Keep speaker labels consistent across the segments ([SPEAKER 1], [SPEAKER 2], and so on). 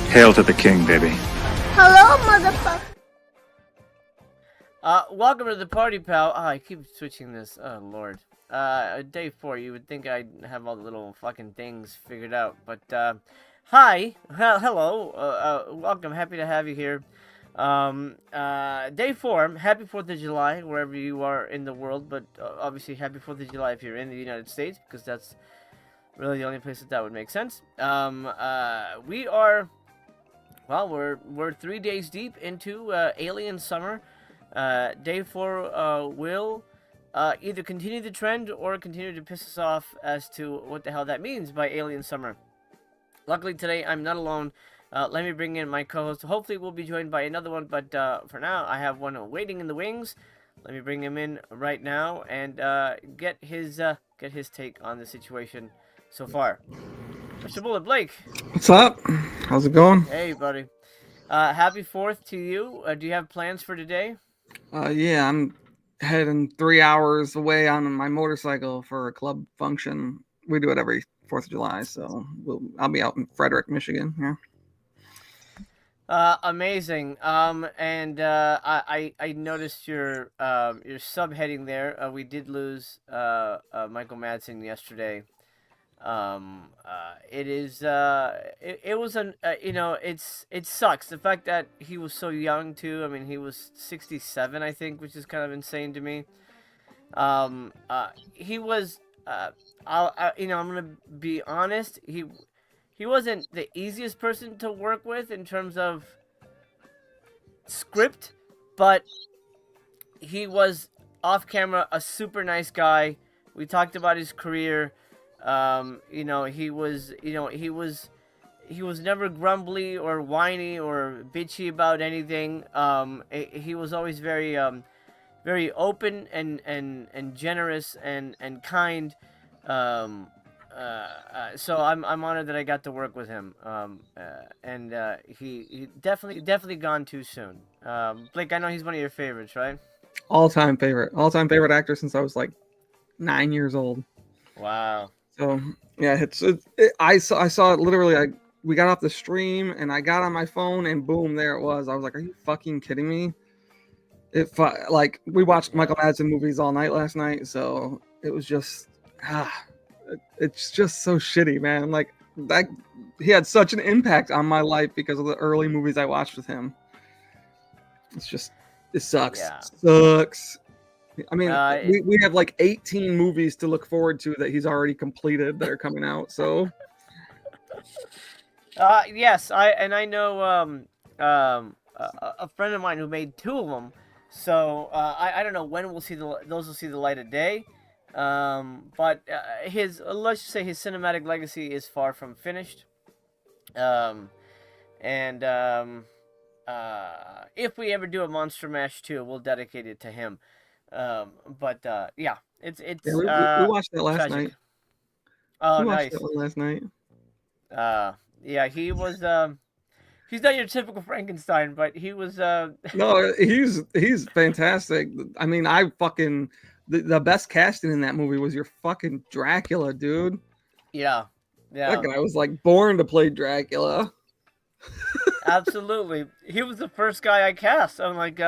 [SPEAKER 1] Hail to the king, baby.
[SPEAKER 2] Hello, motherfucker.
[SPEAKER 3] Welcome to the party, pal. Oh, I keep switching this. Oh, Lord. Day 4, you would think I'd have all the little fucking things figured out. But, hi. Hello. Welcome. Happy to have you here. Day 4, happy 4th of July, wherever you are in the world. But, obviously, happy 4th of July if you're in the United States, because that's really the only place that would make sense. We are... Well, we're 3 days deep into Alien Summer. Day 4 will either continue the trend or continue to piss us off as to what the hell that means by Alien Summer. Luckily today I'm not alone. Let me bring in my co-host. Hopefully we'll be joined by another one, but for now I have one waiting in the wings. Let me bring him in right now and get his take on the situation so far. Mr. Bullet, Blake.
[SPEAKER 4] What's up? How's it going?
[SPEAKER 3] Hey, buddy. Happy 4th to you. Do you have plans for today?
[SPEAKER 4] Yeah, I'm heading 3 hours away on my motorcycle for a club function. We do it every 4th of July, so I'll be out in Frederick, Michigan. Yeah.
[SPEAKER 3] Amazing. I noticed your subheading there. We did lose Michael Madsen yesterday. It is it was an it sucks the fact that he was so young too. I mean, he was 67, I think, which is kind of insane to me. He was I'm gonna be honest, he wasn't the easiest person to work with in terms of script, but he was off camera a super nice guy. We talked about his career. He was never grumbly or whiny or bitchy about anything. He was always very very open and generous and kind. So I'm honored that I got to work with him. He definitely gone too soon. Blake, I know he's one of your favorites, right?
[SPEAKER 4] All-time favorite actor since I was like 9 years old.
[SPEAKER 3] Wow.
[SPEAKER 4] So yeah, I saw it literally. We got off the stream and I got on my phone and boom, there it was. I was like, "Are you fucking kidding me?" Like we watched Michael Madsen movies all night last night, so it was just it's just so shitty, man. Like that, he had such an impact on my life because of the early movies I watched with him. It sucks.
[SPEAKER 3] Yeah.
[SPEAKER 4] Sucks. I mean, we have like 18 movies to look forward to that he's already completed that are coming out. So,
[SPEAKER 3] yes, I know a friend of mine who made 2 of them. So I don't know when those will see the light of day. But let's just say his cinematic legacy is far from finished. If we ever do a Monster Mash 2, we'll dedicate it to him. Yeah, it's
[SPEAKER 4] we watched that last
[SPEAKER 3] tragic.
[SPEAKER 4] night.
[SPEAKER 3] Oh,
[SPEAKER 4] we watched
[SPEAKER 3] nice.
[SPEAKER 4] that one last night.
[SPEAKER 3] Yeah, he was he's not your typical Frankenstein, but he was
[SPEAKER 4] No, he's fantastic. I mean, the best casting in that movie was your fucking Dracula, dude.
[SPEAKER 3] Yeah.
[SPEAKER 4] That guy was like born to play Dracula.
[SPEAKER 3] Absolutely. He was the first guy I cast. I'm like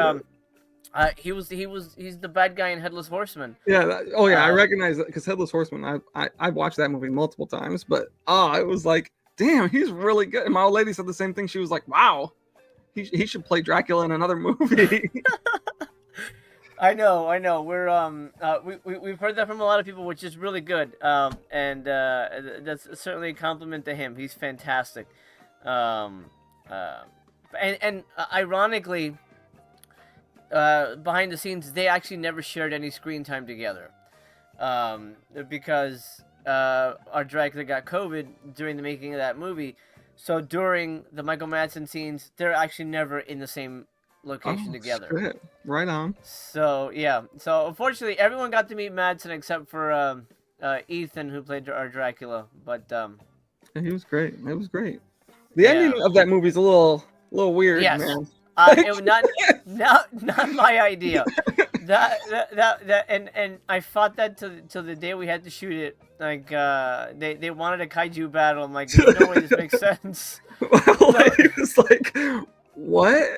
[SPEAKER 3] he's the bad guy in Headless Horseman.
[SPEAKER 4] Yeah. I recognize it because Headless Horseman. I watched that movie multiple times, but it was like, damn, he's really good. And my old lady said the same thing. She was like, wow, he should play Dracula in another movie.
[SPEAKER 3] I know. We're we've heard that from a lot of people, which is really good. And that's certainly a compliment to him. He's fantastic. Ironically, behind the scenes, they actually never shared any screen time together, because our Dracula got COVID during the making of that movie. So during the Michael Madsen scenes, they're actually never in the same location together.
[SPEAKER 4] Shit. Right on.
[SPEAKER 3] So yeah. So unfortunately, everyone got to meet Madsen except for Ethan, who played our Dracula. But
[SPEAKER 4] Yeah, he was great. It was great. The ending of that movie is a little weird,
[SPEAKER 3] yes.
[SPEAKER 4] man.
[SPEAKER 3] It was not my idea. And I fought that till the day we had to shoot it. Like they wanted a kaiju battle. I'm like, there's no way this makes sense.
[SPEAKER 4] Like, it's like, what?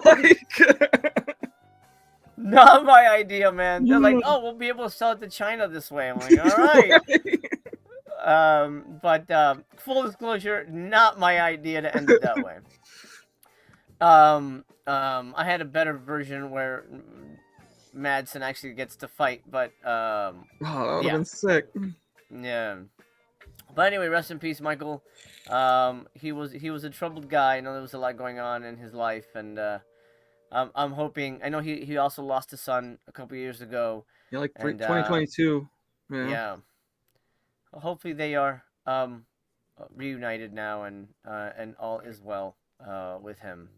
[SPEAKER 4] Like,
[SPEAKER 3] not my idea, man. They're like, oh, we'll be able to sell it to China this way. I'm like, all right. But full disclosure, not my idea to end it that way. I had a better version where Madsen actually gets to fight, but
[SPEAKER 4] oh, that would have been sick.
[SPEAKER 3] Yeah. But anyway, rest in peace, Michael. He was a troubled guy. I know there was a lot going on in his life, and I'm hoping. I know he also lost a son a couple years ago.
[SPEAKER 4] Yeah, like 2022.
[SPEAKER 3] Yeah. Hopefully they are reunited now, and all is well with him.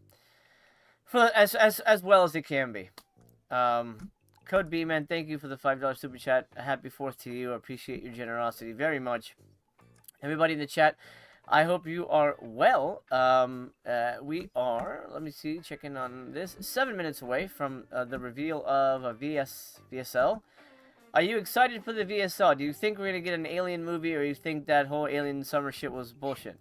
[SPEAKER 3] For as well as it can be. Code B, man, thank you for the $5 super chat. A happy 4th to you. I appreciate your generosity very much. Everybody in the chat, I hope you are well. We are, let me see, checking on this, 7 minutes away from the reveal of a VSSL. Are you excited for the VSL? Do you think we're going to get an Alien movie, or you think that whole Alien summer shit was bullshit?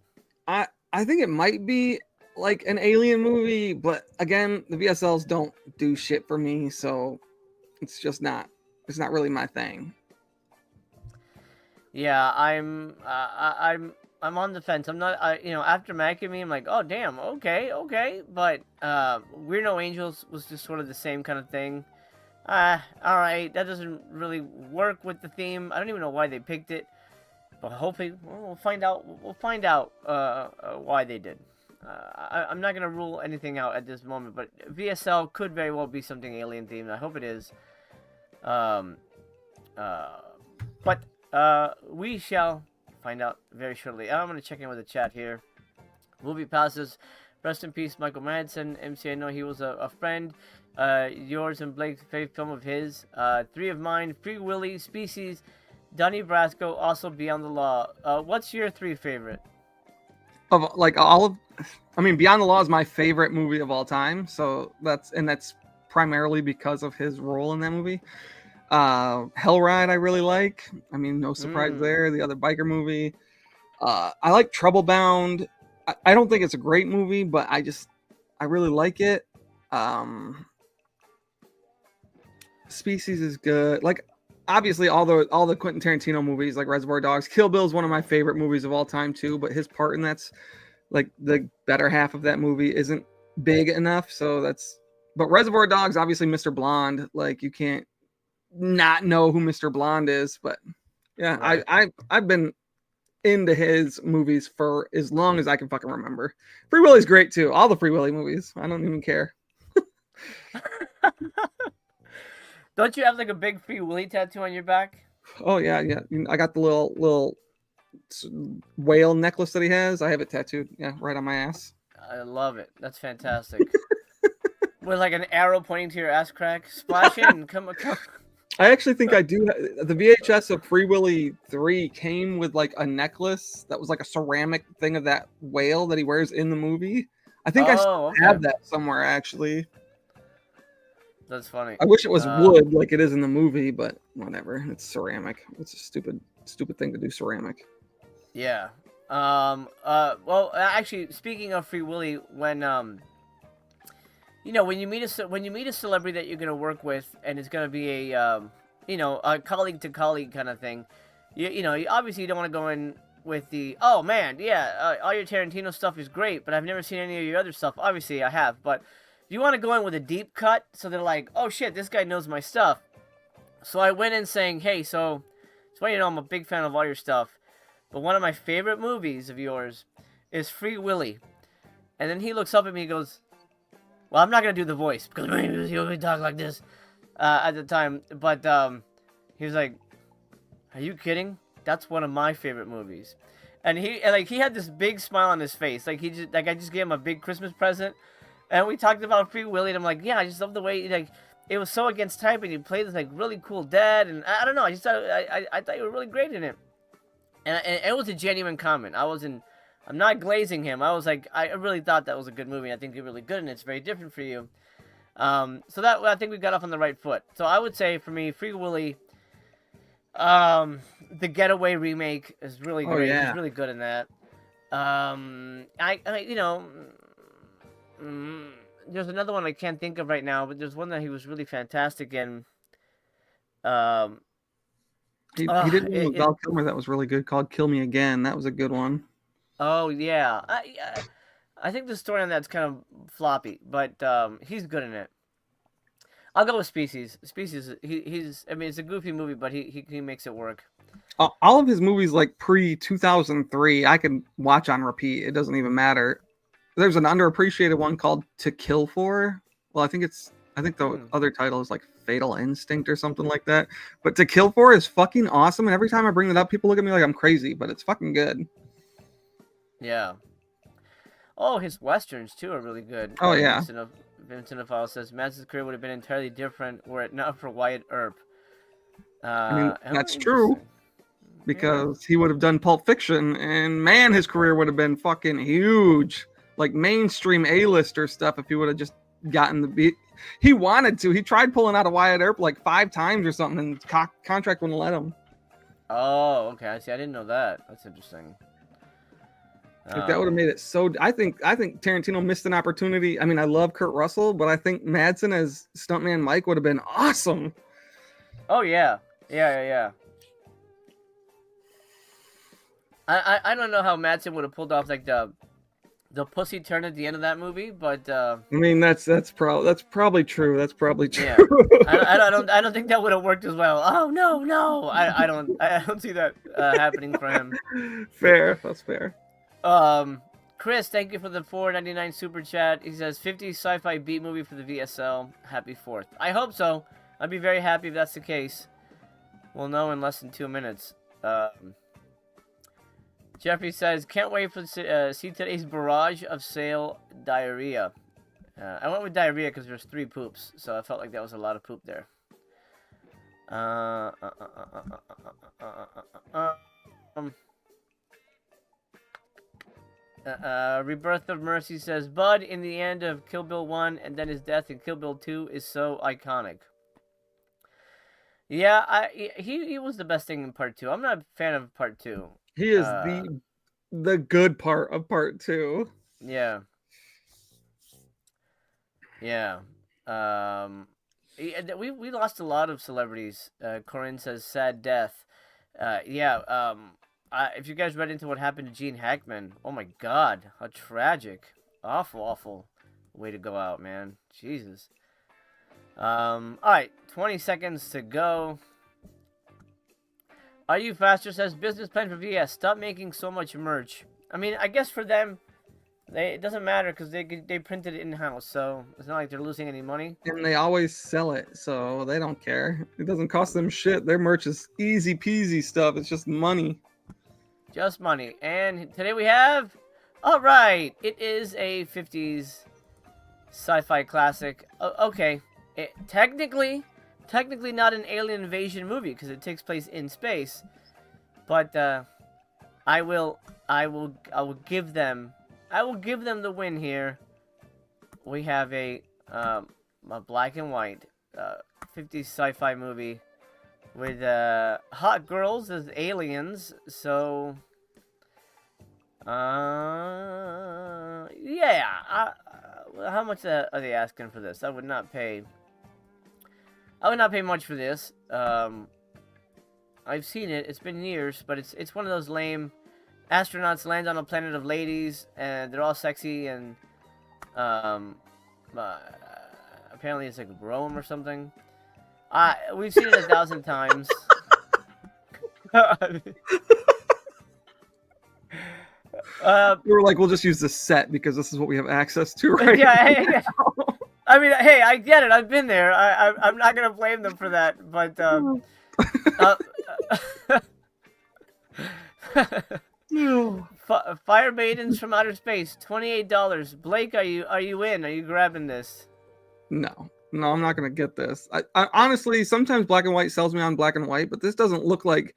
[SPEAKER 4] I think it might be like an Alien movie, but again, the VSLs don't do shit for me, so it's just not. It's not really my thing.
[SPEAKER 3] Yeah, I'm on the fence. I'm not. After Mackie, I'm like, oh damn, okay, but We're No Angels was just sort of the same kind of thing. All right, that doesn't really work with the theme. I don't even know why they picked it, but hopefully we'll find out. We'll find out why they did. I'm not gonna rule anything out at this moment, but VSL could very well be something alien themed. I hope it is. But we shall find out very shortly. I'm gonna check in with the chat here. Movie passes. Rest in peace, Michael Madsen. MC, I know he was a friend. Yours and Blake's favorite film of his. 3 of mine: Free Willy, Species, Donnie Brasco, also Beyond the Law. What's your 3 favorite?
[SPEAKER 4] Of like all of, I mean, Beyond the Law is my favorite movie of all time. So that's primarily because of his role in that movie. Hell Ride I really like. I mean, no surprise there. The other biker movie. I like Trouble Bound. I don't think it's a great movie, but I really like it. Species is good. Like, obviously all the Quentin Tarantino movies, like Reservoir Dogs. Kill Bill is one of my favorite movies of all time too, but his part in that's like the better half of that movie isn't big enough. So but Reservoir Dogs, obviously Mr. Blonde, like you can't not know who Mr. Blonde is, but yeah, right. I've been into his movies for as long as I can fucking remember. Free Willy's great too. All the Free Willy movies. I don't even care.
[SPEAKER 3] Don't you have like a big Free Willy tattoo on your back?
[SPEAKER 4] Oh yeah. I got the little whale necklace that he has. I have it tattooed. Yeah, right on my ass.
[SPEAKER 3] I love it. That's fantastic. With like an arrow pointing to your ass crack. Splash in. Come.
[SPEAKER 4] I actually think I do. The VHS of Free Willy 3 came with like a necklace that was like a ceramic thing of that whale that he wears in the movie. I think I still have that somewhere, actually.
[SPEAKER 3] That's funny.
[SPEAKER 4] I wish it was wood like it is in the movie, but whatever. It's ceramic. It's a stupid thing to do, ceramic.
[SPEAKER 3] Yeah. Well, actually, speaking of Free Willy, when when you meet a celebrity that you're gonna work with, and it's gonna be a colleague to colleague kind of thing, you obviously don't want to go in with the, oh man, yeah, all your Tarantino stuff is great, but I've never seen any of your other stuff. Obviously, I have, but you want to go in with a deep cut, so they're like, oh shit, this guy knows my stuff. So I went in saying, hey, so I'm a big fan of all your stuff, but one of my favorite movies of yours is Free Willy. And then he looks up at me and goes, well, I'm not going to do the voice, because he only talk like this at the time, but he was like, are you kidding? That's one of my favorite movies. And he had this big smile on his face, like I just gave him a big Christmas present, and we talked about Free Willy, and I'm like, yeah, I just love the way, like, it was so against type, and you played this, like, really cool dad, and I don't know, I just thought, I thought you were really great in it. And it was a genuine comment. I'm not glazing him. I was like, I really thought that was a good movie. I think you're really good, and it's very different for you. So that I think we got off on the right foot. So I would say for me, Free Willy, the Getaway remake is really
[SPEAKER 4] Oh,
[SPEAKER 3] great.
[SPEAKER 4] yeah.
[SPEAKER 3] He's really good in that. I you know, there's another one I can't think of right now, but there's one that he was really fantastic in. Um,
[SPEAKER 4] He did one
[SPEAKER 3] it,
[SPEAKER 4] with Val Kilmer that was really good called Kill Me Again. That was a good one.
[SPEAKER 3] oh yeah, I think the story on that's kind of floppy, but he's good in it. I'll go with Species. Species, he's. I mean, it's a goofy movie, but he makes it work.
[SPEAKER 4] All of his movies like pre 2003, I can watch on repeat. It doesn't even matter. There's an underappreciated one called To Kill For. Well, I think the other title is like Fatal Instinct or something like that. But To Kill For is fucking awesome. And every time I bring it up, people look at me like I'm crazy, but it's fucking good.
[SPEAKER 3] Yeah. Oh, his westerns too are really good.
[SPEAKER 4] Oh yeah.
[SPEAKER 3] Vincent of Fowle says Madsen's career would have been entirely different were it not for Wyatt Earp.
[SPEAKER 4] I mean, that's true. Because he would have done Pulp Fiction, and man, his career would have been fucking huge. Like mainstream A-lister stuff if he would have just gotten the beat. He wanted to. He tried pulling out of Wyatt Earp like 5 times or something, and contract wouldn't let him.
[SPEAKER 3] Oh, okay. I see. I didn't know that. That's interesting.
[SPEAKER 4] Like that would have made it so. I think Tarantino missed an opportunity. I mean, I love Kurt Russell, but I think Madsen as Stuntman Mike would have been awesome.
[SPEAKER 3] Oh yeah. I don't know how Madsen would have pulled off like the pussy turn at the end of that movie, but
[SPEAKER 4] I mean that's probably true. That's probably true.
[SPEAKER 3] Yeah. I don't think that would have worked as well. Oh no, I don't see that happening for him.
[SPEAKER 4] Fair, that's fair.
[SPEAKER 3] Chris, thank you for the $4.99 super chat. He says 50 sci-fi beat movie for the VSL. Happy 4th. I hope so. I'd be very happy if that's the case. We'll know in less than 2 minutes. Jeffrey says, can't wait for see today's barrage of sale diarrhea. I went with diarrhea because there's 3 poops, so I felt like that was a lot of poop there. Rebirth of Mercy says, Bud in the end of Kill Bill 1 and then his death in Kill Bill 2 is so iconic. Yeah, he was the best thing in part 2. I'm not a fan of part 2.
[SPEAKER 4] He is the good part of part 2.
[SPEAKER 3] Yeah. Yeah. We lost a lot of celebrities. Corinne says sad death. Yeah. If you guys read into what happened to Gene Hackman, oh my God, how tragic, awful way to go out, man. Jesus. All right, 20 seconds to go. Are You Faster says business plan for VS. Stop making so much merch. I mean, I guess for them, it doesn't matter because they printed it in house, so it's not like they're losing any money.
[SPEAKER 4] And they always sell it, so they don't care. It doesn't cost them shit. Their merch is easy peasy stuff. It's just money.
[SPEAKER 3] Just money. And today we have, all right, it is a 50s sci-fi classic. Okay, technically not an alien invasion movie because it takes place in space, but I will give them the win here. We have a black and white 50s sci-fi movie with hot girls as aliens. So yeah, how much are they asking for this? I would not pay much for this. I've seen it. It's been years, but it's one of those lame astronauts land on a planet of ladies, and they're all sexy, and apparently it's like Rome or something. We've seen it 1,000 times.
[SPEAKER 4] We were like, we'll just use the set because this is what we have access to right now.
[SPEAKER 3] I mean, hey, I get it. I've been there. I'm not gonna blame them for that. But Fire Maidens from Outer Space, $28. Blake, are you in? Are you grabbing this?
[SPEAKER 4] No, I'm not gonna get this. I honestly, sometimes black and white sells me on black and white, but this doesn't look like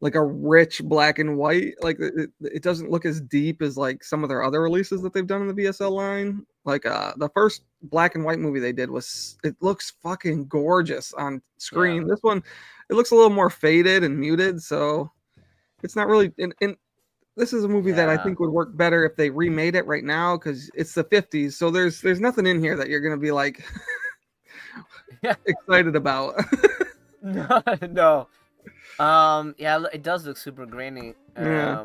[SPEAKER 4] a rich black and white. Like it doesn't look as deep as like some of their other releases that they've done in the VSL line. Like the first black and white movie they did it looks fucking gorgeous on screen.
[SPEAKER 3] Yeah.
[SPEAKER 4] This one, it looks a little more faded and muted, so it's not really. And this is a movie that I
[SPEAKER 3] Yeah.
[SPEAKER 4] think would work better if they remade it right now because it's the 50s. So there's nothing in here that you're gonna be like
[SPEAKER 3] Yeah.
[SPEAKER 4] excited about.
[SPEAKER 3] No, no. Yeah, it does look super grainy.
[SPEAKER 4] Yeah.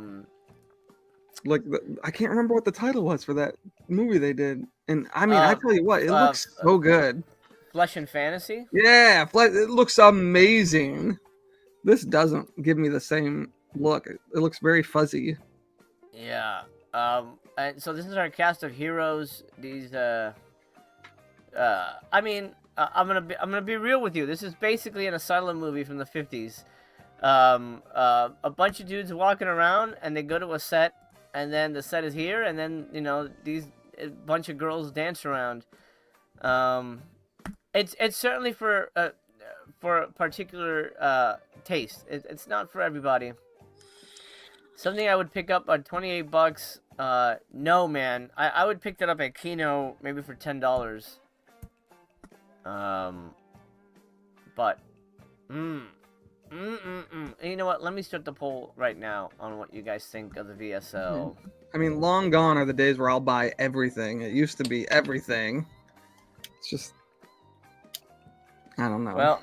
[SPEAKER 4] Like I can't remember what the title was for that movie they did. And I mean, I tell you what, it looks so good.
[SPEAKER 3] Flesh and Fantasy.
[SPEAKER 4] Yeah, it looks amazing. This doesn't give me the same look. It looks very fuzzy.
[SPEAKER 3] Yeah. And so this is our cast of heroes. These. I mean, I'm gonna be real with you. This is basically an asylum movie from the 50s. A bunch of dudes walking around, and they go to a set, and then the set is here, and then a bunch of girls dance around. It's certainly for a particular taste. It's not for everybody. Something I would pick up on $28. No, man. I would pick that up at Kino maybe for $10. But and you know what? Let me start the poll right now on what you guys think of the VSL.
[SPEAKER 4] I mean, long gone are the days where I'll buy everything. It used to be everything. It's just, I don't know.
[SPEAKER 3] Well,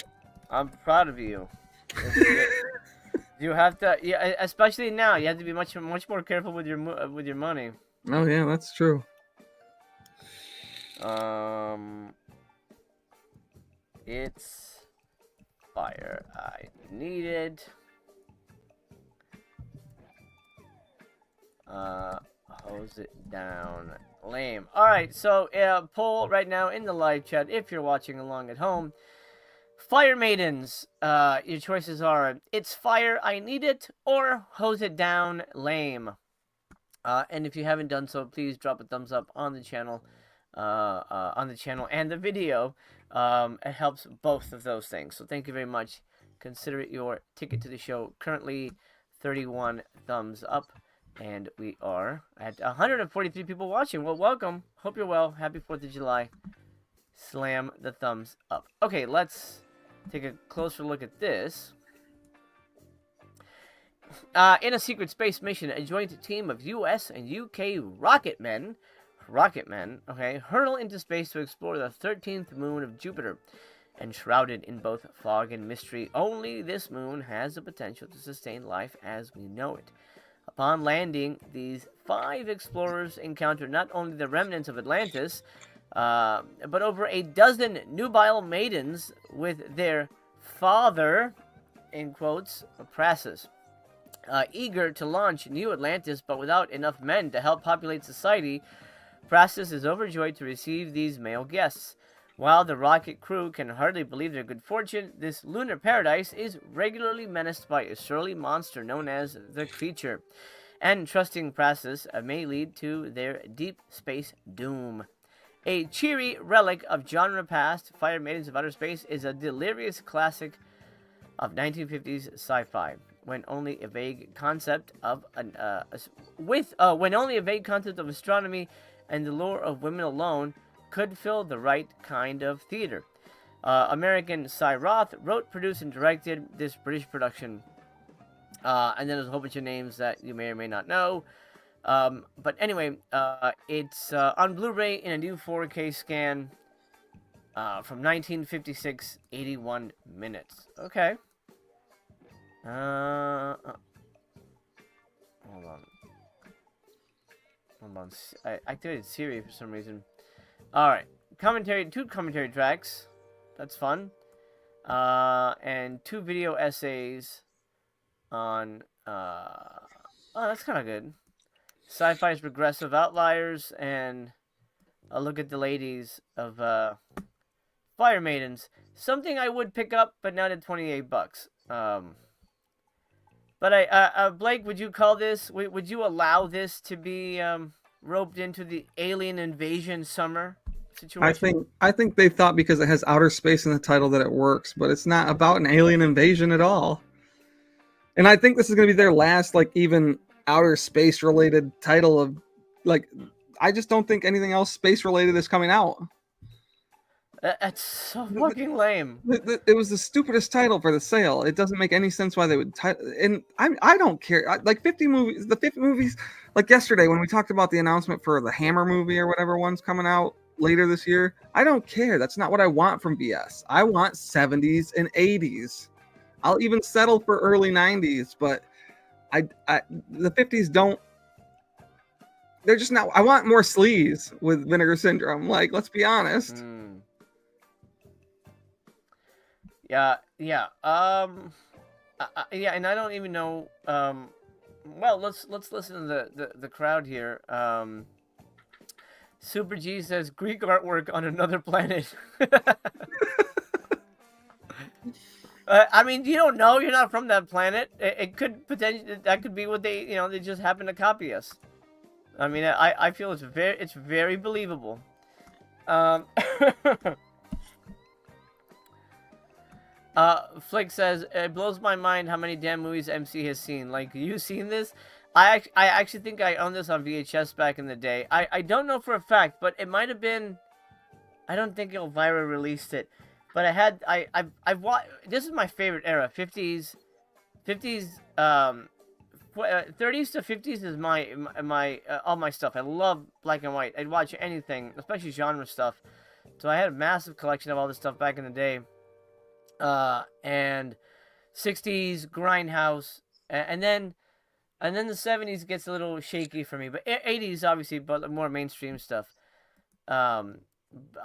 [SPEAKER 3] I'm proud of you. You have to, yeah, especially now. You have to be much more careful with your money.
[SPEAKER 4] Oh yeah, that's true.
[SPEAKER 3] It's fire I needed. Hose it down. Lame. Alright, so poll right now in the live chat if you're watching along at home. Fire Maidens, your choices are It's Fire I Need It or Hose It Down. Lame. And if you haven't done so, please drop a thumbs up on the channel and the video. It helps both of those things. So thank you very much. Consider it your ticket to the show. Currently 31 thumbs up. And we are at 143 people watching. Well, welcome. Hope you're well. Happy 4th of July. Slam the thumbs up. Okay, let's take a closer look at this. In a secret space mission, a joint team of US and UK rocketmen, okay, hurtle into space to explore the 13th moon of Jupiter. Enshrouded in both fog and mystery, only this moon has the potential to sustain life as we know it. Upon landing, these 5 explorers encounter not only the remnants of Atlantis, but over a dozen nubile maidens with their father, in quotes, Praxis. Eager to launch New Atlantis, but without enough men to help populate society, Praxis is overjoyed to receive these male guests. While the rocket crew can hardly believe their good fortune, this lunar paradise is regularly menaced by a surly monster known as the Creature, and trusting Praxis may lead to their deep space doom. A cheery relic of genre past, Fire Maidens of Outer Space is a delirious classic of 1950s sci-fi. When only a vague concept of astronomy and the lure of women alone could fill the right kind of theater. American Cy Roth wrote, produced, and directed this British production. And then there's a whole bunch of names that you may or may not know. But anyway, it's on Blu-ray in a new 4K scan from 1956, 81 minutes. Okay. Hold on. I activated Siri for some reason. Alright. Two commentary tracks. That's fun. And 2 video essays on, oh, that's kind of good. Sci-fi's Progressive Outliers, and a look at the ladies of, Fire Maidens. Something I would pick up, but not at $28. But Blake, would you call this, would you allow this to be, roped into the alien invasion summer situation?
[SPEAKER 4] I think they thought because it has outer space in the title that it works, but it's not about an alien invasion at all. And I think this is going to be their last, like, even outer space related title of, like, I just don't think anything else space related is coming out.
[SPEAKER 3] That's so fucking lame.
[SPEAKER 4] It was the stupidest title for the sale. It doesn't make any sense why they would title. And I don't care. Like 50 movies, the 50 movies. Like yesterday when we talked about the announcement for the Hammer movie or whatever one's coming out later this year. I don't care. That's not what I want from BS. I want 70s and 80s. I'll even settle for early 90s, but I the 50s don't. They're just not. I want more sleaze with Vinegar Syndrome. Like, let's be honest.
[SPEAKER 3] Yeah. Yeah, and I don't even know. Well, let's listen to the crowd here. Super G says Greek artwork on another planet. I mean, you don't know. You're not from that planet. It could potentially, that could be what they, they just happen to copy us. I mean, I feel it's very believable. Flick says, it blows my mind how many damn movies MC has seen. Like, you seen this? I actually think I owned this on VHS back in the day. I don't know for a fact, but it might have been, I don't think Elvira released it. But I've watched, this is my favorite era, 50s, 30s to 50s is my all my stuff. I love black and white. I'd watch anything, especially genre stuff. So I had a massive collection of all this stuff back in the day. And 60s Grindhouse, and then the 70s gets a little shaky for me, but 80s obviously, but more mainstream stuff.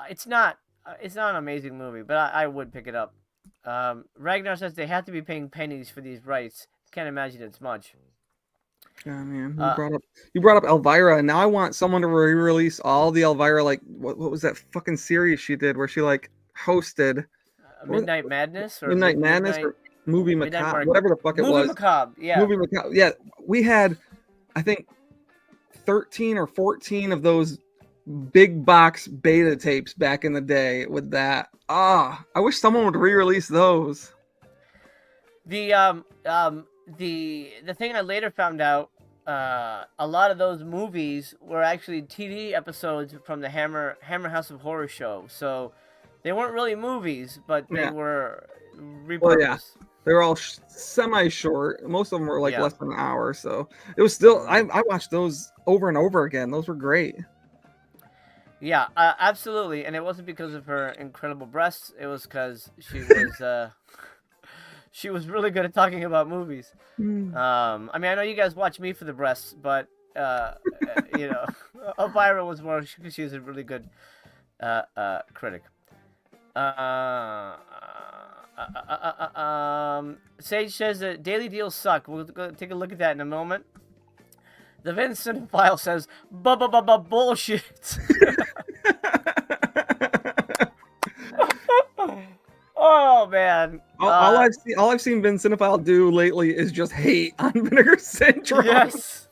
[SPEAKER 3] It's not an amazing movie, but I would pick it up. Ragnar says they have to be paying pennies for these rights. Can't imagine it's much.
[SPEAKER 4] Yeah, man. You brought up Elvira, and now I want someone to re-release all the Elvira. Like, what was that fucking series she did where she like hosted
[SPEAKER 3] Midnight Madness or
[SPEAKER 4] Midnight Madness or Movie Macabre, whatever the fuck it was.
[SPEAKER 3] Movie Macabre, yeah.
[SPEAKER 4] Movie Macabre, yeah. We had, I think, 13 or 14 of those big box beta tapes back in the day with that. I wish someone would re-release those.
[SPEAKER 3] The thing I later found out, a lot of those movies were actually TV episodes from the Hammer House of Horror show. So they weren't really movies, but they were repurposed. Well, yeah.
[SPEAKER 4] They were all semi-short. Most of them were like less than an hour. So it was still, I watched those over and over again. Those were great.
[SPEAKER 3] Yeah, absolutely. And it wasn't because of her incredible breasts. It was because she was she was really good at talking about movies. I mean, I know you guys watch me for the breasts, but Elvira was more because she was a really good critic. Sage says that daily deals suck. We'll go take a look at that in a moment. The Vincent file says bullshit. Oh man!
[SPEAKER 4] All I've seen Vince Cinephile do lately is just hate on Vinegar Syndrome.
[SPEAKER 3] Yes.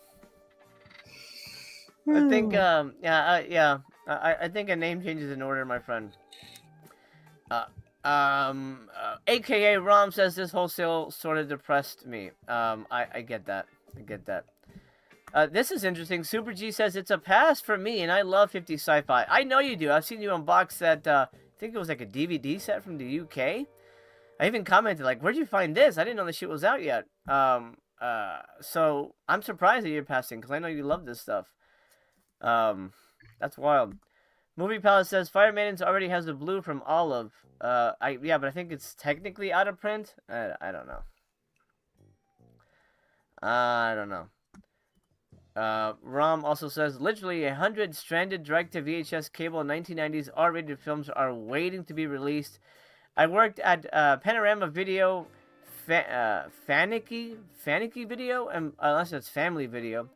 [SPEAKER 3] I think I think a name change is in order, my friend. AKA Rom says this wholesale sort of depressed me. I get that. This is interesting. Super G says it's a pass for me, and I love 50 sci-fi. I know you do. I've seen you unbox that. I think it was like a DVD set from the UK. I even commented like, "Where'd you find this? I didn't know the shit was out yet." So I'm surprised that you're passing because I know you love this stuff. That's wild. Movie Palace says Fire Maidens already has the blue from Olive. But I think it's technically out of print. I don't know. Rom also says literally 100 stranded direct-to-VHS cable 1990s R-rated films are waiting to be released. I worked at Panorama Video, Fanicky Video, and unless it's Family Video,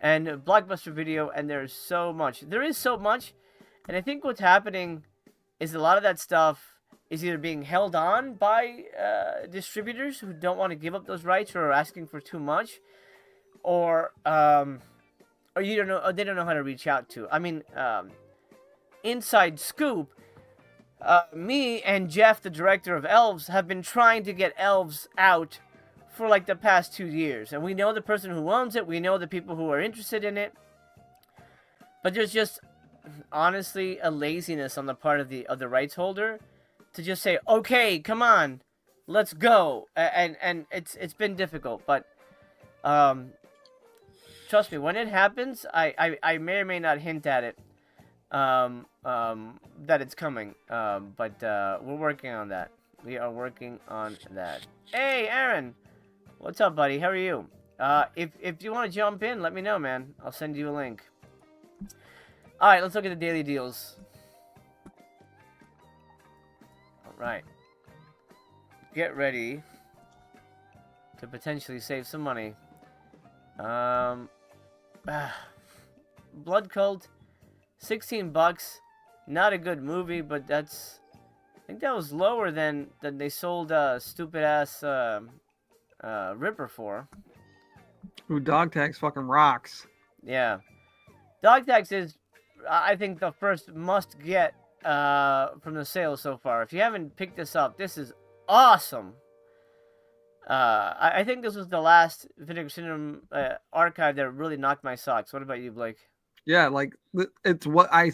[SPEAKER 3] and Blockbuster Video, and there's so much. There is so much, and I think what's happening is a lot of that stuff is either being held on by distributors who don't want to give up those rights or are asking for too much, or you don't know, or they don't know how to reach out to. I mean, inside scoop, me and Jeff, the director of Elves, have been trying to get Elves out for like the past 2 years, and we know the person who owns it. We know the people who are interested in it. but there's just honestly a laziness on the part of the rights holder to just say, okay, come on, let's go, and it's been difficult, but trust me, when it happens, I may or may not hint at it, that it's coming, but we're working on that. We are working on that. Hey, Aaron, what's up, buddy? How are you? If you want to jump in, let me know, man. I'll send you a link. All right, let's look at the daily deals. All right. Get ready to potentially save some money. Blood Cult, $16. Not a good movie, but that's... I think that was lower than they sold stupid ass Ripper for.
[SPEAKER 4] Ooh, Dog Tags fucking rocks.
[SPEAKER 3] Yeah, Dog Tags is, I think, the first must get from the sales so far. If you haven't picked this up, this is awesome. I think this was the last Vinegar Syndrome archive that really knocked my socks. What about you, Blake?
[SPEAKER 4] Yeah, like it's what I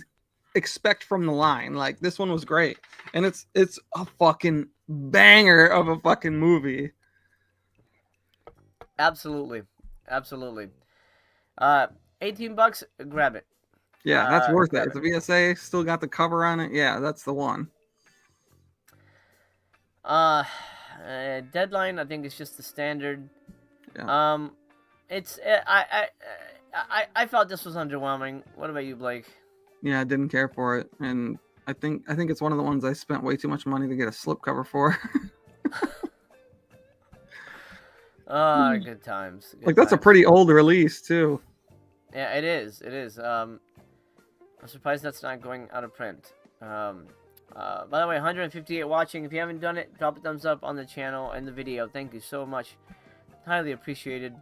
[SPEAKER 4] expect from the line. Like this one was great, and it's a fucking banger of a fucking movie.
[SPEAKER 3] Absolutely. 18 bucks, grab it.
[SPEAKER 4] Yeah, that's worth it.
[SPEAKER 3] grab
[SPEAKER 4] It's a VSA, still got the cover on it. Yeah, that's the one.
[SPEAKER 3] Deadline, I think it's just the standard.
[SPEAKER 4] Yeah.
[SPEAKER 3] It's I felt this was underwhelming. What about you, Blake?
[SPEAKER 4] Yeah, I didn't care for it, and I think it's one of the ones I spent way too much money to get a slipcover for.
[SPEAKER 3] Good times. Good
[SPEAKER 4] Like that's a
[SPEAKER 3] times.
[SPEAKER 4] pretty old release too.
[SPEAKER 3] Yeah, it is. I'm surprised that's not going out of print. By the way, 158 watching. If you haven't done it, drop a thumbs up on the channel and the video. Thank you so much. Highly appreciated.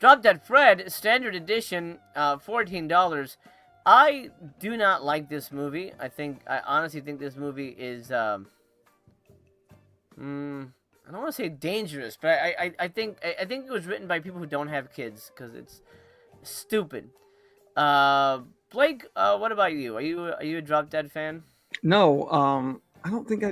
[SPEAKER 3] Drop Dead Fred, standard edition, $14. I do not like this movie. I honestly think this movie is, I don't want to say dangerous, but I think it was written by people who don't have kids, because it's stupid. Blake, what about you? Are you a Drop Dead fan?
[SPEAKER 4] No, I don't think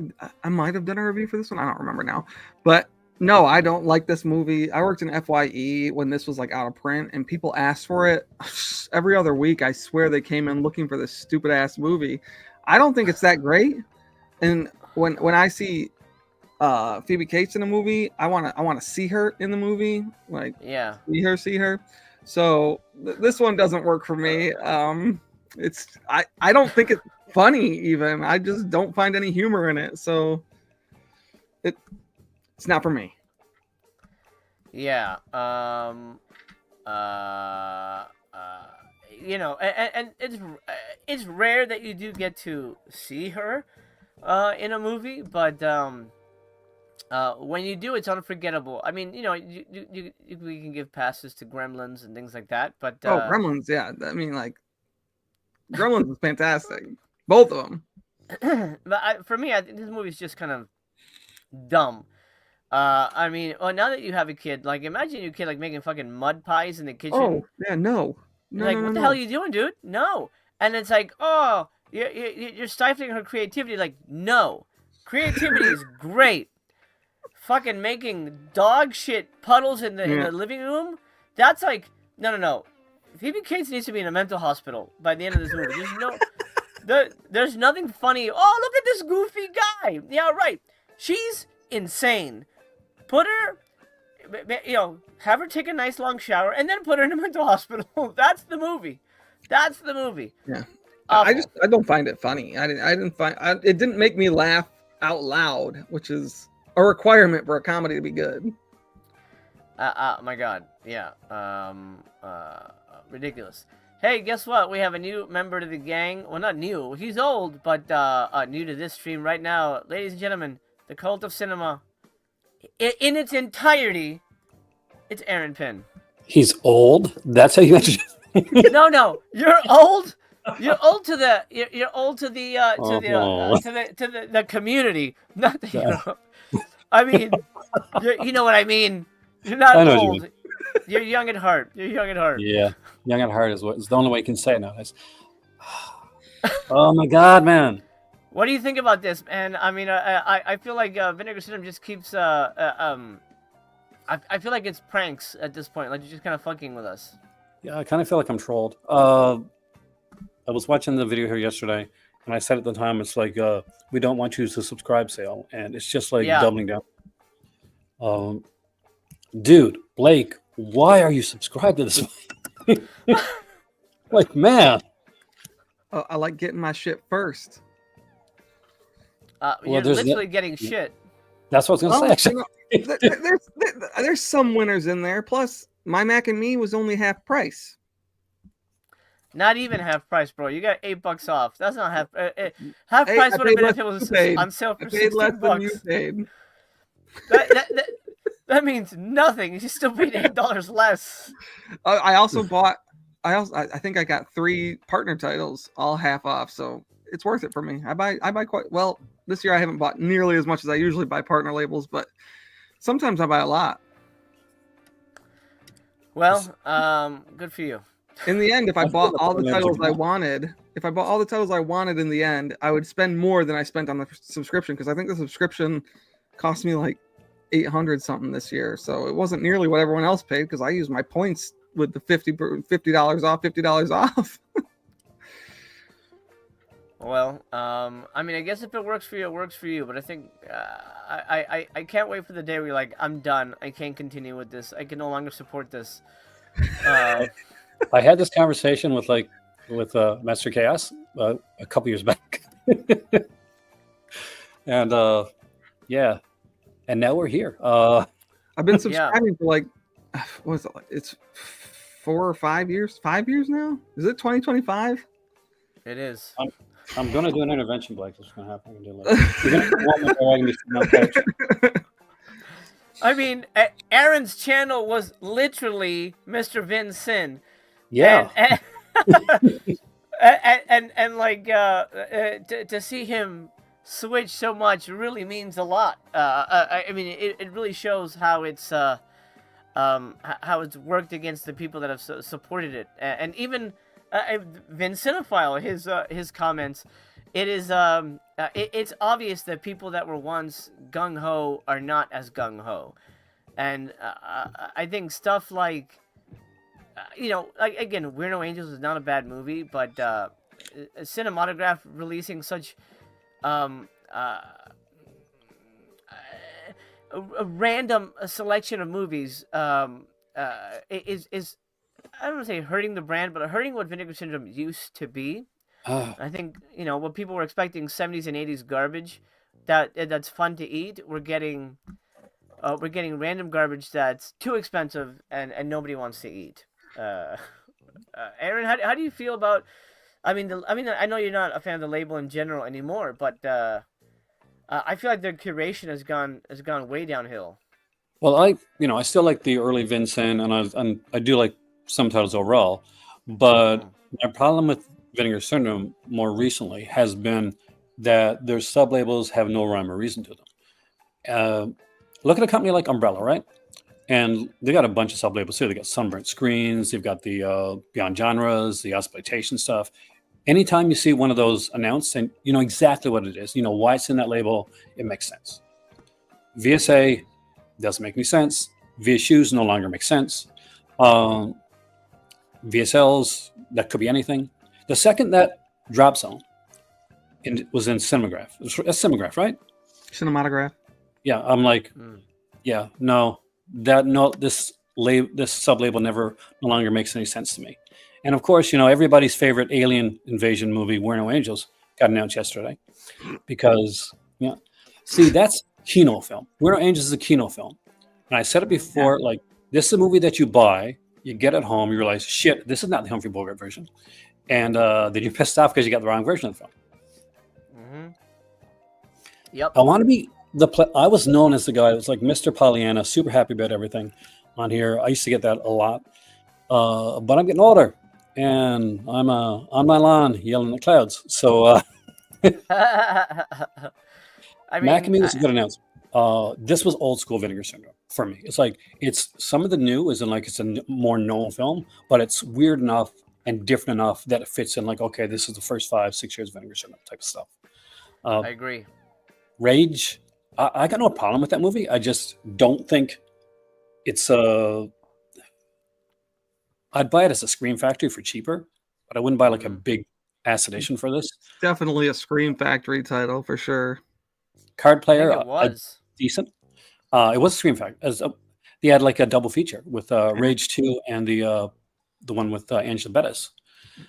[SPEAKER 4] I might have done a review for this one. I don't remember now, but no, I don't like this movie. I worked in FYE when this was like out of print, and people asked for it every other week. I swear they came in looking for this stupid ass movie. I don't think it's that great. And when I see Phoebe Cates in a movie, I want to see her in the movie, like
[SPEAKER 3] Yeah.
[SPEAKER 4] see her. So this one doesn't work for me. It's I don't think it's funny even. I just don't find any humor in it. So it's not for me.
[SPEAKER 3] Yeah. You know, and it's rare that you do get to see her in a movie, but when you do, it's unforgettable. I mean, you know, we can give passes to Gremlins and things like that, but
[SPEAKER 4] Gremlins, yeah. I mean, like Gremlins is fantastic, both of them.
[SPEAKER 3] but for me, I think this movie is just kind of dumb. I mean, well, now that you have a kid, like, imagine your kid like making fucking mud pies in the kitchen.
[SPEAKER 4] Oh yeah, no,
[SPEAKER 3] Like, what the hell are you doing, dude? No. And it's like, oh, you're stifling her creativity. Like, no, creativity is great. Fucking making dog shit puddles in the living room. That's like, no. Phoebe Cates needs to be in a mental hospital by the end of this movie. There's nothing funny. Oh, look at this goofy guy. Yeah, right. She's insane. Put her, you know, have her take a nice long shower and then put her in a mental hospital. That's the movie.
[SPEAKER 4] Yeah.
[SPEAKER 3] Awful.
[SPEAKER 4] I don't find it funny. It didn't make me laugh out loud, which is a requirement for a comedy to be good.
[SPEAKER 3] My God. Yeah. Ridiculous. Hey, guess what? We have a new member to the gang. Well, not new. He's old, but new to this stream right now. Ladies and gentlemen, the Cult of Cinema, in its entirety, it's Aaron Pinn.
[SPEAKER 1] He's old? That's how you mentioned it?
[SPEAKER 3] No. You're old. You're old to the the community, not the. I mean, you know what I mean. You're not
[SPEAKER 1] I know what you
[SPEAKER 3] old.
[SPEAKER 1] mean.
[SPEAKER 3] You're young at heart. You're young at heart.
[SPEAKER 1] Yeah, young at heart is the only way you can say it nowadays. Oh my God, man!
[SPEAKER 3] What do you think about this, man? I mean, I feel like Vinegar Syndrome just keeps I feel like it's pranks at this point. Like you're just kind of fucking with us.
[SPEAKER 1] Yeah, I kind of feel like I'm trolled. I was watching the video here yesterday, and I said at the time, it's like we don't want you to subscribe sale, and it's just like
[SPEAKER 3] Yeah.
[SPEAKER 1] doubling down. Dude, Blake, why are you subscribed to this? Like, man.
[SPEAKER 4] I like getting my shit first.
[SPEAKER 3] You're
[SPEAKER 1] there's
[SPEAKER 3] literally getting shit.
[SPEAKER 1] That's what I was gonna say. Actually,
[SPEAKER 4] There's some winners in there. Plus, my Mac and Me was only half price.
[SPEAKER 3] Not even half price, bro. You got $8 off. That's not half. Half
[SPEAKER 4] Hey,
[SPEAKER 3] price
[SPEAKER 4] I
[SPEAKER 3] would have
[SPEAKER 4] paid
[SPEAKER 3] been
[SPEAKER 4] less
[SPEAKER 3] if it was
[SPEAKER 4] than you paid.
[SPEAKER 3] on sale
[SPEAKER 4] I
[SPEAKER 3] for
[SPEAKER 4] paid less than you
[SPEAKER 3] $16.
[SPEAKER 4] paid.
[SPEAKER 3] That means nothing. You still paid $8 less.
[SPEAKER 4] I also bought. I think I got 3 partner titles, all half off. So it's worth it for me. I buy quite well. This year I haven't bought nearly as much as I usually buy partner labels, but sometimes I buy a lot.
[SPEAKER 3] Well, good for you.
[SPEAKER 4] In the end, if I bought all the
[SPEAKER 1] partner labels
[SPEAKER 4] titles
[SPEAKER 1] are
[SPEAKER 4] I wanted, in the end, I would spend more than I spent on the subscription, because I think the subscription cost me like 800 something this year. So it wasn't nearly what everyone else paid, because I used my points with the $50 off.
[SPEAKER 3] Well, I mean, I guess if it works for you, it works for you. But I think I can't wait for the day where you're like, I'm done. I can't continue with this. I can no longer support this.
[SPEAKER 1] I had this conversation with Master Chaos a couple years back, and yeah, and now we're here.
[SPEAKER 4] I've been subscribing for like, what is it? It's 4 or 5 years. 5 years now? Is it 2025?
[SPEAKER 3] It is.
[SPEAKER 1] I'm gonna do an intervention, Blake. That's gonna happen. You're gonna want me to be sitting on couch.
[SPEAKER 3] I mean, Aaron's channel was literally Mr. Vincent.
[SPEAKER 1] Yeah.
[SPEAKER 3] And like to see him switch so much really means a lot. I mean, it really shows how it's worked against the people that have supported it, and even Vincinophile, his comments. It is it's obvious that people that were once gung ho are not as gung ho, and I think stuff like. Like again, We're No Angels is not a bad movie, but Cinematograph releasing such a random selection of movies is I don't want to say hurting the brand, but hurting what Vinegar Syndrome used to be. I think what people were expecting 70s and 80s garbage that's fun to eat. We're getting random garbage that's too expensive and nobody wants to eat. Aaron, how do you feel about? I mean, I know you're not a fan of the label in general anymore, but I feel like their curation has gone way downhill.
[SPEAKER 1] Well, I still like the early Vincent, and I do like some titles overall, but my problem with Vinegar Syndrome more recently has been that their sub labels have no rhyme or reason to them. Look at a company like Umbrella, right? And they got a bunch of sub labels too. They got Sunburnt Screens, they've got the Beyond Genres, the exploitation stuff. Anytime you see one of those announced, and you know exactly what it is, you know why it's in that label, it makes sense. VSA doesn't make any sense. VSUs no longer make sense. VSLs, that could be anything. The second that Drop Zone was in Cinematograph, that's Cinematograph, right?
[SPEAKER 4] Cinematograph.
[SPEAKER 1] Yeah, I'm like, yeah, no, this sub label no longer makes any sense to me. And of course, everybody's favorite alien invasion movie, We're No Angels, got announced yesterday because see, that's Kino film. We're No Angels is a Kino film, and I said it before, like this is a movie that you buy, you get at home, you realize, shit, this is not the Humphrey Bogart version, and then you're pissed off because you got the wrong version of the film.
[SPEAKER 3] Mm-hmm. Yep.
[SPEAKER 1] I want to be I was known as the guy that was like Mr. Pollyanna, super happy about everything on here. I used to get that a lot, but I'm getting older, and I'm on my lawn yelling at clouds. So
[SPEAKER 3] I mean,
[SPEAKER 1] Mac and Me was a good announcement. This was old school Vinegar Syndrome. for me. It's like it's some of the new isn't like it's a more known film, but it's weird enough and different enough that it fits in. Like, okay, this is the first 5-6 years of Vinegar Syndrome type of stuff.
[SPEAKER 3] I agree.
[SPEAKER 1] Rage, I got no problem with that movie. I just don't think it's a. I'd buy it as a Scream Factory for cheaper, but I wouldn't buy like a big ass edition for this.
[SPEAKER 4] Definitely a Scream Factory title for sure.
[SPEAKER 1] Card
[SPEAKER 3] I think
[SPEAKER 1] Player,
[SPEAKER 3] it was.
[SPEAKER 1] decent. It was a Scream Factory. They had like a double feature with Rage 2 and the one with Angela Bettis.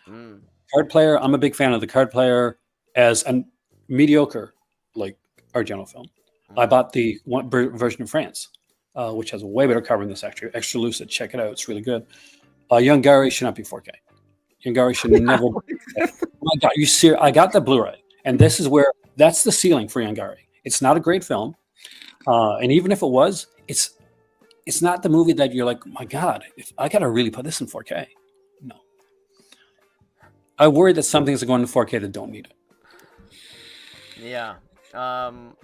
[SPEAKER 3] Mm.
[SPEAKER 1] Card Player, I'm a big fan of the Card Player as a mediocre like Argento film. I bought the one version of France, which has a way better cover than this. Actually, extra lucid. Check it out; it's really good. Young Gary should not be 4K. Young Gary should never. Oh my God, you see? I got the Blu-ray, and this is where that's the ceiling for Young Gary. It's not a great film, and even if it was, it's not the movie that you're like, oh my God, if I got to really put this in 4K. No, I worry that some things are going to 4K that don't need it.
[SPEAKER 3] Yeah. And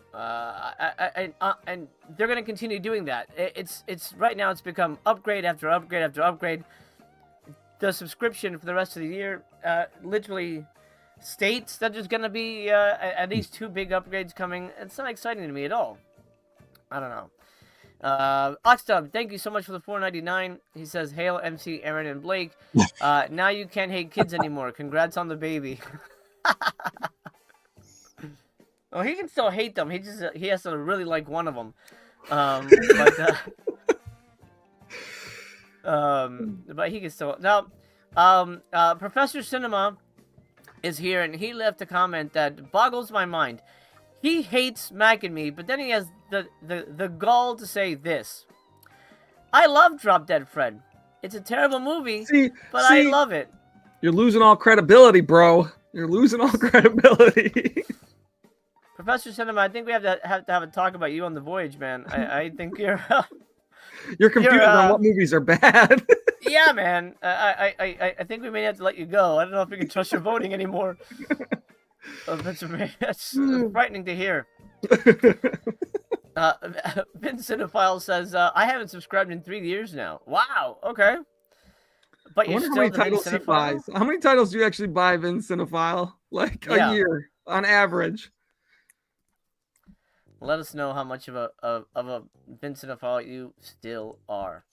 [SPEAKER 3] they're gonna continue doing that. It's right now. It's become upgrade after upgrade after upgrade. The subscription for the rest of the year literally states that there's gonna be at least 2 big upgrades coming. It's not exciting to me at all. I don't know. Oxdub, thank you so much for the $4.99. He says, "Hail MC Aaron and Blake. Now you can't hate kids anymore. Congrats on the baby." Well, he can still hate them. He has to really like one of them. But he can still now. Professor Cinema is here, and he left a comment that boggles my mind. He hates Mac and Me, but then he has the gall to say this: "I love Drop Dead Fred. It's a terrible movie, but I love it."
[SPEAKER 4] You're losing all credibility, bro. You're losing all credibility.
[SPEAKER 3] Professor Cinema, I think we have to have a talk about you on the voyage, man. I think you're
[SPEAKER 4] confused on what movies are bad.
[SPEAKER 3] Yeah, man. I think we may have to let you go. I don't know if we can trust your voting anymore. That's frightening to hear. Vince Cinephile says, "I haven't subscribed in 3 years now." Wow. Okay. But you're still the Vince Cinephile?
[SPEAKER 4] Buys. How many titles do you actually buy, Vince Cinephile? Like a year on average.
[SPEAKER 3] Let us know how much of a Vince Cinephile you still are.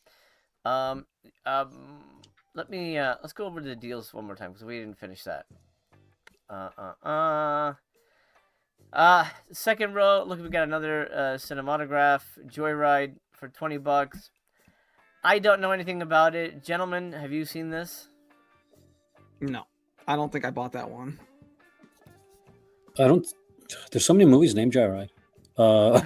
[SPEAKER 3] Let's go over the deals one more time because we didn't finish that. Second row, look, we got another cinematograph, Joyride for $20. I don't know anything about it. Gentlemen, have you seen this?
[SPEAKER 4] No, I don't think I bought that one.
[SPEAKER 1] There's so many movies named Joyride.
[SPEAKER 4] Yeah,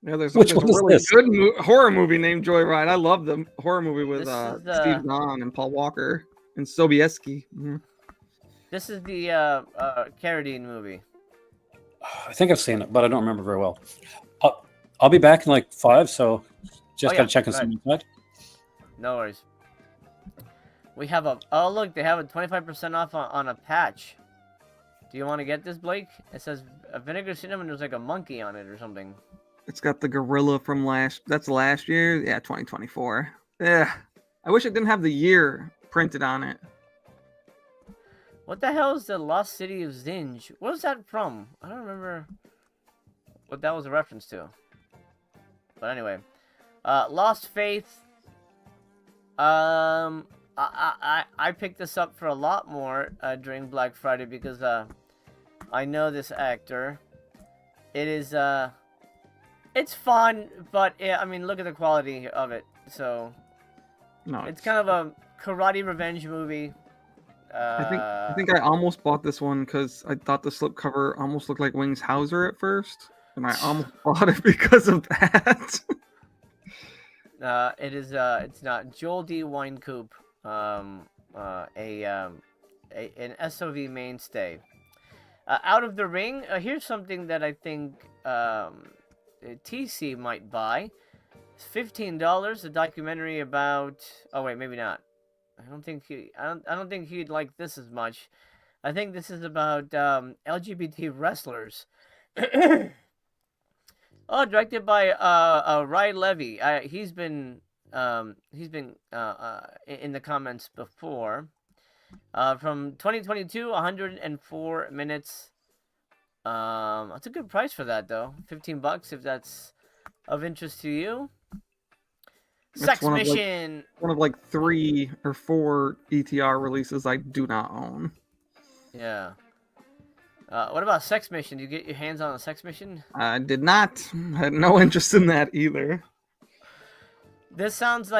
[SPEAKER 4] there's a
[SPEAKER 1] Which one is
[SPEAKER 4] really
[SPEAKER 1] this?
[SPEAKER 4] good horror movie named Joyride. I love the horror movie with Steve Gunn and Paul Walker and Sobieski. Mm-hmm.
[SPEAKER 3] This is the Carradine movie.
[SPEAKER 1] I think I've seen it, but I don't remember very well. I'll be back in like 5, so just gotta check on something.
[SPEAKER 3] No worries. We have look, they have a 25% off on a patch. Do you want to get this, Blake? It says Vinegar Syndrome and there's like a monkey on it or something.
[SPEAKER 4] It's got the gorilla from last year. Yeah, 2024. Yeah. I wish it didn't have the year printed on it.
[SPEAKER 3] What the hell is the Lost City of Zinj? What was that from? I don't remember what that was a reference to. But anyway. Lost Faith. I picked this up for a lot more during Black Friday because I know this actor. It is it's fun, but I mean, look at the quality of it. So it's kind of a karate revenge movie.
[SPEAKER 4] I think I almost bought this one because I thought the slipcover almost looked like Wings Hauser at first, and I almost bought it because of that.
[SPEAKER 3] It's not Joel D. Winecoop, an SOV mainstay. Out of the Ring. Here's something that I think TC might buy. It's $15. A documentary about. Oh wait, maybe not. I don't think he'd like this as much. I think this is about LGBT wrestlers. Oh, directed by Ryan Levy. He's been in the comments before. From 2022, 104 minutes. That's a good price for that though. $15 if that's of interest to you.
[SPEAKER 4] It's
[SPEAKER 3] Sex
[SPEAKER 4] one of like
[SPEAKER 3] Mission.
[SPEAKER 4] 3 or 4 ETR releases I do not own.
[SPEAKER 3] Yeah. What about Sex Mission? Do you get your hands on a Sex Mission?
[SPEAKER 4] I did not. I had no interest in that either.
[SPEAKER 3] This sounds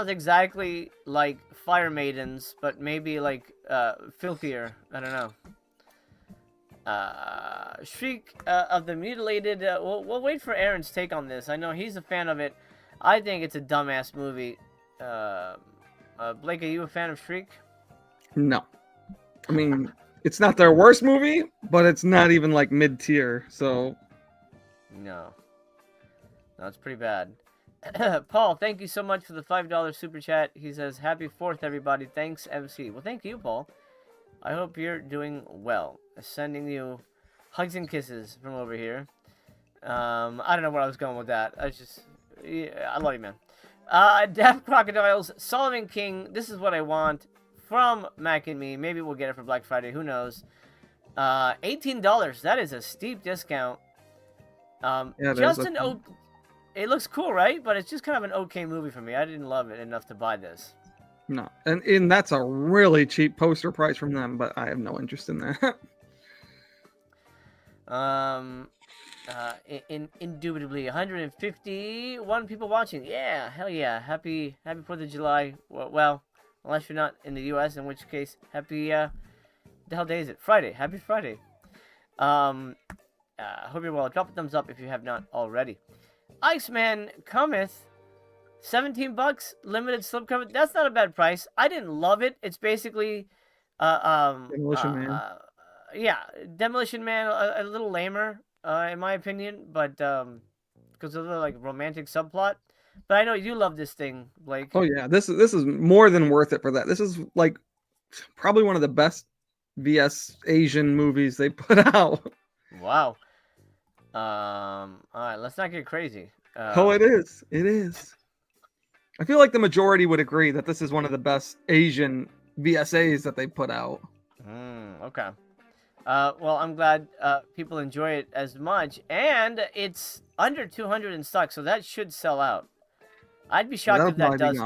[SPEAKER 3] exactly like Fire Maidens, but maybe like filthier. I don't know. Shriek of the Mutilated. We'll wait for Aaron's take on this. I know he's a fan of it. I think it's a dumbass movie. Blake, are you a fan of Shriek?
[SPEAKER 4] No. I mean, it's not their worst movie, but it's not even like mid-tier, so...
[SPEAKER 3] No. No, it's pretty bad. Paul, thank you so much for the $5 super chat. He says, Happy 4th, everybody. Thanks, MC. Well, thank you, Paul. I hope you're doing well. Sending you hugs and kisses from over here. I don't know where I was going with that. I love you, man. Deaf Crocodiles, Solomon King, This Is What I Want, from Mac and Me. Maybe we'll get it for Black Friday. Who knows? $18. That is a steep discount.
[SPEAKER 4] Yeah,
[SPEAKER 3] it looks cool, right? But it's just kind of an okay movie for me. I didn't love it enough to buy this.
[SPEAKER 4] No, and that's a really cheap poster price from them, but I have no interest in that.
[SPEAKER 3] Indubitably 151 people watching. Yeah, hell yeah. Happy 4th of July. Well, unless you're not in the US, in which case, happy, the hell day is it? Friday. Happy Friday. Hope you're well. Drop a thumbs up if you have not already. Iceman Cometh, $17, limited slipcover. That's not a bad price. I didn't love it. It's basically,
[SPEAKER 4] Demolition Man.
[SPEAKER 3] Yeah, Demolition Man, a little lamer, in my opinion, but because of the like romantic subplot. But I know you love this thing, Blake.
[SPEAKER 4] Oh yeah, this is more than worth it for that. This is like probably one of the best VS Asian movies they put out.
[SPEAKER 3] Wow. All right, let's not get crazy.
[SPEAKER 4] It is. It is. I feel like the majority would agree that this is one of the best Asian VSAs that they put out.
[SPEAKER 3] Okay. Well, I'm glad people enjoy it as much, and it's under 200 in stock, so that should sell out. I'd be shocked if that does.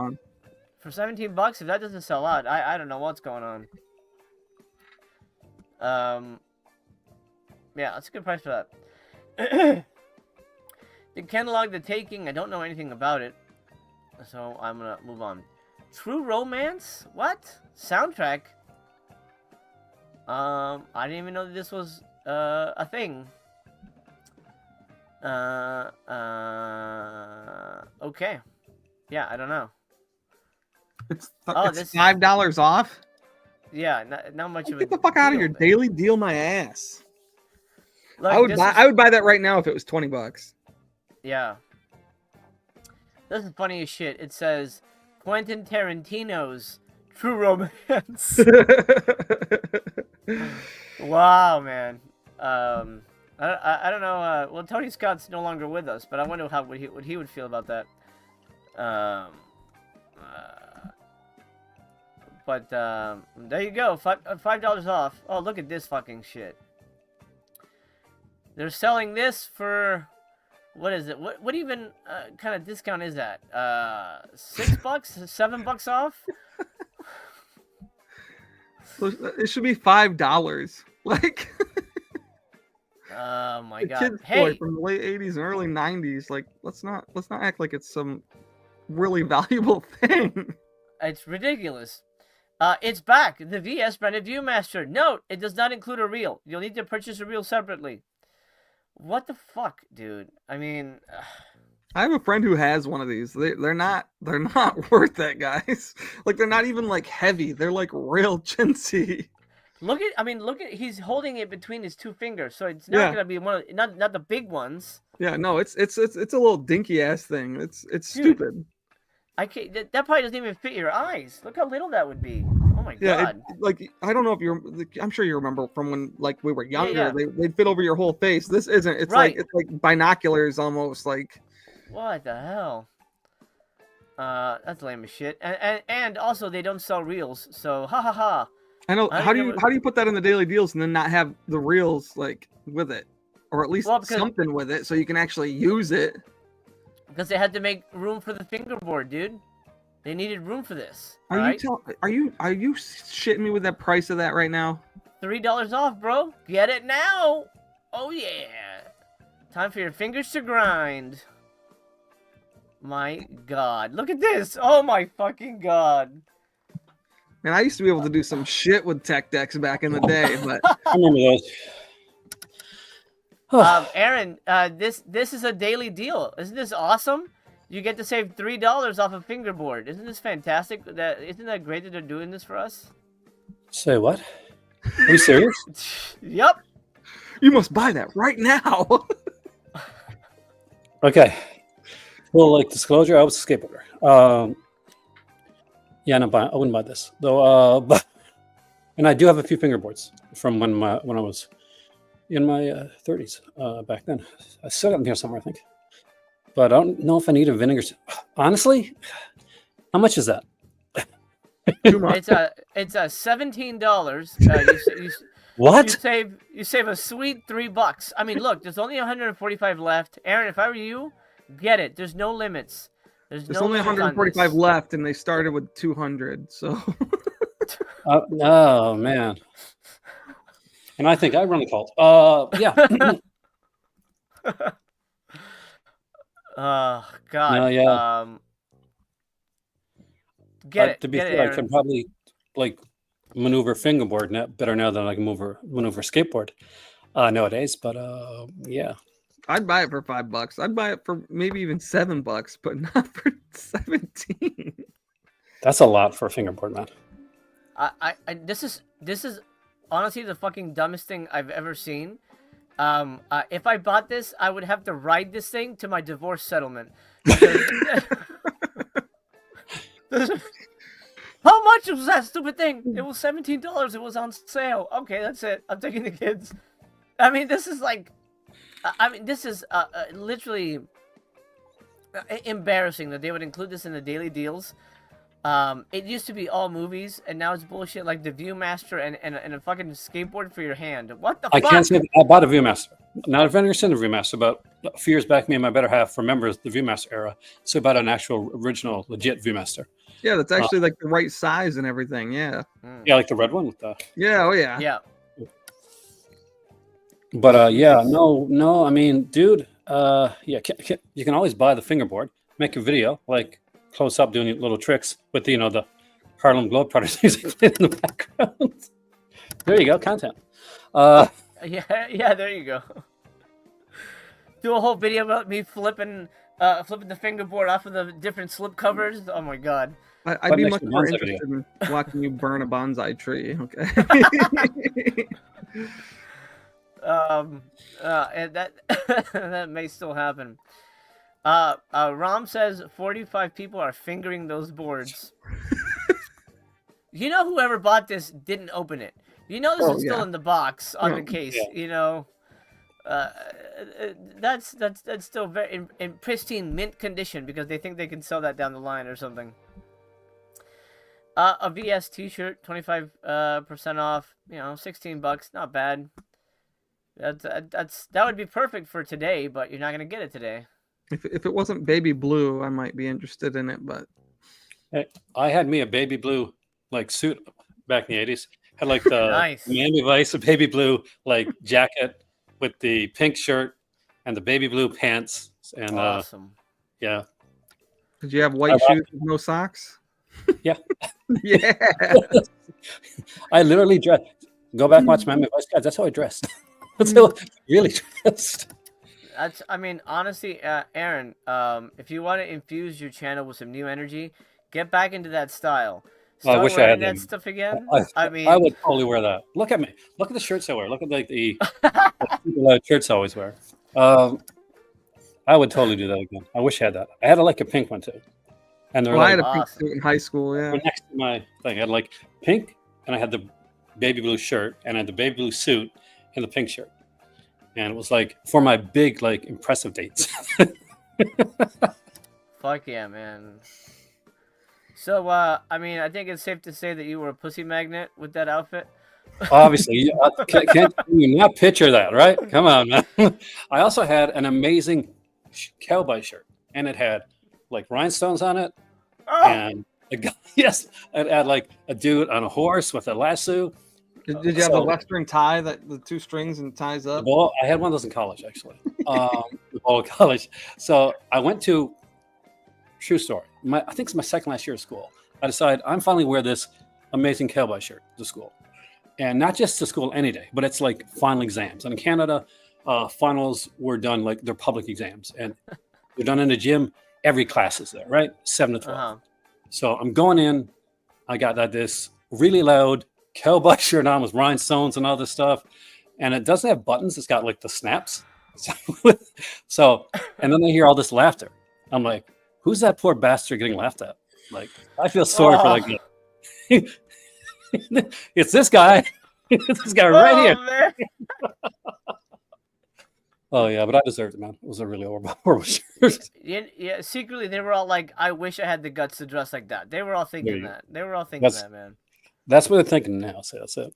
[SPEAKER 3] For $17, if that doesn't sell out, I don't know what's going on. Yeah, that's a good price for that. The catalog, The Taking, I don't know anything about it, so I'm gonna move on. True Romance? What? Soundtrack? I didn't even know that this was a thing. Okay. Yeah, I don't know.
[SPEAKER 4] It's $5 off.
[SPEAKER 3] Yeah, not much of a
[SPEAKER 4] Get the fuck out of here!
[SPEAKER 3] man.
[SPEAKER 4] Daily deal my ass.
[SPEAKER 3] Look,
[SPEAKER 4] I would buy that right now if it was $20.
[SPEAKER 3] Yeah. This is funny as shit. It says Quentin Tarantino's True Romance. Wow, man. I don't know. Well, Tony Scott's no longer with us, but I wonder what he would feel about that. But there you go. $5 off. Oh, look at this fucking shit. They're selling this for, what is it? What even kind of discount is that? $6? $7 off?
[SPEAKER 4] It should be $5. Like,
[SPEAKER 3] oh my
[SPEAKER 4] a
[SPEAKER 3] god!
[SPEAKER 4] kid's toy from the late '80s and early '90s. Like, let's not act like it's some really valuable thing.
[SPEAKER 3] It's ridiculous. It's back. The VS branded Viewmaster. Note: it does not include a reel. You'll need to purchase a reel separately. What the fuck, dude? I mean,
[SPEAKER 4] I have a friend who has one of these. They're not worth it, guys. Like, they're not even like heavy. They're like real chintzy.
[SPEAKER 3] look at. He's holding it between his two fingers, so it's not gonna be one of not the big ones.
[SPEAKER 4] Yeah, no, it's a little dinky ass thing. It's stupid.
[SPEAKER 3] I can't. That probably doesn't even fit your eyes. Look how little that would be. Oh my
[SPEAKER 4] Yeah,
[SPEAKER 3] god.
[SPEAKER 4] like I don't know if you're. I'm sure you remember from when like we were younger.
[SPEAKER 3] yeah.
[SPEAKER 4] They'd fit over your whole face. This isn't.
[SPEAKER 3] Right.
[SPEAKER 4] It's like binoculars almost. Like
[SPEAKER 3] What the hell? That's lame as shit. And also they don't sell reels, so ha ha ha.
[SPEAKER 4] I know.
[SPEAKER 3] I
[SPEAKER 4] How
[SPEAKER 3] didn't
[SPEAKER 4] do you put that in the daily deals and then not have the reels like with it, or at least
[SPEAKER 3] Well, because-
[SPEAKER 4] something with it so you can actually use it?
[SPEAKER 3] Because they had to make room for the fingerboard, dude. They needed room for this.
[SPEAKER 4] Are
[SPEAKER 3] alright?
[SPEAKER 4] you shitting me with that price of that right now?
[SPEAKER 3] $3 off, bro. Get it now. Oh yeah. Time for your fingers to grind. My god. Look at this. Oh my fucking god.
[SPEAKER 4] Man, I used to be able to do some shit with tech decks back in the day, but
[SPEAKER 1] I remember those.
[SPEAKER 3] Aaron, this is a daily deal. Isn't this awesome? You get to save $3 off a fingerboard. Isn't this fantastic? Isn't that great that they're doing this for us?
[SPEAKER 1] Say what? Are you serious?
[SPEAKER 3] Yup.
[SPEAKER 4] you must buy that right now.
[SPEAKER 1] Okay. Well, like disclosure, I was a skateboarder. Yeah, I wouldn't buy this though. But and I do have a few fingerboards from when I was in my 30s back then. I still got them here somewhere, I think. But I don't know if I need a vinegar. Honestly, how much is that?
[SPEAKER 4] Too much.
[SPEAKER 3] It's a $17.
[SPEAKER 1] What?
[SPEAKER 3] You save a sweet $3. I mean, look, there's only 145 left. Aaron, if I were you, get it. There's no limits. There's
[SPEAKER 4] There's
[SPEAKER 3] no
[SPEAKER 4] only
[SPEAKER 3] limits on
[SPEAKER 4] 145
[SPEAKER 3] this.
[SPEAKER 4] left, and they started with 200. So
[SPEAKER 1] Oh man. And I think I run the cult. Yeah.
[SPEAKER 3] Oh God.
[SPEAKER 1] No, yeah.
[SPEAKER 3] Get it.
[SPEAKER 1] To be
[SPEAKER 3] Get it,
[SPEAKER 1] fair, I
[SPEAKER 3] Aaron.
[SPEAKER 1] can probably like maneuver fingerboard better now than I can maneuver skateboard nowadays. But yeah.
[SPEAKER 4] I'd buy it for $5. I'd buy it for maybe even $7, but not for 17.
[SPEAKER 1] That's a lot for a fingerboard, man.
[SPEAKER 3] This is honestly the fucking dumbest thing I've ever seen. If I bought this, I would have to ride this thing to my divorce settlement. How much was that stupid thing? It was $17. It was on sale. Okay, that's it. I'm taking the kids. I mean, this is like, this is literally embarrassing that they would include this in the daily deals. It used to be all movies, and now it's bullshit like the Viewmaster and a fucking skateboard for your hand. What the
[SPEAKER 1] I
[SPEAKER 3] fuck?
[SPEAKER 1] can't say I bought a Viewmaster. Not a Vinegar Syndrome Viewmaster, but a few years back, me and my better half remembers the Viewmaster era. So I bought an actual, original, legit Viewmaster.
[SPEAKER 4] Yeah, that's actually like the right size and everything. Yeah.
[SPEAKER 1] Yeah, like the red one with the.
[SPEAKER 4] Yeah. Oh yeah.
[SPEAKER 3] Yeah.
[SPEAKER 1] But yeah, no. I mean, dude, yeah, you can always buy the fingerboard, make a video like close up doing little tricks with the Harlem Globetrotters music playing in the background. There you go, content.
[SPEAKER 3] Yeah, there you go. Do a whole video about me flipping the fingerboard off of the different slip covers. Oh my god.
[SPEAKER 4] I'd be
[SPEAKER 1] next
[SPEAKER 4] much
[SPEAKER 1] to
[SPEAKER 4] more
[SPEAKER 1] bonsai
[SPEAKER 4] interested in watching you burn a bonsai tree. Okay.
[SPEAKER 3] And that that may still happen. Rom says 45 people are fingering those boards. You know, whoever bought this didn't open it. You know, this is still in the box on the case.
[SPEAKER 1] Yeah.
[SPEAKER 3] You know, that's still very in pristine mint condition because they think they can sell that down the line or something. A VS T-shirt, 25% off. You know, $16, not bad. That would be perfect for today, but you're not gonna get it today.
[SPEAKER 4] If it wasn't baby blue, I might be interested in it, but
[SPEAKER 1] Hey, I had me a baby blue like suit back in the 80s. Had like the
[SPEAKER 3] Nice.
[SPEAKER 1] Miami Vice, a baby blue like jacket with the pink shirt and the baby blue pants. And
[SPEAKER 3] Awesome.
[SPEAKER 1] yeah,
[SPEAKER 4] did you have white
[SPEAKER 1] I rock
[SPEAKER 4] shoes with no socks?
[SPEAKER 1] Yeah.
[SPEAKER 4] Yeah.
[SPEAKER 1] I literally dressed. Go back and watch Miami Vice, guys. That's how I dressed. That's how I really dressed.
[SPEAKER 3] I mean, honestly, Aaron, if you want to infuse your channel with some new energy, get back into that style.
[SPEAKER 1] I wish I
[SPEAKER 3] wearing
[SPEAKER 1] had
[SPEAKER 3] that
[SPEAKER 1] them.
[SPEAKER 3] stuff again.
[SPEAKER 1] I
[SPEAKER 3] mean,
[SPEAKER 1] I would totally wear that. Look at me. Look at the shirts I wear. Look at like the shirts I always wear. I would totally do that again. I wish I had that. I had like a pink one too. and they're
[SPEAKER 4] Well, I
[SPEAKER 1] like
[SPEAKER 4] had a pink
[SPEAKER 3] Awesome.
[SPEAKER 4] suit in high school. Yeah.
[SPEAKER 1] were next to my thing. I had like pink, and I had the baby blue shirt, and I had the baby blue suit and the pink shirt, and it was like for my big like impressive dates.
[SPEAKER 3] Fuck yeah, man. So, I mean, I think it's safe to say that you were a pussy magnet with that outfit.
[SPEAKER 1] Obviously, can't you not picture that, right? Come on, man. I also had an amazing cowboy shirt, and it had like rhinestones on it,
[SPEAKER 3] Oh,
[SPEAKER 1] and a guy, yes, it had like a dude on a horse with a lasso.
[SPEAKER 4] Did you have the
[SPEAKER 1] So-
[SPEAKER 4] Western tie that the 2 strings and ties up?
[SPEAKER 1] Well, I had one of those in college, actually. College. So I went to, true story. I think it's my second last year of school. I decided I'm finally wear this amazing cowboy shirt to school, and not just to school any day, but it's like final exams. And in Canada, finals were done like they're public exams, and they're done in the gym. Every class is there, right? 7 to 12.
[SPEAKER 3] uh-huh.
[SPEAKER 1] So I'm going in. I got this really loud cowboy shirt on with rhinestones and all this stuff, and it doesn't have buttons. It's got like the snaps. So, and then I hear all this laughter. I'm like, who's that poor bastard getting laughed at? Like, I feel sorry for that guy. It's this guy. This guy right here.
[SPEAKER 3] Man.
[SPEAKER 1] Oh yeah, but I deserved it, man. It was a really horrible shirt.
[SPEAKER 3] Yeah, secretly they were all like, I wish I had the guts to dress like that. They were all thinking
[SPEAKER 1] you-
[SPEAKER 3] that. They were all thinking
[SPEAKER 1] That's-
[SPEAKER 3] that, man.
[SPEAKER 1] That's what they're thinking now. So that's it.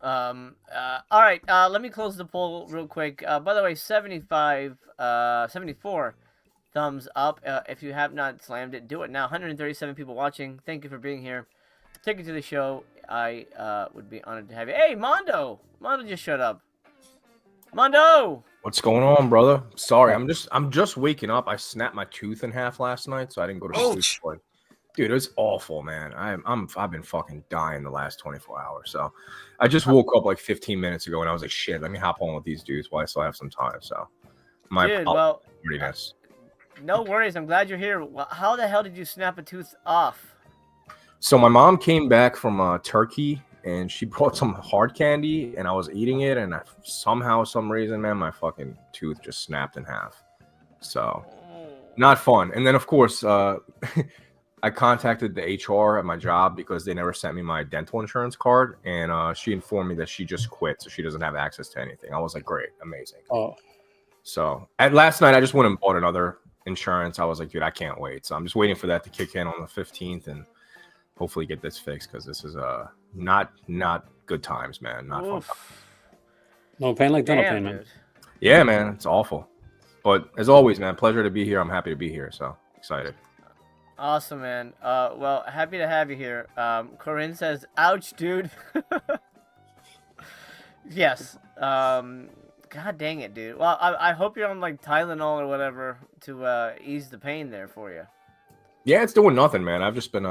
[SPEAKER 3] All right, let me close the poll real quick. By the way, 74 thumbs up. If you have not slammed it, do it now. 137 people watching. Thank you for being here. Take it to the show. I would be honored to have you. Hey, Mondo! Mondo just showed up. Mondo!
[SPEAKER 5] What's going on, brother? Sorry, I'm just waking up. I snapped my tooth in half last night, so I didn't go to sleep. But, dude, it was awful, man. I've been fucking dying the last 24 hours. So I just woke up like 15 minutes ago, and I was like, shit, let me hop on with these dudes while I still have some time. So my
[SPEAKER 3] Dude, well,
[SPEAKER 5] readiness.
[SPEAKER 3] no worries. I'm glad you're here. How the hell did you snap a tooth off?
[SPEAKER 5] So my mom came back from Turkey, and she brought some hard candy, and I was eating it, and somehow, some reason, man, my fucking tooth just snapped in half. So not fun. And then, of course, I contacted the HR at my job because they never sent me my dental insurance card, and she informed me that she just quit, so she doesn't have access to anything. I was like, great, amazing.
[SPEAKER 1] Oh,
[SPEAKER 5] So last night, I just went and bought another insurance. I was like, dude, I can't wait. So I'm just waiting for that to kick in on the 15th and hopefully get this fixed, because this is not good times, man. Not fun.
[SPEAKER 1] no pain like dental
[SPEAKER 3] Damn,
[SPEAKER 1] pain, man.
[SPEAKER 3] dude.
[SPEAKER 5] Yeah, man, it's awful. But as always, man, pleasure to be here. I'm happy to be here. So excited.
[SPEAKER 3] Awesome, man. Well, happy to have you here. Corinne says, ouch, dude. Yes. God dang it, dude. Well, I hope you're on, like, Tylenol or whatever to ease the pain there for you.
[SPEAKER 5] Yeah, it's doing nothing, man. I've just been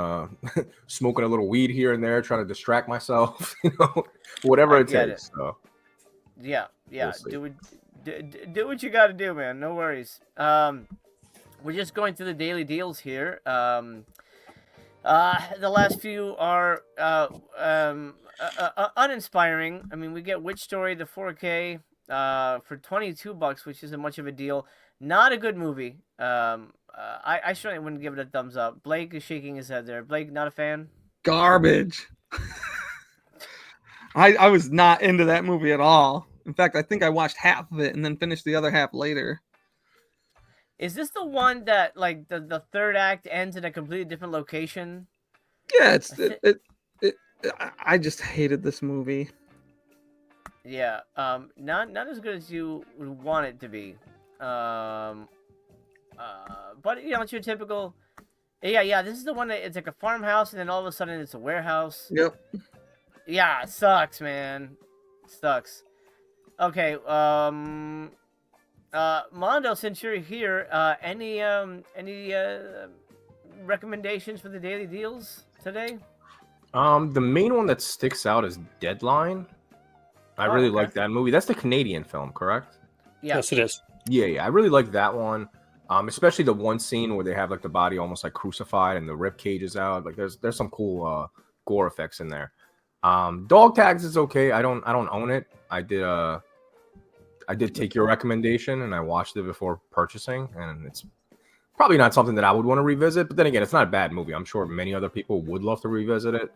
[SPEAKER 5] smoking a little weed here and there, trying to distract myself, whatever
[SPEAKER 3] I
[SPEAKER 5] it
[SPEAKER 3] get
[SPEAKER 5] takes.
[SPEAKER 3] it.
[SPEAKER 5] So
[SPEAKER 3] Yeah.
[SPEAKER 5] We'll see.
[SPEAKER 3] Do what you got to do, man. No worries. We're just going through the daily deals here. The last few are uninspiring. I mean, we get Witch Story, the 4K, for $22, which isn't much of a deal. Not a good movie. I certainly wouldn't give it a thumbs up. Blake is shaking his head there. Blake, not a fan?
[SPEAKER 4] Garbage. I was not into that movie at all. In fact, I think I watched half of it and then finished the other half later.
[SPEAKER 3] Is this the one that, like, the third act ends in a completely different location?
[SPEAKER 4] Yeah, I just hated this movie.
[SPEAKER 3] Yeah, not as good as you would want it to be. But it's your typical. Yeah. This is the one that it's like a farmhouse, and then all of a sudden it's a warehouse.
[SPEAKER 4] Yep.
[SPEAKER 3] Yeah, it sucks, man. Sucks. Okay. Mondo, since you're here, any recommendations for the daily deals today?
[SPEAKER 5] the main one that sticks out is Deadline. I really
[SPEAKER 3] okay.
[SPEAKER 5] like that movie. That's the Canadian film, correct?
[SPEAKER 3] Yeah.
[SPEAKER 1] Yes, it is.
[SPEAKER 5] Yeah, I really like that one. Especially the one scene where they have like the body almost like crucified and the rib cage is out. Like there's some cool gore effects in there. Dog Tags is okay. I don't own it. I did take your recommendation and I watched it before purchasing, and it's Probably not something that I would want to revisit, but then again, it's not a bad movie. I'm sure many other people would love to revisit it.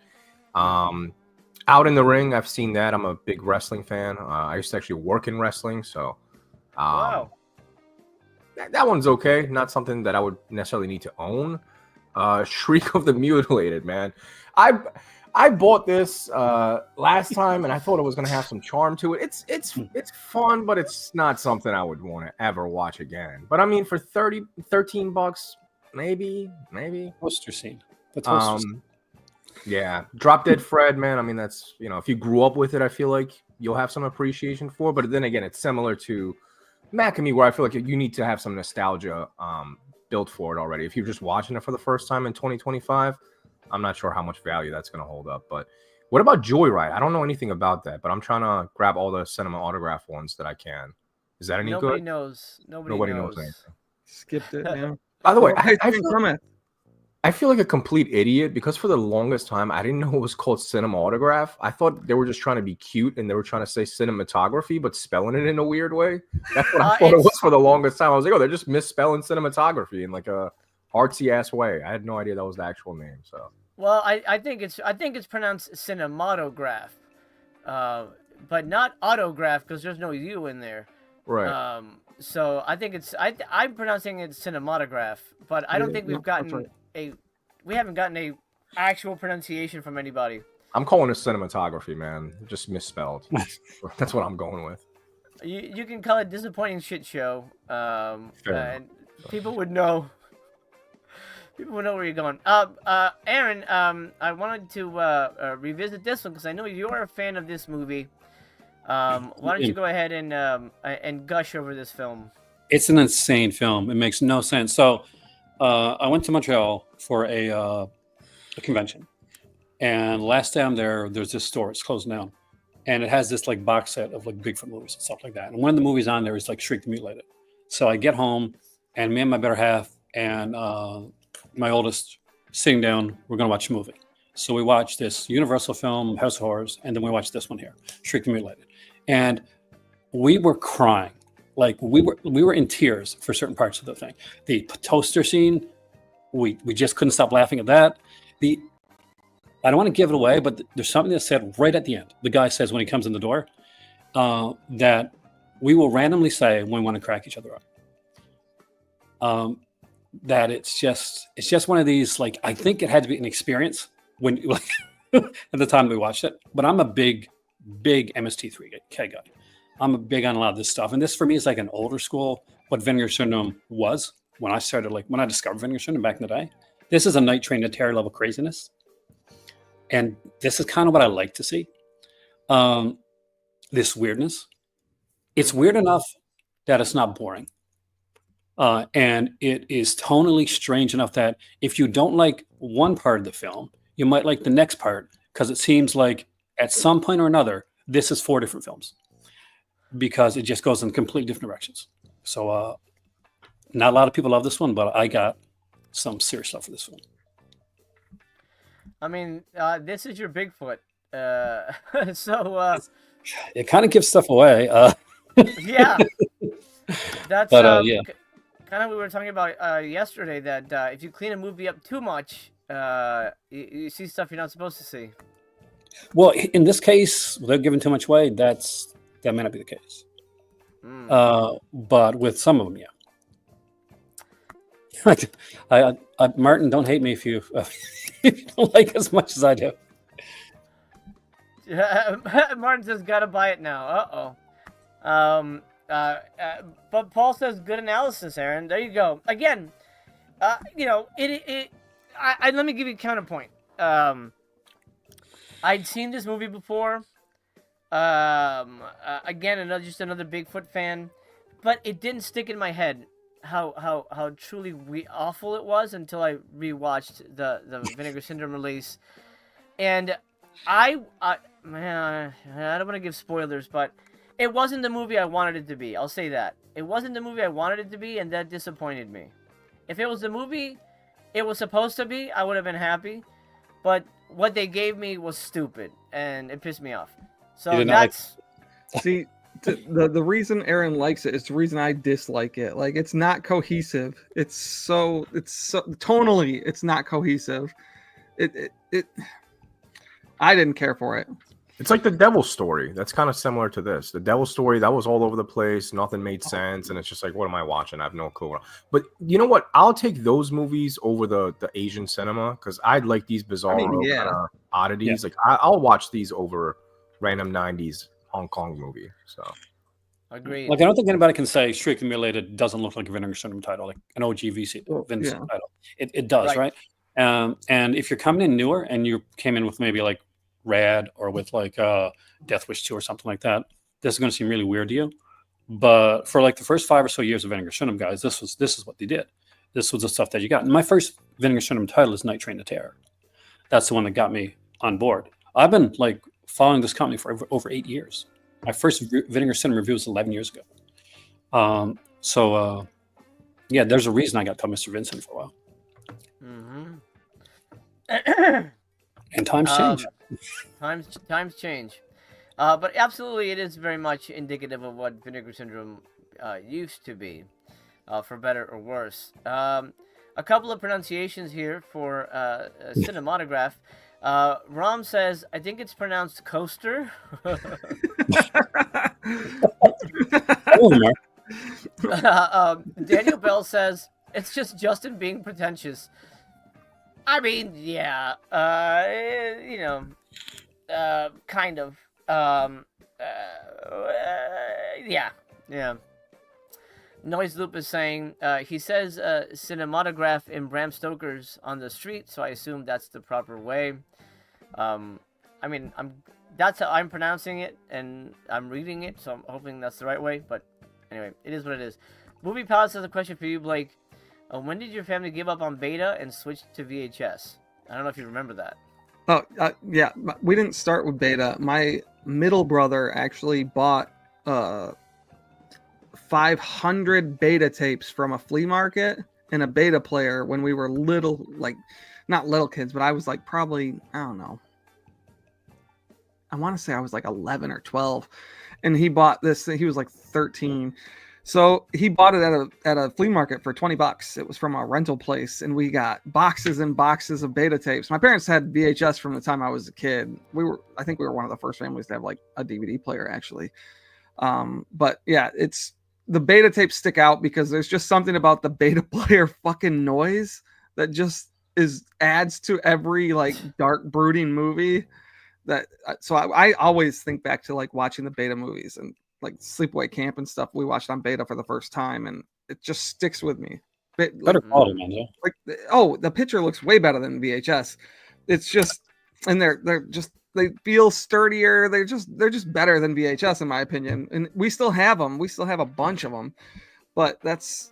[SPEAKER 5] Out in the Ring, I've seen that. I'm a big wrestling fan. I used to actually work in wrestling, so
[SPEAKER 3] Wow.
[SPEAKER 5] that one's okay. Not something that I would necessarily need to own. Shriek of the Mutilated, man. I bought this last time, and I thought it was gonna have some charm to it. It's fun, but it's not something I would want to ever watch again. But I mean, for $13, maybe.
[SPEAKER 1] Toaster scene. The toaster scene.
[SPEAKER 5] Yeah, Drop Dead Fred, man. I mean, that's, if you grew up with it, I feel like you'll have some appreciation for. But then again, it's similar to Macamee, where I feel like you need to have some nostalgia built for it already. If you're just watching it for the first time in 2025, I'm not sure how much value that's going to hold up. But what about Joyride? I don't know anything about that, but I'm trying to grab all the cinema autograph ones that I can. Is that any
[SPEAKER 3] Nobody
[SPEAKER 5] good?
[SPEAKER 3] knows.
[SPEAKER 5] Nobody knows anything.
[SPEAKER 4] Skipped it, man.
[SPEAKER 5] By the way,
[SPEAKER 4] From it.
[SPEAKER 5] I feel like a complete idiot because for the longest time, I didn't know it was called cinema autograph. I thought they were just trying to be cute and they were trying to say cinematography, but spelling it in a weird way. That's what I thought it was for the longest time. I was like, oh, they're just misspelling cinematography in like a artsy ass way. I had no idea that was the actual name. So,
[SPEAKER 3] well, I think it's pronounced cinematograph, but not autograph because there's no U in there.
[SPEAKER 5] right.
[SPEAKER 3] So I think I'm pronouncing it cinematograph, but I don't think we've gotten we haven't gotten a actual pronunciation from anybody.
[SPEAKER 5] I'm calling it cinematography, man. Just misspelled. That's what I'm going with.
[SPEAKER 3] You can call it disappointing shit show. And people would know. People would know where you're going. Aaron, I wanted to revisit this one because I know you're a fan of this movie. Why don't you go ahead and gush over this film?
[SPEAKER 1] It's an insane film. It makes no sense. So I went to Montreal for a convention, and last day I'm there's this store. It's closed down, and it has this like box set of like Bigfoot movies and stuff like that. And one of the movies on there is like Shriek the Mutilated. So I get home, and me and my better half and my oldest sitting down. We're gonna watch a movie. So we watched this Universal film, House of Horrors, and then we watched this one here, Shriek the Mutilated, and we were crying. Like we were in tears for certain parts of the thing. The toaster scene, we just couldn't stop laughing at that. I don't want to give it away, but there's something that's said right at the end. The guy says when he comes in the door that we will randomly say when we want to crack each other up. That it's just one of these, like, I think it had to be an experience when like at the time we watched it. But I'm a big MST3 guy. I'm a big on a lot of this stuff, and this for me is like an older school what Vinegar Syndrome was when I started, like when I discovered Vinegar Syndrome back in the day. This is a Night Train to Terror level craziness, and this is kind of what I like to see. This weirdness. It's weird enough that it's not boring, and it is tonally strange enough that if you don't like one part of the film, you might like the next part because it seems like at some point or another, this is 4 different films. Because it just goes in completely different directions. So not a lot of people love this one, but I got some serious love for this one.
[SPEAKER 3] I mean, this is your Bigfoot. So
[SPEAKER 1] it kind of gives stuff away.
[SPEAKER 3] Yeah. That's
[SPEAKER 1] yeah.
[SPEAKER 3] Kind of what we were talking about yesterday, that if you clean a movie up too much, you see stuff you're not supposed to see.
[SPEAKER 1] Well, in this case, without giving too much away, that may not be the case. But with some of them, yeah. Martin, don't hate me if you don't like as much as I do.
[SPEAKER 3] Martin says, "Gotta buy it now." But Paul says, "Good analysis, Aaron." There you go. Again, let me give you a counterpoint. I'd seen this movie before. Again, just another Bigfoot fan, but it didn't stick in my head how truly awful it was until I rewatched the Vinegar Syndrome release, and I don't want to give spoilers, but it wasn't the movie I wanted it to be. I'll say that it wasn't the movie I wanted it to be, and that disappointed me. If it was the movie it was supposed to be, I would have been happy, but what they gave me was stupid, and it pissed me off. So that's
[SPEAKER 4] see, The reason Aaron likes it is the reason I dislike it. Like, it's not cohesive. It's so tonally, it's not cohesive. It I didn't care for it.
[SPEAKER 5] It's like the Devil Story. That's kind of similar to this. The Devil Story, that was all over the place. Nothing made sense, and it's just like, what am I watching? I have no clue. But you know what? I'll take those movies over the Asian cinema because I'd like these bizarre kind of oddities.
[SPEAKER 1] Yeah.
[SPEAKER 5] Like I'll watch these over random '90s Hong Kong movie. So
[SPEAKER 3] Agreed.
[SPEAKER 1] Like, I don't think anybody can say Strictly Related doesn't look like a Vinegar Syndrome title, like an OG Vincent title. It does, right? And if you're coming in newer and you came in with maybe like Rad or with like Death Wish 2 or something like that, this is going to seem really weird to you. But for like the first 5 or so years of Vinegar Syndrome, guys, this is what they did. This was the stuff that you got. And my first Vinegar Syndrome title is Night Train to Terror. That's the one that got me on board. I've been like following this company for over 8 years. My first Vinegar Syndrome review was 11 years ago. Yeah, there's a reason I got called Mr. Vincent for a while.
[SPEAKER 3] Mm-hmm.
[SPEAKER 1] And times change.
[SPEAKER 3] Times change. But absolutely, it is very much indicative of what Vinegar Syndrome used to be, for better or worse. A couple of pronunciations here for cinematograph. Rom says, I think it's pronounced coaster. Daniel Bell says, it's just Justin being pretentious. I mean, yeah, you know, kind of, yeah. Noise Loop is saying, he says cinematograph in Bram Stoker's On the Street, so I assume that's the proper way. I mean, that's how I'm pronouncing it, and I'm reading it, so I'm hoping that's the right way, but anyway, it is what it is. Movie Palace has a question for you, Blake. When did your family give up on beta and switch to VHS? I don't know if you remember that.
[SPEAKER 4] Oh, yeah. We didn't start with beta. My middle brother actually bought 500 beta tapes from a flea market and a beta player when we were little, like, not little kids, but I was like probably, I don't know. I want to say I was like 11 or 12. And he bought this, he was like 13. So he bought it at a flea market for $20. It was from a rental place, and we got boxes and boxes of beta tapes. My parents had VHS from the time I was a kid. I think we were one of the first families to have like a DVD player, actually. But yeah, the beta tapes stick out because there's just something about the beta player fucking noise that just adds to every like dark brooding movie. So I always think back to like watching the beta movies and like Sleepaway Camp and stuff we watched on beta for the first time, and it just sticks with me.
[SPEAKER 1] Better quality, man. Yeah.
[SPEAKER 4] Like, the picture looks way better than VHS. It's just, and they feel sturdier. They're just better than VHS in my opinion. And we still have them. We still have a bunch of them, but it's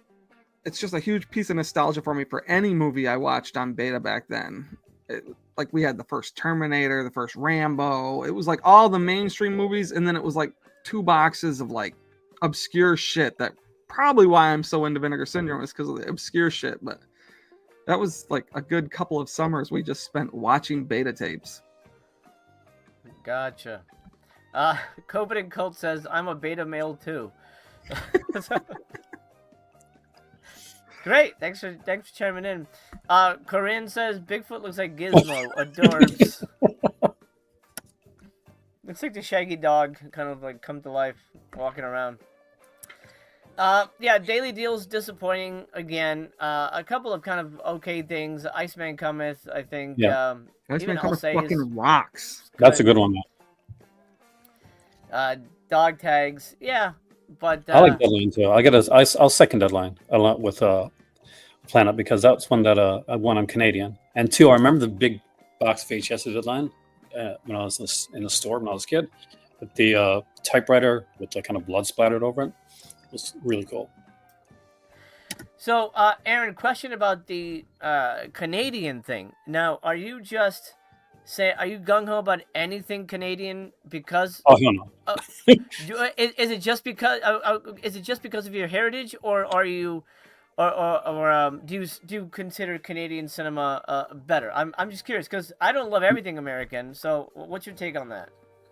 [SPEAKER 4] just a huge piece of nostalgia for me for any movie I watched on beta back then. Like we had the first Terminator, the first Rambo. It was like all the mainstream movies, and then it was like 2 boxes of like obscure shit. That probably why I'm so into Vinegar Syndrome is because of the obscure shit. But that was like a good couple of summers we just spent watching beta tapes.
[SPEAKER 3] Gotcha. COVID and Cult says, I'm a beta male too. Great. Thanks for chiming in. Corinne says, Bigfoot looks like Gizmo. Adorbs. Looks like the Shaggy dog kind of like come to life walking around. Yeah, Daily Deal's disappointing again. A couple of kind of okay things. Iceman Cometh, I think.
[SPEAKER 1] Yeah.
[SPEAKER 4] Iceman Cometh fucking rocks.
[SPEAKER 1] That's a good one.
[SPEAKER 3] Dog Tags, yeah. But
[SPEAKER 1] I like Deadline too. I'll second Deadline a lot with Planet because that's one that one I'm Canadian, and 2 I remember the big box VHS of Deadline when I was in the store when I was a kid. But the typewriter with the kind of blood splattered over it was really cool.
[SPEAKER 3] So, Aaron, question about the Canadian thing. Now, are you gung ho about anything Canadian because?
[SPEAKER 1] Oh no.
[SPEAKER 3] Is it just because of your heritage, or are you, or do you consider Canadian cinema better? I'm just curious because I don't love everything American. So, what's your take on that?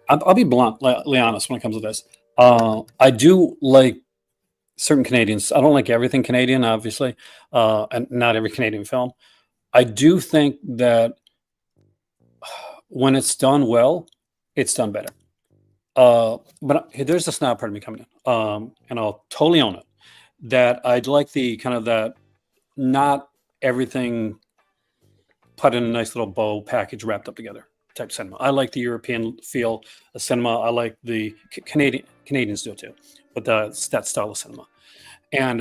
[SPEAKER 1] I'll be bluntly honest when it comes to this. I do like certain Canadians. I don't like everything Canadian, obviously, and not every Canadian film. I do think that when it's done well, it's done better. But there's a snob part of me coming in, and I'll totally own it. That I'd like the kind of that not everything put in a nice little bow package wrapped up together type cinema. I like the European feel of cinema. I like the Canadians do it too, but that style of cinema. And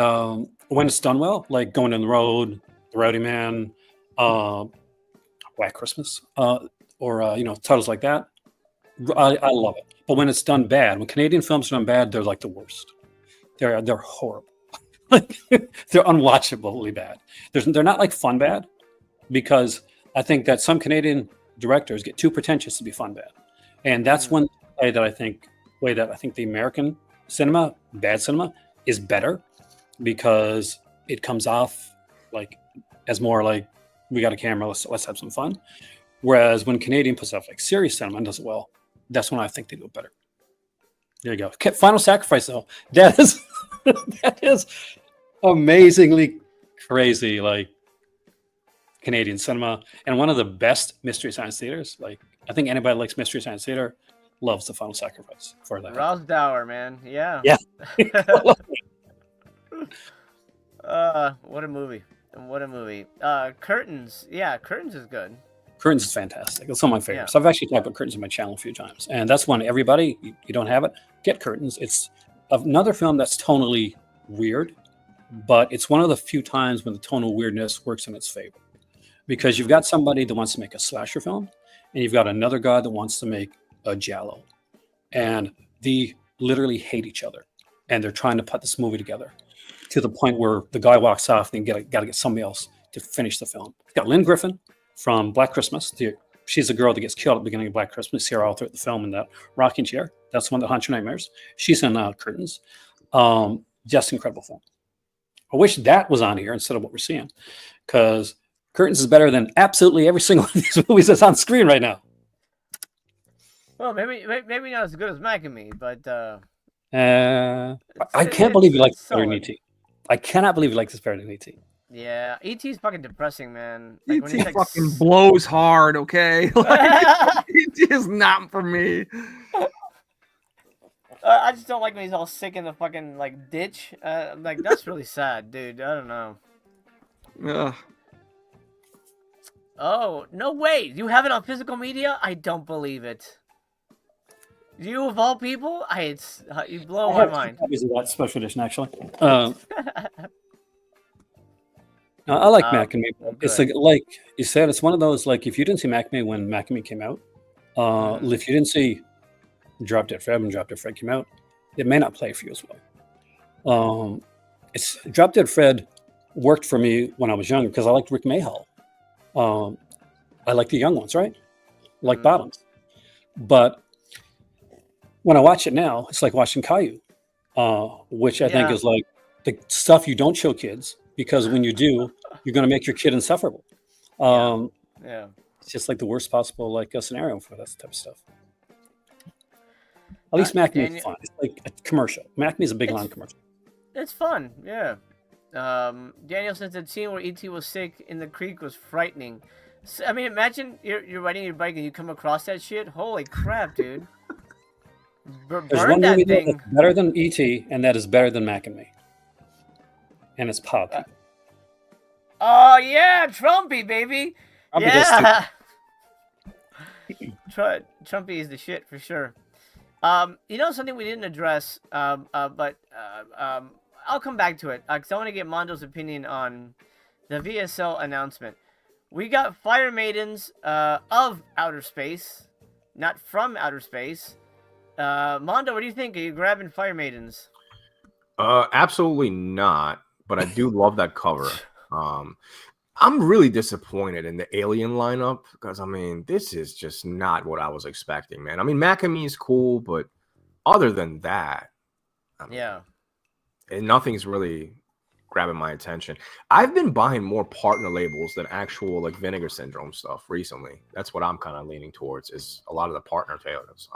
[SPEAKER 1] when it's done well, like Going on the Road, The Rowdy Man, uh, Black Christmas, or titles like that, I love it. But when it's done bad, when Canadian films are done bad, they're like the worst. They're horrible. Like they're unwatchably bad. They're not like fun bad, because I think that some Canadian directors get too pretentious to be fun bad, and that's one way that I think the American cinema, bad cinema, is better, because it comes off like as more like we got a camera, let's have some fun. Whereas when Canadian puts out like serious cinema and does it well, that's when I think they do it better. There you go. Final Sacrifice, though, that is that is amazingly crazy, like Canadian cinema, and one of the best Mystery Science theaters. Like, I think anybody that likes Mystery Science theater loves The Final Sacrifice for that.
[SPEAKER 3] Rosdower, man. Yeah.
[SPEAKER 1] Yeah.
[SPEAKER 3] What a movie. What a movie. Curtains. Yeah, Curtains is good.
[SPEAKER 1] Curtains is fantastic. It's one of my favorites. Yeah. I've actually talked about Curtains on my channel a few times, and that's one everybody, you don't have it, get Curtains. It's another film that's tonally weird, but it's one of the few times when the tonal weirdness works in its favor, because you've got somebody that wants to make a slasher film, and you've got another guy that wants to make a giallo, and they literally hate each other, and they're trying to put this movie together to the point where the guy walks off and got to get somebody else to finish the film. You've got Lynn Griffin from Black Christmas. She's the girl that gets killed at the beginning of Black Christmas. See her all throughout the film in that rocking chair. That's the one that haunts your nightmares. She's in Curtains. Just incredible film. I wish that was on here instead of what we're seeing, because Curtains is better than absolutely every single one of these movies that's on screen right now.
[SPEAKER 3] Well, maybe not as good as Mac and Me, but
[SPEAKER 1] I can't believe you like this better than E.T. I cannot believe you like this better than E.T.
[SPEAKER 3] Yeah, E.T.'s fucking depressing, man.
[SPEAKER 4] Like, E.T. fucking blows hard, okay? Like, E.T. is not for me.
[SPEAKER 3] I just don't like when he's all sick in the fucking like ditch. Like, that's really sad, dude. I don't know.
[SPEAKER 4] Ugh.
[SPEAKER 3] Oh, no way! You have it on physical media? I don't believe it. You of all people? You blow my mind.
[SPEAKER 1] Copies of that special edition, actually. I like Mac and Me. It's like you said, it's one of those, like, if you didn't see Mac and Me when Mac and Me came out, if you didn't see Drop Dead Fred when Drop Dead Fred came out, it may not play for you as well. It's Drop Dead Fred worked for me when I was younger because I liked Rick Mayhall. I like the young ones, right? I like Bottoms. But when I watch it now, it's like watching Caillou, which I think is like the stuff you don't show kids, because when you do, you're going to make your kid insufferable. It's just like the worst possible scenario for that type of stuff. At least Mac and Me is fun. It's like a commercial. Mac and Me is a big line commercial.
[SPEAKER 3] It's fun, yeah. Daniel says that scene where E.T. was sick in the creek was frightening. So, I mean, imagine you're riding your bike and you come across that shit. Holy crap, dude!
[SPEAKER 1] There's one movie that's better than E.T. and that is better than Mac and Me, and it's Pop.
[SPEAKER 3] Oh yeah, Trumpy, baby. Yeah. Trumpy is the shit for sure. Something we didn't address, but I'll come back to it because I want to get Mondo's opinion on the VSL announcement. We got Fire Maidens of outer space, not from outer space. Mondo, what do you think? Are you grabbing Fire Maidens?
[SPEAKER 5] Absolutely not. But I do love that cover. I'm really disappointed in the Alien lineup because, I mean, this is just not what I was expecting, man. I mean, Mac and Me is cool, but other than that, and nothing's really grabbing my attention. I've been buying more partner labels than actual Vinegar Syndrome stuff recently. That's what I'm kind of leaning towards, is a lot of the partner titles.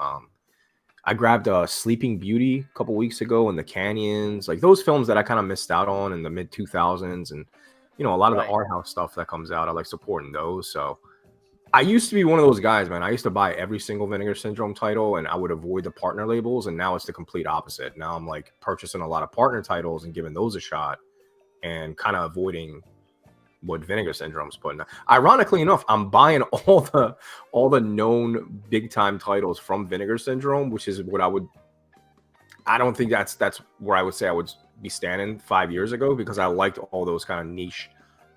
[SPEAKER 5] I grabbed Sleeping Beauty a couple weeks ago and The Canyons, like those films that I kind of missed out on in the mid 2000s, and a lot of the
[SPEAKER 3] Right.
[SPEAKER 5] art house stuff that comes out, I like supporting those. So I used to be one of those guys, man. I used to buy every single Vinegar Syndrome title, and I would avoid the partner labels. And now it's the complete opposite. Now I'm like purchasing a lot of partner titles and giving those a shot, and kind of avoiding what Vinegar Syndrome's putting out. Ironically enough, I'm buying all the known big time titles from Vinegar Syndrome, which is what I don't think that's where I would say I would be standing 5 years ago, because I liked all those kind of niche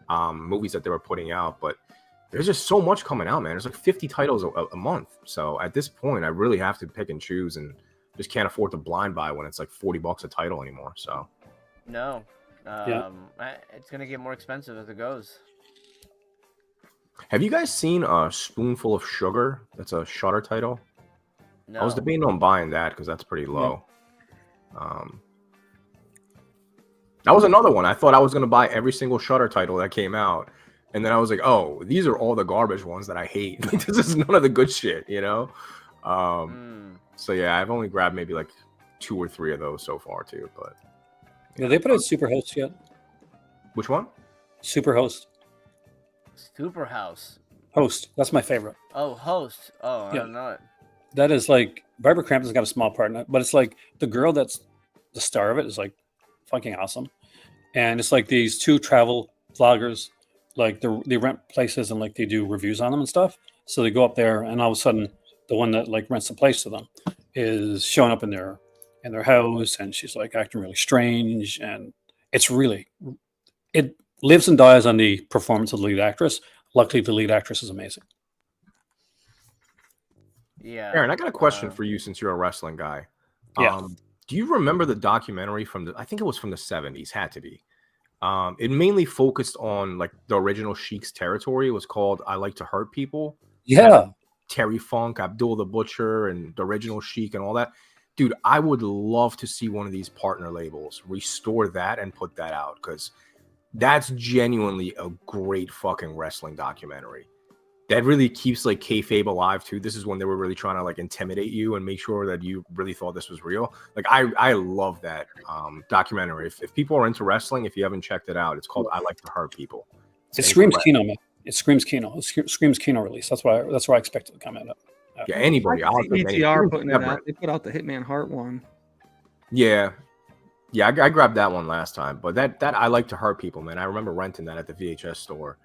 [SPEAKER 5] movies that they were putting out. But there's just so much coming out, man. There's like 50 titles a month. So at this point, I really have to pick and choose, and just can't afford to blind buy when it's like $40 a title anymore. So
[SPEAKER 3] No.
[SPEAKER 1] Yeah.
[SPEAKER 3] It's gonna get more expensive as it goes.
[SPEAKER 5] have you guys seen a Spoonful of Sugar? That's a Shutter title.
[SPEAKER 3] No.
[SPEAKER 5] I was debating on buying that because that's pretty low. That was another one. I thought I was going to buy every single Shutter title that came out, and then I was like, oh, these are all the garbage ones that I hate. This is none of the good shit, So yeah, I've only grabbed maybe like 2 or 3 of those so far too. But
[SPEAKER 1] Yeah, they put out Superhost yet?
[SPEAKER 5] which one?
[SPEAKER 1] Superhost.
[SPEAKER 3] Superhouse.
[SPEAKER 1] Host. That's my favorite.
[SPEAKER 3] Oh, host. Oh, I
[SPEAKER 1] Yeah.
[SPEAKER 3] don't know it.
[SPEAKER 1] That is like Barbara Crampton's got a small part in it, but it's like the girl that's the star of it is like fucking awesome. And it's like these 2 travel vloggers, like they rent places and like they do reviews on them and stuff. So they go up there, and all of a sudden the one that like rents the place to them is showing up in their house, and she's like acting really strange, and it lives and dies on the performance of the lead actress. Luckily, the lead actress is amazing.
[SPEAKER 3] Yeah.
[SPEAKER 5] Aaron, I got a question for you since you're a wrestling guy.
[SPEAKER 1] Yeah.
[SPEAKER 5] Do you remember the documentary from I think it was from the 70s, had to be. It mainly focused on like the original Sheik's territory. It was called I Like to Hurt People.
[SPEAKER 1] Yeah.
[SPEAKER 5] Terry Funk, Abdul the Butcher, and the original Sheik and all that. Dude, I would love to see one of these partner labels restore that and put that out, because that's genuinely a great fucking wrestling documentary. That really keeps like kayfabe alive too. This is when they were really trying to like intimidate you and make sure that you really thought this was real. Like I love that documentary. If people are into wrestling, if you haven't checked it out, it's called I Like to Hurt People.
[SPEAKER 1] It screams Kino, man. It screams Kino. It screams Kino release. That's why I expect it to come out.
[SPEAKER 5] Yeah, anybody.
[SPEAKER 4] I
[SPEAKER 5] I'll
[SPEAKER 4] see
[SPEAKER 5] pick
[SPEAKER 4] ETR putting it
[SPEAKER 5] anybody.
[SPEAKER 4] out. They put out the Hitman Heart one.
[SPEAKER 5] Yeah, I grabbed that one last time, but that I Like to Hurt People, man. I remember renting that at the VHS store,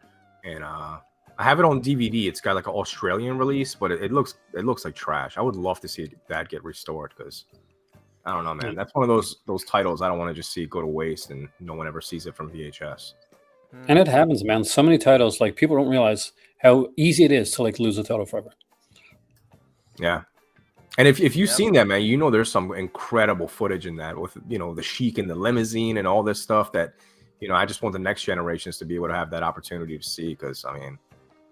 [SPEAKER 5] and I have it on DVD. It's got like an Australian release, but it looks like trash. I would love to see that get restored, because I don't know, man. That's one of those titles I don't want to just see go to waste and no one ever sees it from VHS.
[SPEAKER 1] And it happens, man. So many titles, like people don't realize how easy it is to like lose a title forever.
[SPEAKER 5] Yeah. And if you've seen that, man, there's some incredible footage in that with, the Sheik in the limousine and all this stuff that, I just want the next generations to be able to have that opportunity to see, because, I mean,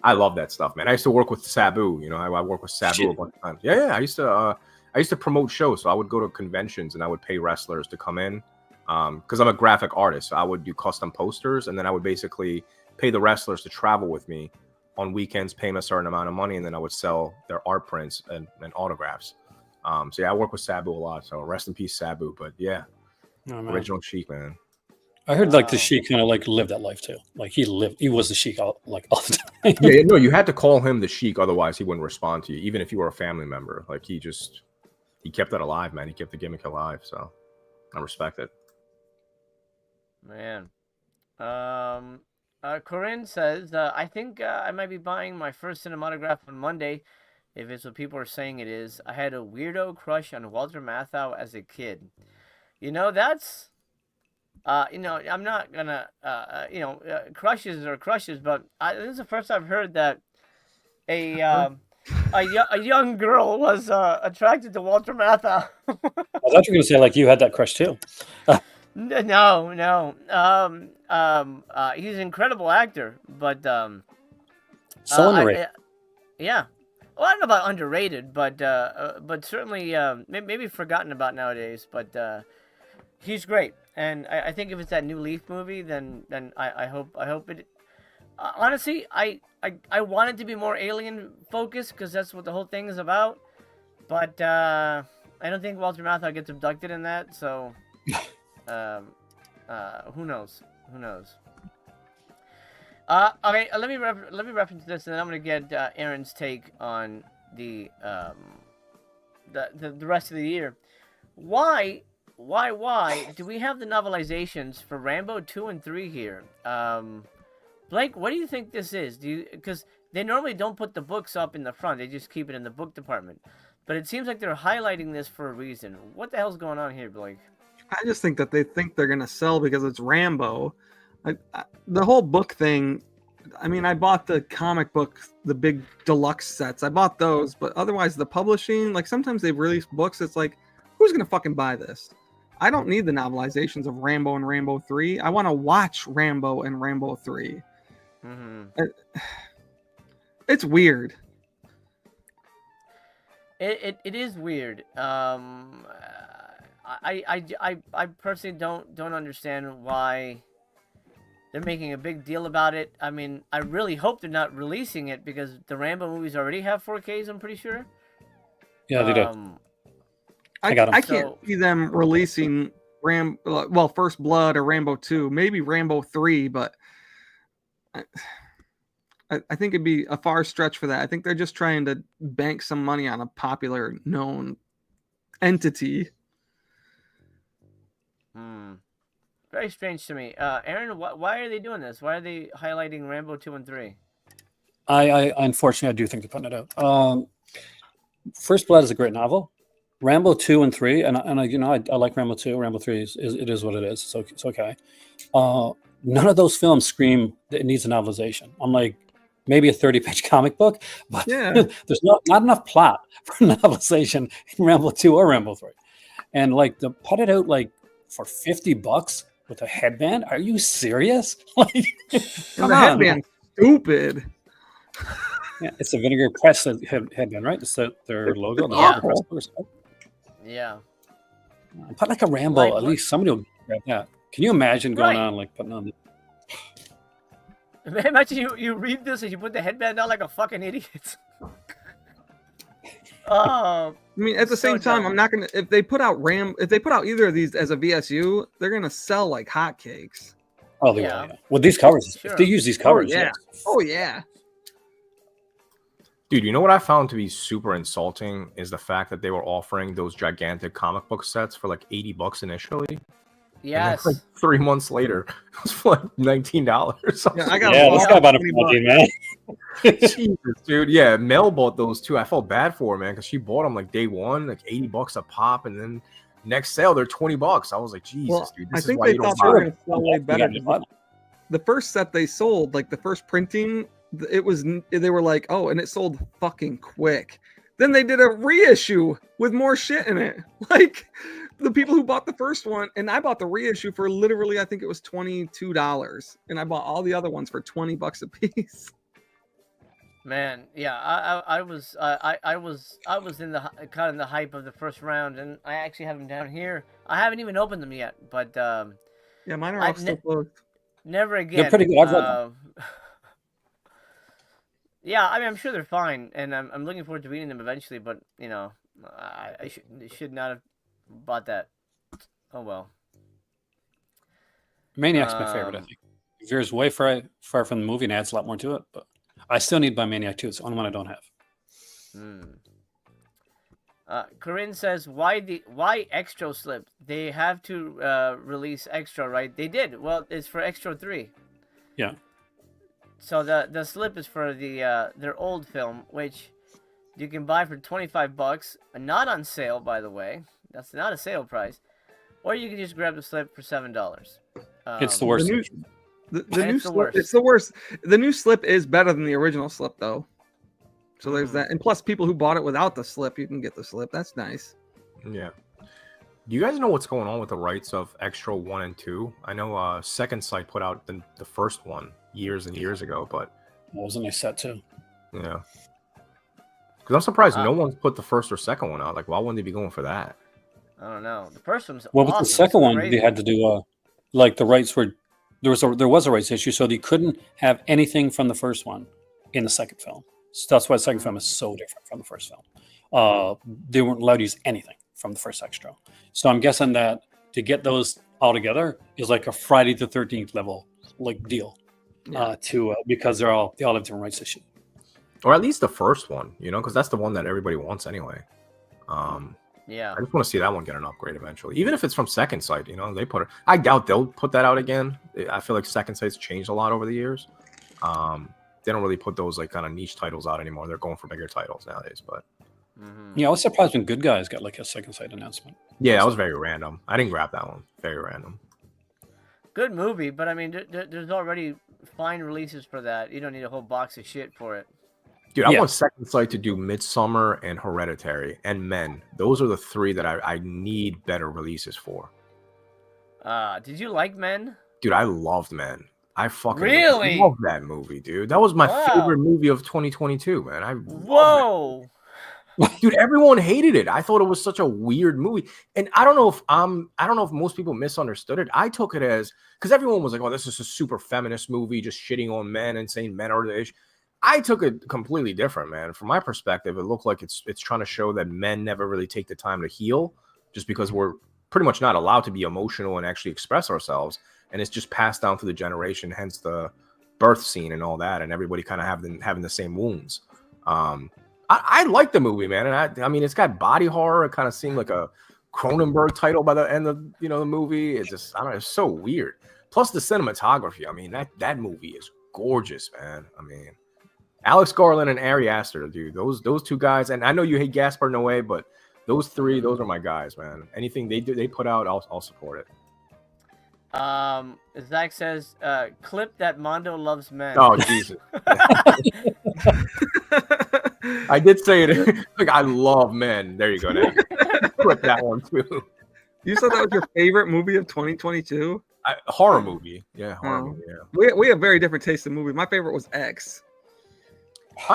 [SPEAKER 5] I love that stuff, man. I used to work with Sabu, I work with Sabu a bunch of times. Yeah, I used to promote shows, so I would go to conventions and I would pay wrestlers to come in, because I'm a graphic artist. So I would do custom posters, and then I would basically pay the wrestlers to travel with me on weekends, pay them a certain amount of money, and then I would sell their art prints and autographs. So yeah, I work with Sabu a lot. So rest in peace, Sabu. But yeah, original Sheik, man.
[SPEAKER 1] I heard like the Sheik kind of like lived that life too. Like he was the Sheik all the time.
[SPEAKER 5] Yeah, no, you had to call him the Sheik, otherwise he wouldn't respond to you, even if you were a family member. Like he kept it alive, man. He kept the gimmick alive. So I respect it.
[SPEAKER 3] Man. Corinne says, I think I might be buying my first cinematograph on Monday, if it's what people are saying it is. I had a weirdo crush on Walter Matthau as a kid. That's, I'm not gonna, crushes are crushes, but this is the first I've heard that a young girl was attracted to Walter Matthau.
[SPEAKER 1] I thought you were gonna say like you had that crush too.
[SPEAKER 3] No. He's an incredible actor, but
[SPEAKER 1] So underrated.
[SPEAKER 3] yeah. Well, I don't know about underrated, but certainly maybe forgotten about nowadays. But he's great, and I think if it's that new Leaf movie, then I hope it. Honestly, I want it to be more alien focused, because that's what the whole thing is about. But I don't think Walter Matthau gets abducted in that. So, who knows? Who knows? Okay, let me reference this, and then I'm gonna get Aaron's take on the rest of the year. Why do we have the novelizations for Rambo 2 and 3 here? Blake, what do you think this is? Because they normally don't put the books up in the front; they just keep it in the book department. But it seems like they're highlighting this for a reason. What the hell's going on here, Blake?
[SPEAKER 4] I just think that they think they're gonna sell because it's Rambo. The whole book thing. I mean, I bought the comic book, the big deluxe sets. I bought those, but otherwise, the publishing, like sometimes they release books. It's like, who's gonna fucking buy this? I don't need the novelizations of Rambo and Rambo 3. I want to watch Rambo and Rambo 3. Mm-hmm. It's weird.
[SPEAKER 3] It is weird. I personally don't understand why they're making a big deal about it. I mean, I really hope they're not releasing it because the Rambo movies already have 4Ks, I'm pretty sure.
[SPEAKER 1] Yeah, they do.
[SPEAKER 4] I can't see them releasing First Blood or Rambo 2, maybe Rambo 3, but I think it'd be a far stretch for that. I think they're just trying to bank some money on a popular, known entity.
[SPEAKER 3] Very strange to me. Aaron, why are they doing this? Why are they highlighting Rambo 2 and 3?
[SPEAKER 1] I unfortunately, I do think they're putting it out. First Blood is a great novel. Rambo 2 and 3, and I like Rambo 2. Rambo 3 is what it is. So it's okay. None of those films scream that it needs a novelization. I'm like, maybe a 30-page comic book, but there's not enough plot for a novelization in Rambo 2 or Rambo 3. And like to put it out like for $50 with a headband? Are you serious? Like,
[SPEAKER 4] come on, headband, stupid.
[SPEAKER 1] Yeah, it's a Vinegar Press headband, right? It's their logo.
[SPEAKER 3] Yeah.
[SPEAKER 1] Put like a Rambo. At least somebody will grab that. Can you imagine going on like putting on?
[SPEAKER 3] Imagine you read this and you put the headband on like a fucking idiot. Oh.
[SPEAKER 4] I mean, at the same time, I'm not gonna. If they put out either of these as a VSU, they're gonna sell like hotcakes.
[SPEAKER 1] Oh, they will. Yeah. Well, these covers. Sure. If they use these covers,
[SPEAKER 4] yeah. Oh yeah.
[SPEAKER 5] Dude, you know what I found to be super insulting is the fact that they were offering those gigantic comic book sets for like $80 initially.
[SPEAKER 3] Yes.
[SPEAKER 5] Like 3 months later, it was for like $19.
[SPEAKER 4] Yeah, I got
[SPEAKER 1] this guy bought a $20, man.
[SPEAKER 5] Jesus, dude. Yeah, Mel bought those too. I felt bad for her, man, because she bought them like day one, like $80 a pop, and then next sale they're $20. I was like, Jesus, dude. This
[SPEAKER 4] I think
[SPEAKER 5] is why
[SPEAKER 4] they
[SPEAKER 5] you
[SPEAKER 4] thought
[SPEAKER 5] don't
[SPEAKER 4] they were
[SPEAKER 5] buy
[SPEAKER 4] going to sell way better. The first set they sold, like the first printing, they were like, oh, and it sold fucking quick. Then they did a reissue with more shit in it. Like the people who bought the first one, and I bought the reissue for literally, I think it was $22, and I bought all the other ones for $20 a piece.
[SPEAKER 3] Man, yeah, I was in the kind of the hype of the first round, and I actually have them down here. I haven't even opened them yet, but
[SPEAKER 4] yeah, mine are all still closed.
[SPEAKER 3] Never again.
[SPEAKER 1] They're pretty good. I've read them.
[SPEAKER 3] Yeah, I mean, I'm sure they're fine, and I'm looking forward to reading them eventually. But you know, I should not have bought that. Oh well.
[SPEAKER 1] Maniac's my favorite. I think it veers way far from the movie and adds a lot more to it. But I still need to buy Maniac 2. It's the only one I don't have.
[SPEAKER 3] Corinne says, why extra slip? They have to release extra, right? They did. Well, it's for extra 3.
[SPEAKER 1] Yeah.
[SPEAKER 3] So the slip is for their old film, which you can buy for $25, not on sale, by the way. That's not a sale price. Or you can just grab the slip for $7.
[SPEAKER 1] It's the worst.
[SPEAKER 4] The new slip, it's the worst. The new slip is better than the original slip, though. So there's that, and plus, people who bought it without the slip, you can get the slip. That's nice.
[SPEAKER 5] Yeah. Do you guys know what's going on with the rights of Extra 1 and 2? I know Second Sight put out the first one years and years ago, but
[SPEAKER 1] that was a nice set too.
[SPEAKER 5] Yeah. Because I'm surprised no one's put the first or second one out. Like, why wouldn't they be going for that?
[SPEAKER 3] I don't know. The first one's
[SPEAKER 1] well,
[SPEAKER 3] awesome.
[SPEAKER 1] with the second one, they had to do like the rights were there was a rights issue, so they couldn't have anything from the first one in the second film. So that's why the second film is so different from the first film. They weren't allowed to use anything from the first extra. So I'm guessing that to get those all together is like a Friday the 13th level like deal, because they all have different rights issue.
[SPEAKER 5] Or at least the first one, because that's the one that everybody wants anyway.
[SPEAKER 3] Yeah.
[SPEAKER 5] I just want to see that one get an upgrade eventually, even if it's from Second Sight. They put it. I doubt they'll put that out again. I feel like Second Sight's changed a lot over the years. They don't really put those like kind of niche titles out anymore. They're going for bigger titles nowadays. But
[SPEAKER 1] Yeah, I was surprised when Good Guys got like a Second Sight announcement.
[SPEAKER 5] yeah, that was very random. I didn't grab that one. Very random.
[SPEAKER 3] Good movie, but I mean, there's already fine releases for that. You don't need a whole box of shit for it.
[SPEAKER 5] Dude, I want Second Sight to do Midsommar and Hereditary and Men. Those are the three that I need better releases for.
[SPEAKER 3] Did you like Men?
[SPEAKER 5] Dude, I loved Men. I fucking
[SPEAKER 3] really
[SPEAKER 5] love that movie, dude. That was my favorite movie of 2022, man.
[SPEAKER 3] Whoa.
[SPEAKER 5] Dude, everyone hated it. I thought it was such a weird movie. And I don't know if most people misunderstood it. I took it as, because everyone was like, oh, this is a super feminist movie, just shitting on men and saying men are the issue. I took it completely different, man. From my perspective, it looked like it's trying to show that men never really take the time to heal, just because we're pretty much not allowed to be emotional and actually express ourselves. And it's just passed down through the generation, hence the birth scene and all that, and everybody kind of having the same wounds. I like the movie, man, and I mean, it's got body horror. It kind of seemed like a Cronenberg title by the end of the movie. It just, I don't know, it's so weird. Plus the cinematography. I mean, that movie is gorgeous, man. I mean, Alex Garland and Ari Aster, dude, those two guys. And I know you hate Gaspar Noé, but those three, those are my guys, man. Anything they put out, I'll support it.
[SPEAKER 3] Zach says, clip that Mondo loves men.
[SPEAKER 5] Oh, Jesus. I did say it. Like, I love men. There you go. Now. Clip that one, too.
[SPEAKER 4] You said that was your favorite movie of 2022?
[SPEAKER 5] Horror movie. Yeah, horror movie, yeah.
[SPEAKER 4] We have very different taste in movies. My favorite was X.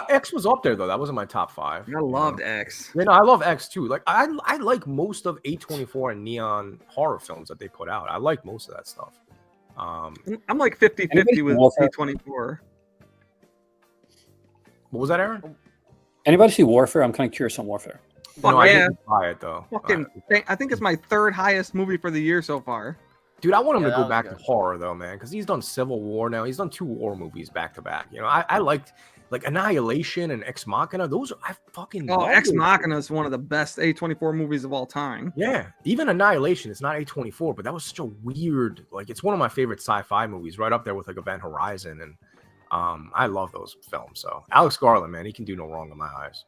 [SPEAKER 5] X was up there, though. That wasn't my top 5.
[SPEAKER 4] I loved X.
[SPEAKER 5] Yeah, no, I love X, too. Like, I like most of A24 and Neon horror films that they put out. I like most of that stuff.
[SPEAKER 4] I'm like 50-50 with A24.
[SPEAKER 5] What was that, Aaron?
[SPEAKER 1] Anybody see Warfare? I'm kind of curious on Warfare.
[SPEAKER 5] No, I didn't buy it, though.
[SPEAKER 4] I think it's my third highest movie for the year so far.
[SPEAKER 5] Dude, I want him to go back to horror, though, man, because he's done Civil War now. He's done 2 war movies back to back. I liked like Annihilation and Ex Machina. Those I fucking love.
[SPEAKER 4] Ex Machina is one of the best A24 movies of all time.
[SPEAKER 5] Yeah, even Annihilation. It's not A24, but that was such a weird. Like, it's one of my favorite sci-fi movies, right up there with like Event Horizon, and I love those films. So Alex Garland, man, he can do no wrong in my eyes.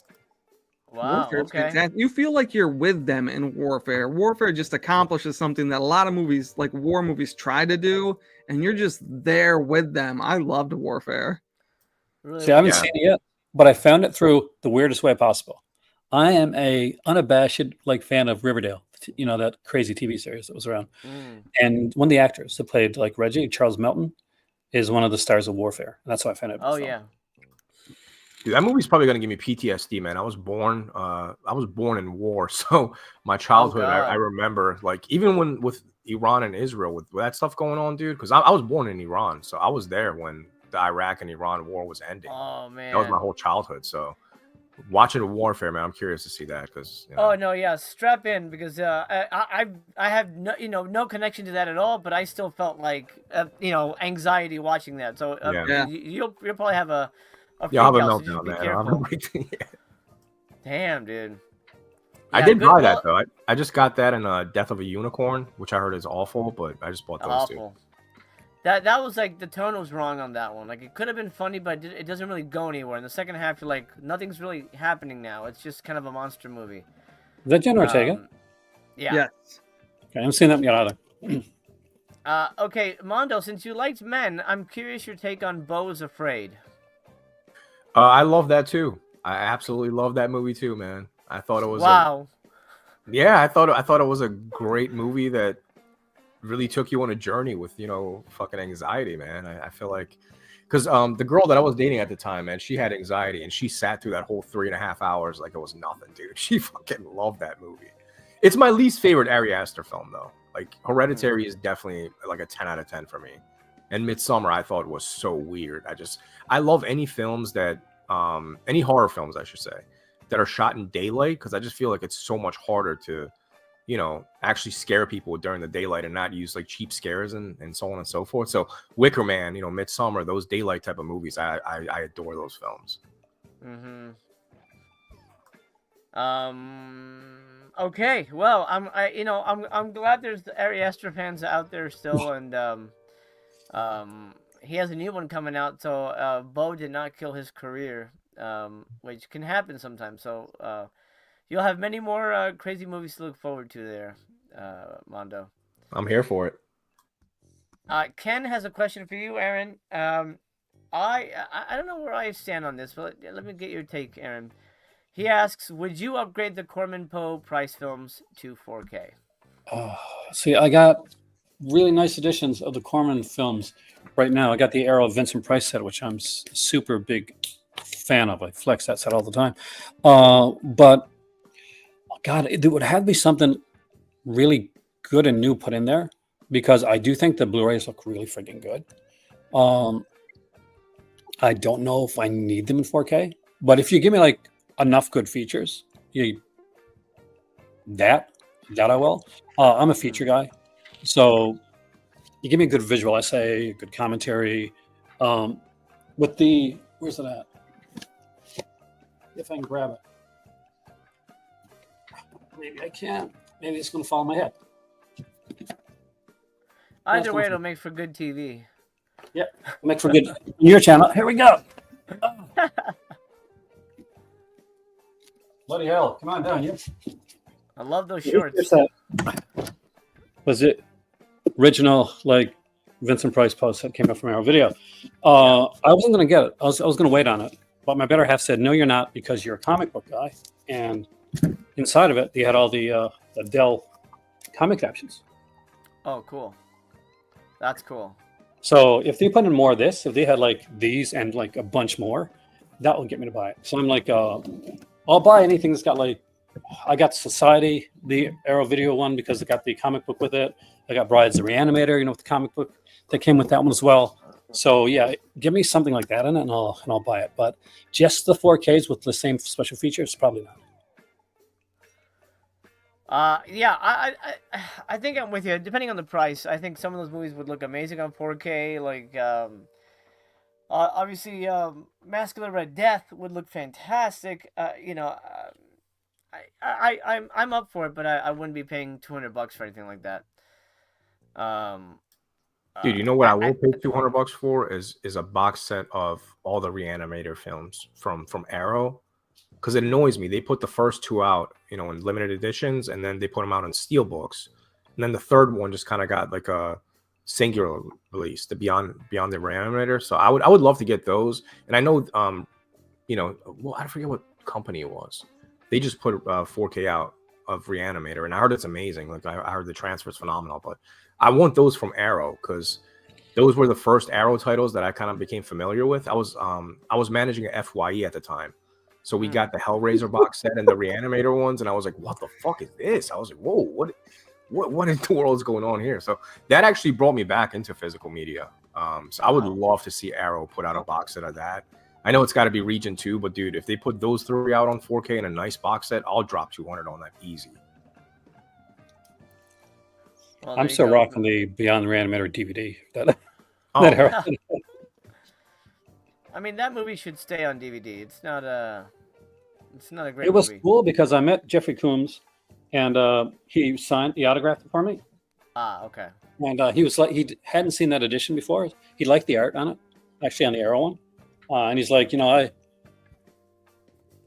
[SPEAKER 3] Wow. Okay.
[SPEAKER 4] You feel like you're with them in Warfare. Warfare just accomplishes something that a lot of movies, like war movies, try to do, and you're just there with them. I loved Warfare.
[SPEAKER 3] Really?
[SPEAKER 1] See, I haven't seen it yet, but I found it through the weirdest way possible. I am a unabashed fan of Riverdale, that crazy TV series that was around. And one of the actors that played like Reggie, Charles Melton, is one of the stars of Warfare. And that's how I found it.
[SPEAKER 3] Oh, yeah.
[SPEAKER 5] Dude, that movie's probably gonna give me PTSD, man. I was born in war, so my childhood, I remember, like, even with Iran and Israel, with that stuff going on, dude. Because I was born in Iran, so I was there when the Iraq and Iran war was ending.
[SPEAKER 3] Oh man,
[SPEAKER 5] that was my whole childhood. So watching Warfare, man, I'm curious to see that because.
[SPEAKER 3] Oh no, yeah, strap in because I have no connection to that at all, but I still felt like anxiety watching that. So you'll probably have a
[SPEAKER 5] I'll have a meltdown, man.
[SPEAKER 3] Damn, dude.
[SPEAKER 5] I did buy that though. I just got that in Death of a Unicorn, which I heard is awful, but I just bought those two.
[SPEAKER 3] That was like the tone was wrong on that one. Like it could have been funny, but it doesn't really go anywhere. In the second half, you're like, nothing's really happening now. It's just kind of a monster movie.
[SPEAKER 1] Is that Jenna Ortega?
[SPEAKER 3] Yeah.
[SPEAKER 4] Yes.
[SPEAKER 1] Okay, I haven't seen that yet either.
[SPEAKER 3] Okay, Mondo, since you liked Men, I'm curious your take on Beau is Afraid.
[SPEAKER 5] I love that too. I absolutely love that movie too, man. I thought it was
[SPEAKER 3] wow.
[SPEAKER 5] I thought it was a great movie that really took you on a journey with fucking anxiety, man. I feel like because the girl that I was dating at the time, man, she had anxiety and she sat through that whole 3.5 hours like it was nothing, dude. She fucking loved that movie. It's my least favorite Ari Aster film though. Like Hereditary is definitely like a 10 out of 10 for me. And Midsommar I thought was so weird. I love any films that any horror films I should say that are shot in daylight because I just feel like it's so much harder to actually scare people during the daylight and not use like cheap scares and so on and so forth. So Wicker Man, Midsummer, those daylight type of movies, I adore those films.
[SPEAKER 3] Mm-hmm. Okay. Well, I'm glad there's the Ari Aster fans out there still, and he has a new one coming out. So Bo did not kill his career, which can happen sometimes. So you'll have many more crazy movies to look forward to there, Mondo.
[SPEAKER 5] I'm here for it.
[SPEAKER 3] Ken has a question for you, Aaron. I don't know where I stand on this, but let me get your take, Aaron. He asks, would you upgrade the Corman Poe Price films to 4K?
[SPEAKER 1] See, I got really nice editions of the Corman films right now. I got the Arrow Vincent Price set, which I'm super big fan of. I flex that set all the time. But God, it would have to be something really good and new put in there, because I do think the Blu-rays look really freaking good. I don't know if I need them in 4K, but if you give me like enough good features, that I will. I'm a feature guy, so you give me a good visual essay, good commentary. With the where's it at? If I can grab it, maybe I can't. Maybe it's going to fall on my head.
[SPEAKER 3] Either way, it'll make for good TV.
[SPEAKER 1] Yep, make for good. Your channel. Here we go. Bloody hell! Come on down, you.
[SPEAKER 3] I love those shorts.
[SPEAKER 1] Was it original like Vincent Price post that came up from our video? I wasn't going to get it. I was going to wait on it, but my better half said, "No, you're not, because you're a comic book guy." And inside of it, they had all the Dell comic captions.
[SPEAKER 3] Oh, cool. That's cool.
[SPEAKER 1] So if they put in more of this, if they had like these and like a bunch more, that will get me to buy it. So I'm like, I'll buy anything that's got like, I got Society, the Arrow Video one, because it got the comic book with it. I got Brides the Reanimator, with the comic book that came with that one as well. So yeah, give me something like that in it, and I'll buy it. But just the 4Ks with the same special features, probably not.
[SPEAKER 3] Yeah, I think I'm with you. Depending on the price, I think some of those movies would look amazing on 4K. Like, obviously, Masculine Red Death would look fantastic. I'm up for it, but I wouldn't be paying $200 for anything like that.
[SPEAKER 5] Dude, you know what I will pay $200 for is a box set of all the Reanimator films from Arrow. Because it annoys me. They put the first two out, in limited editions, and then they put them out in steel books. And then the third one just kind of got like a singular release, the Beyond the Reanimator. So I would love to get those. And I know, well, I forget what company it was. They just put 4K out of Reanimator, and I heard it's amazing. Like I heard the transfer is phenomenal. But I want those from Arrow, because those were the first Arrow titles that I kind of became familiar with. I was managing a FYE at the time. So we got the Hellraiser box set and the Reanimator ones, and I was like, "What the fuck is this?" I was like, "Whoa, what in the world is going on here?" So that actually brought me back into physical media. So I would love to see Arrow put out a box set of that. I know it's got to be Region 2, but dude, if they put those three out on 4K in a nice box set, I'll drop 200 on that easy.
[SPEAKER 3] Well,
[SPEAKER 1] I'm still rocking the Beyond the Reanimator DVD.
[SPEAKER 3] I mean, that movie should stay on DVD. It's not a great movie.
[SPEAKER 1] It was cool because I met Jeffrey Coombs, and he autographed it for me.
[SPEAKER 3] Okay.
[SPEAKER 1] And he was like, he hadn't seen that edition before. He liked the art on it, actually on the Arrow one. And he's like,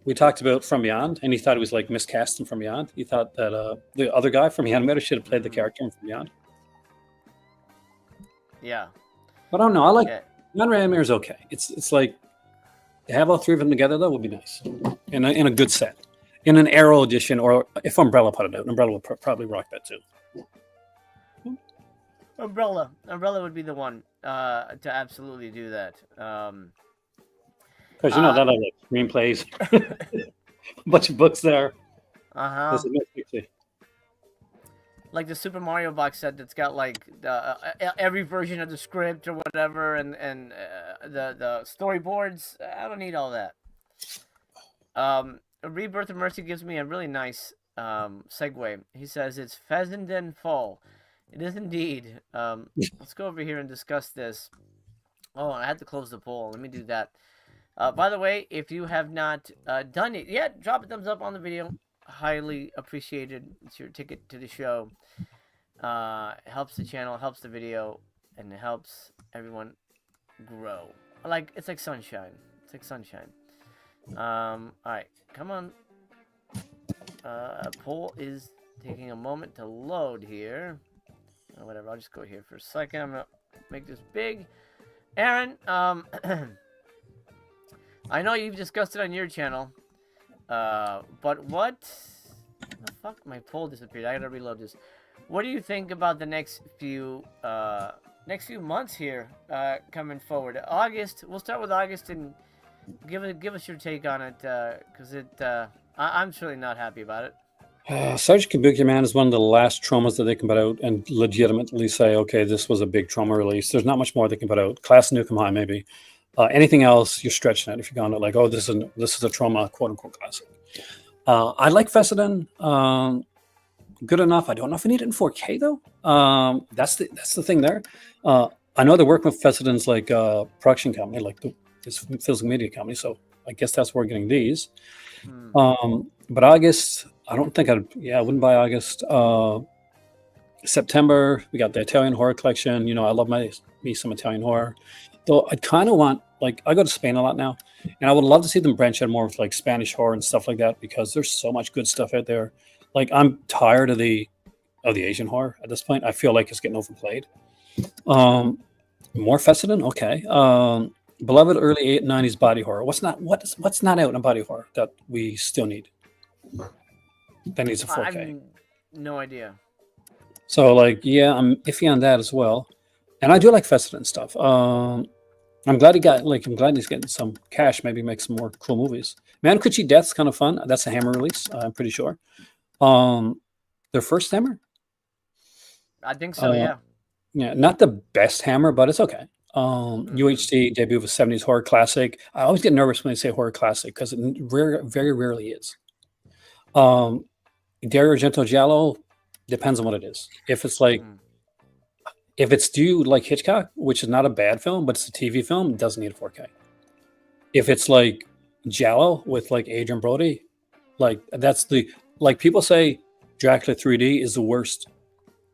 [SPEAKER 1] we talked about From Beyond, and he thought it was like miscast in From Beyond. He thought that the other guy from Animator should have played the character in From Beyond.
[SPEAKER 3] Yeah.
[SPEAKER 1] But I don't know. I like Beyond Reanimator is okay. It's like to have all three of them together though would be nice in a good set, in an Arrow edition, or if Umbrella put it out, Umbrella would probably rock that too.
[SPEAKER 3] Umbrella would be the one to absolutely do that.
[SPEAKER 1] Because that have like screenplays, a bunch of books there.
[SPEAKER 3] Like the Super Mario box set that's got like every version of the script or whatever, and the storyboards. I don't need all that. Rebirth of Mercy gives me a really nice segue. He says it's Fessenden Fall. It is indeed. Let's go over here and discuss this. Oh, I had to close the poll. Let me do that. By the way, if you have not done it yet, drop a thumbs up on the video. Highly appreciated. It's your ticket to the show. It helps the channel, helps the video, and it helps everyone grow. It's like sunshine. It's like sunshine. All right, come on. Poll is taking a moment to load here. Whatever. I'll just go here for a second. I'm gonna make this big. Aaron, I know you've discussed it on your channel, but what the fuck? My poll disappeared. I gotta reload this. What do you think about the next few months here coming forward? August. We'll start with August and give us your take on it, because I'm certainly not happy about it.
[SPEAKER 1] Sergeant Kabuki Man is one of the last traumas that they can put out and legitimately say, okay, this was a big trauma release. There's not much more they can put out. Class Nukem High, maybe. Anything else, you're stretching it if you're going to like, oh, this is a trauma, quote unquote classic. I like Fessenden. Good enough. I don't know if I need it in 4K though. That's the thing there. I know they're working with Fessenden's like production company, like this physical media company. So I guess that's where we're getting these. But August, I don't think I wouldn't buy August. September, we got the Italian horror collection. You know, I love me some Italian horror. Though I kind of want, like, I go to Spain a lot now, and I would love to see them branch out more with like Spanish horror and stuff like that, because there's so much good stuff out there. Like, I'm tired of the Asian horror at this point. I feel like it's getting overplayed. More Fessenden, okay. Beloved early 90s body horror. What's not out in body horror that we still need? That needs a 4K.
[SPEAKER 3] I have no idea.
[SPEAKER 1] So, like, yeah, I'm iffy on that as well. And I do like Fessenden stuff. I'm glad he's getting some cash. Maybe make some more cool movies. Man Kuchi Death's kind of fun. That's a Hammer release. I'm pretty sure. Their first Hammer.
[SPEAKER 3] I think so. Yeah.
[SPEAKER 1] Yeah, not the best Hammer, but it's okay. UHD debut of a 70s horror classic. I always get nervous when they say horror classic because it very rarely is. Dario Argento Giallo depends on what it is. If it's like, if it's due like Hitchcock, which is not a bad film, but it's a TV film, it doesn't need a 4K. If it's like Giallo with like Adrian Brody, like like people say Dracula 3D is the worst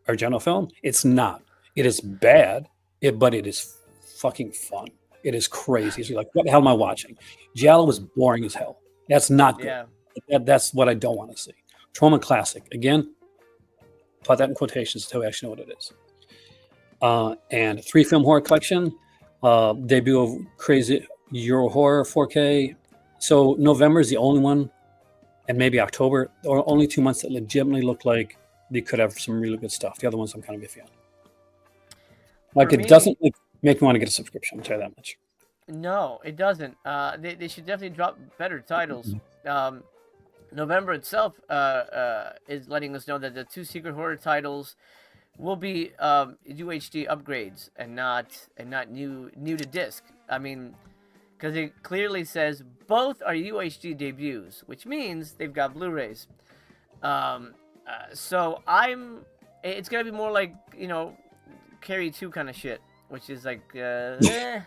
[SPEAKER 1] Argento film. It's not. It is bad, but it is fucking fun. It is crazy. So you're like, what the hell am I watching? Giallo was boring as hell. That's not good. Yeah. That's what I don't want to see. Trauma classic. Again, put that in quotations until we actually know what it is. And 3-film horror collection. Debut of Crazy Euro Horror 4K. So November is the only one, and maybe October, or only 2 months that legitimately look like they could have some really good stuff. The other ones I'm kind of iffy on. Like, it doesn't make me want to get a subscription, I'll tell you that much.
[SPEAKER 3] No, it doesn't. They should definitely drop better titles. November itself is letting us know that the 2 secret horror titles will be UHD upgrades and not new to disc. I mean, because it clearly says both are UHD debuts, which means they've got Blu-rays. So it's gonna be more like, you know, Carry 2 kind of shit, which is like that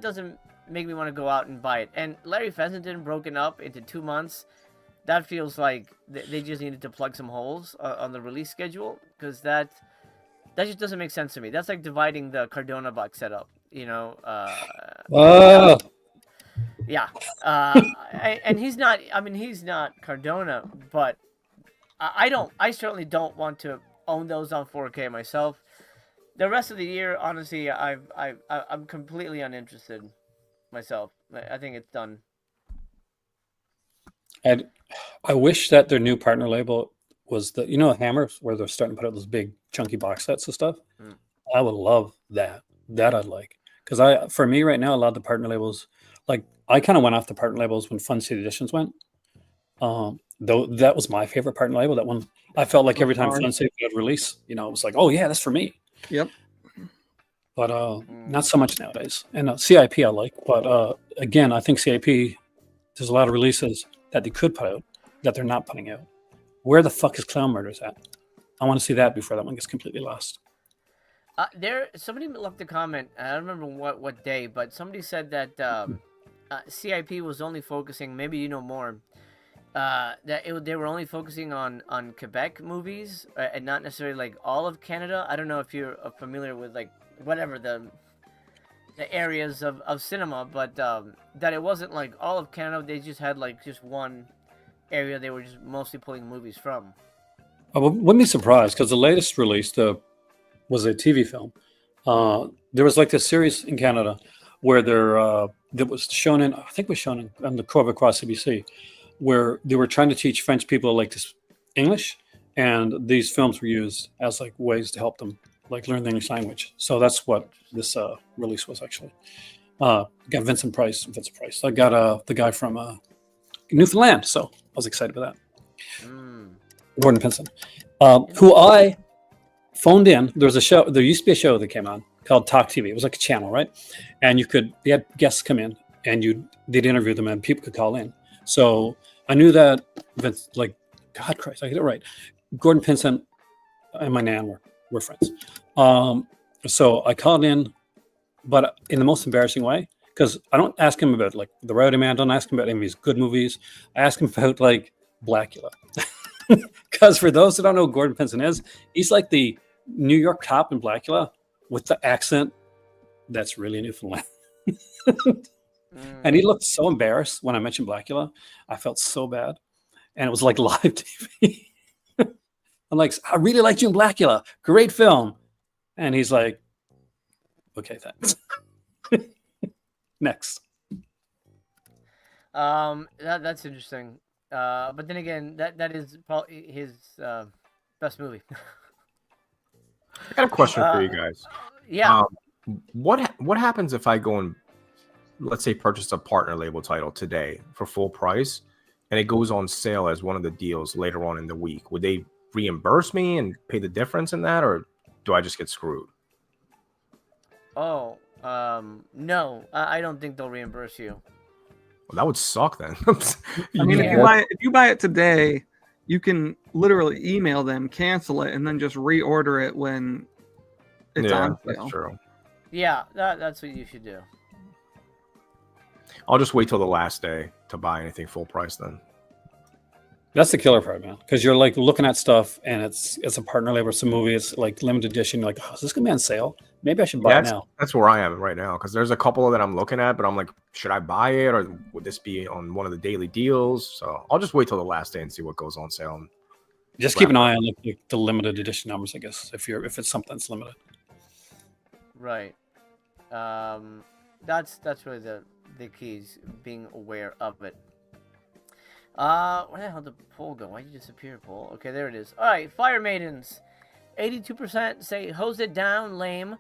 [SPEAKER 3] doesn't make me want to go out and buy it. And Larry Fessenden broken up into 2 months, that feels like they just needed to plug some holes on the release schedule, because that just doesn't make sense to me. That's like dividing the Cardona box set up, you know. Yeah. And he's not Cardona, but I certainly don't want to own those on 4K myself. The rest of the year, honestly, I'm completely uninterested myself. I think it's done.
[SPEAKER 1] And I wish that their new partner label was Hammer, where they're starting to put out those big chunky box sets and stuff. I would love that. That I'd like, because for me right now, a lot of the partner labels, like, I kind of went off the partner labels when Fun City Editions went. Though that was my favorite partner label. That one, I felt like every time Fun City would release, you know, it was like, oh yeah, that's for me.
[SPEAKER 4] Yep.
[SPEAKER 1] But not so much nowadays. And CIP I like, but again, I think CIP, there's a lot of releases that they could put out that they're not putting out. Where the fuck is Clown Murders at? I want to see that before that one gets completely lost.
[SPEAKER 3] Somebody left a comment. I don't remember what day, but somebody said that CIP was only focusing. Maybe you know more. They were only focusing on Quebec movies and not necessarily like all of Canada. I don't know if you're familiar with like whatever the areas of cinema, but that it wasn't like all of Canada. They just had like just one area they were just mostly pulling movies from.
[SPEAKER 1] I wouldn't be surprised because the latest release was a TV film. There was like this series in Canada where that was shown in, I think it was shown on the Corv across CBC, where they were trying to teach French people like this English, and these films were used as like ways to help them like learn the English language. So that's what this release was actually. Got Vincent Price. I got the guy from Newfoundland, so I was excited about that. Gordon Pinson, who I phoned in. There was a show. There used to be a show that came on called Talk TV. It was like a channel, right? And they had guests come in, and they'd interview them, and people could call in. So I knew that Vince, like, God Christ, I get it right. Gordon Pinson and my nan were friends. So I called in, but in the most embarrassing way, because I don't ask him about like The Rowdy Man. Don't ask him about any of his good movies. I ask him about like Blackula. Because for those that don't know who Gordon Pinson is, he's like the New York cop in Blackula with the accent that's really Newfoundland. And he looked so embarrassed when I mentioned Blackula. I felt so bad. And it was like live TV. I'm like, I really liked you in Blackula. Great film. And he's like, okay, thanks. Next.
[SPEAKER 3] That's interesting. But then again, that is probably his best movie.
[SPEAKER 5] I got a question for you guys.
[SPEAKER 3] Yeah.
[SPEAKER 5] What happens if I go and, let's say, purchase a partner label title today for full price, and it goes on sale as one of the deals later on in the week? Would they reimburse me and pay the difference in that, or do I just get screwed?
[SPEAKER 3] No, I don't think they'll reimburse you.
[SPEAKER 5] Well, that would suck then.
[SPEAKER 4] I mean, if you buy it today, you can literally email them, cancel it, and then just reorder it when it's on sale.
[SPEAKER 5] That's true.
[SPEAKER 3] Yeah, that's what you should do.
[SPEAKER 5] I'll just wait till the last day to buy anything full price then.
[SPEAKER 1] That's the killer part, man. Because you're like looking at stuff, and it's a partner label, it's a movie, it's like limited edition. You're like, oh, is this gonna be on sale? Maybe I should buy it now.
[SPEAKER 5] That's where I am right now, because there's a couple that I'm looking at, but I'm like, should I buy it, or would this be on one of the daily deals? So I'll just wait till the last day and see what goes on sale.
[SPEAKER 1] Just keep an eye on the limited edition numbers, I guess, if it's something that's limited.
[SPEAKER 3] Right. That's really the keys, being aware of it. Where the hell did the poll go? Why did you disappear, poll? Okay, there it is. All right, Fire Maidens. 82% say hose it down, lame,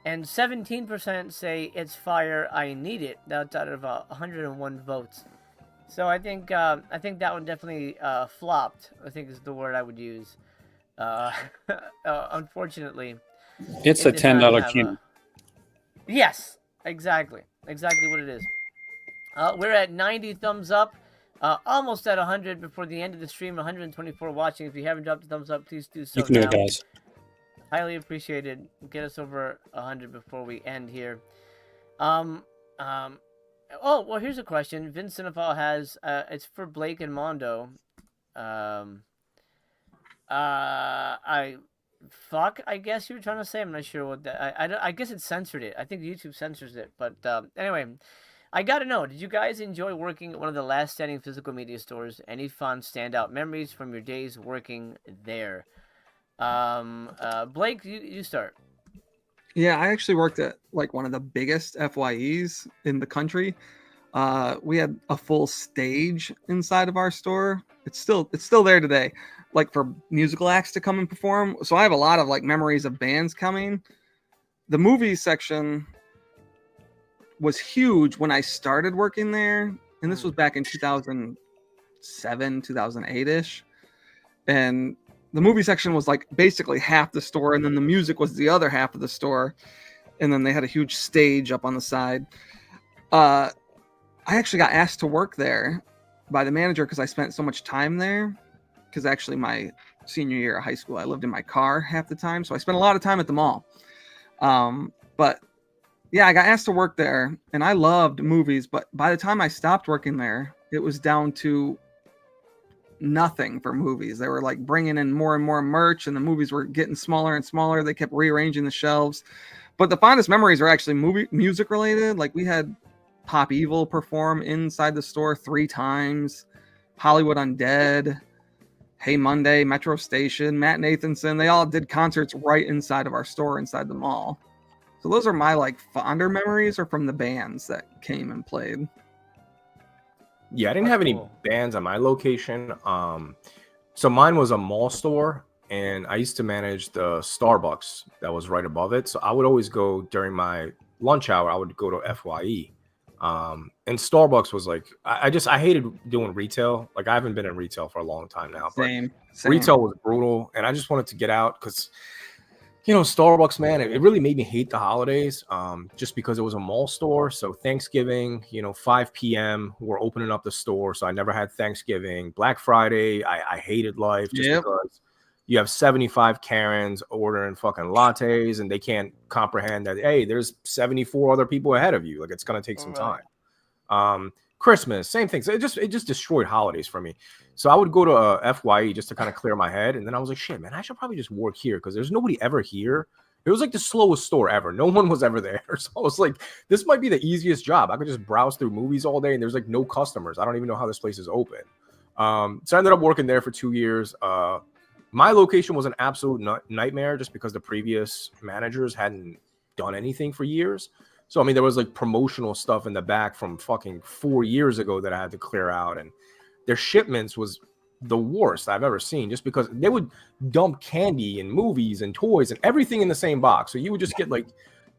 [SPEAKER 3] and 17% say it's fire, I need it. That's out of 101 votes. So I think that one definitely flopped, I think is the word I would use. Unfortunately,
[SPEAKER 1] it's a $10 key.
[SPEAKER 3] Yes, exactly what it is. We're at 90 thumbs up. Almost at 100 before the end of the stream. 124 watching. If you haven't dropped a thumbs up, please do so.
[SPEAKER 1] You can do it, guys.
[SPEAKER 3] Highly appreciated. Get us over 100 before we end here. Oh, well, here's a question. Vince Cinephile has. It's for Blake and Mondo. I guess you were trying to say. I'm not sure what that. I guess it censored it. I think YouTube censors it. But anyway. I gotta know, did you guys enjoy working at one of the last standing physical media stores? Any fun standout memories from your days working there? Blake, you start.
[SPEAKER 4] Yeah, I actually worked at like one of the biggest FYEs in the country. We had a full stage inside of our store. It's still there today, like for musical acts to come and perform. So I have a lot of like memories of bands coming. The movie section was huge when I started working there, and this was back in 2007, 2008-ish. And the movie section was like basically half the store, and then the music was the other half of the store, and then they had a huge stage up on the side. I actually got asked to work there by the manager because I spent so much time there. Because actually, my senior year of high school, I lived in my car half the time, so I spent a lot of time at the mall. But yeah, I got asked to work there, and I loved movies. But by the time I stopped working there, it was down to nothing for movies. They were like bringing in more and more merch, and the movies were getting smaller and smaller. They kept rearranging the shelves. But the fondest memories are actually music related. Like we had Pop Evil perform inside the store 3 times, Hollywood Undead, Hey Monday, Metro Station, Matt Nathanson. They all did concerts right inside of our store, inside the mall. So those are my like fonder memories, or from the bands that came and played.
[SPEAKER 5] Yeah, I didn't have any bands at my location. So mine was a mall store, and I used to manage the Starbucks that was right above it. So I would always go during my lunch hour. I would go to FYE. And Starbucks was like, I hated doing retail. Like I haven't been in retail for a long time now.
[SPEAKER 4] Same.
[SPEAKER 5] Retail was brutal, and I just wanted to get out because, Starbucks, man, it really made me hate the holidays. Just because it was a mall store. So Thanksgiving, 5 p.m. we're opening up the store. So I never had Thanksgiving. Black Friday, I hated life just because you have 75 Karens ordering fucking lattes, and they can't comprehend that, hey, there's 74 other people ahead of you. Like, it's going to take some time. Christmas, same thing. So it just destroyed holidays for me. So I would go to FYE just to kind of clear my head. And then I was like, shit, man, I should probably just work here because there's nobody ever here. It was like the slowest store ever. No one was ever there. So I was like, this might be the easiest job. I could just browse through movies all day and there's like no customers. I don't even know how this place is open. So I ended up working there for 2 years. My location was an absolute nightmare just because the previous managers hadn't done anything for years. So, I mean, there was like promotional stuff in the back from fucking 4 years ago that I had to clear out. And their shipments was the worst I've ever seen just because they would dump candy and movies and toys and everything in the same box. So you would just get like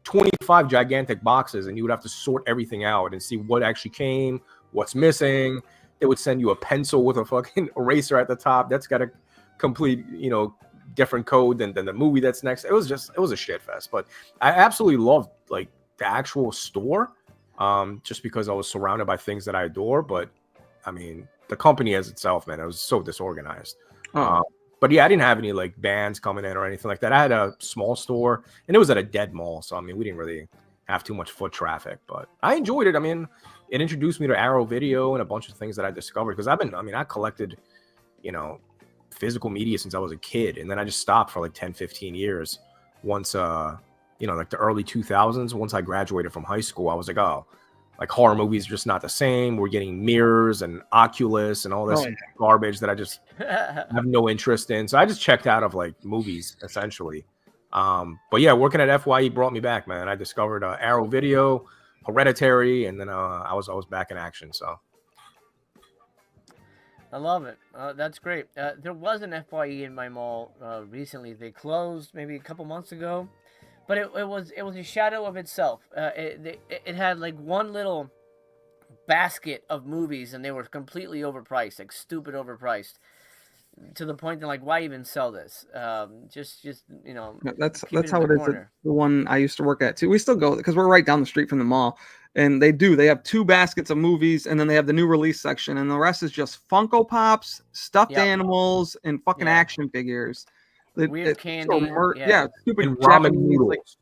[SPEAKER 5] 25 gigantic boxes and you would have to sort everything out and see what actually came, what's missing. They would send you a pencil with a fucking eraser at the top. That's got a complete, different code than the movie that's next. It was a shit fest, but I absolutely loved like the actual store, just because I was surrounded by things that I adore. But I mean, the company as itself, man, it was so disorganized. But yeah, I didn't have any like bands coming in or anything like that. I had a small store and it was at a dead mall. So, I mean, we didn't really have too much foot traffic, but I enjoyed it. I mean, it introduced me to Arrow Video and a bunch of things that I discovered because I collected, physical media since I was a kid. And then I just stopped for like 10, 15 years. Once, like the early 2000s, once I graduated from high school, I was like, oh, like horror movies are just not the same. We're getting mirrors and Oculus and all this garbage that I just have no interest in. So I just checked out of like movies essentially. But yeah, working at FYE brought me back, man. I discovered Arrow Video, Hereditary, and then I was back in action. So
[SPEAKER 3] I love it. That's great. There was an FYE in my mall recently. They closed maybe a couple months ago. But it was a shadow of itself. It had like one little basket of movies, and they were completely overpriced, like stupid overpriced, to the point that like, why even sell this? Just
[SPEAKER 4] That's how it is. The one I used to work at too. We still go because we're right down the street from the mall, and they have 2 baskets of movies, and then they have the new release section, and the rest is just Funko Pops, stuffed animals, and fucking action figures.
[SPEAKER 3] Weird candy,
[SPEAKER 4] stupid
[SPEAKER 5] and ramen noodles.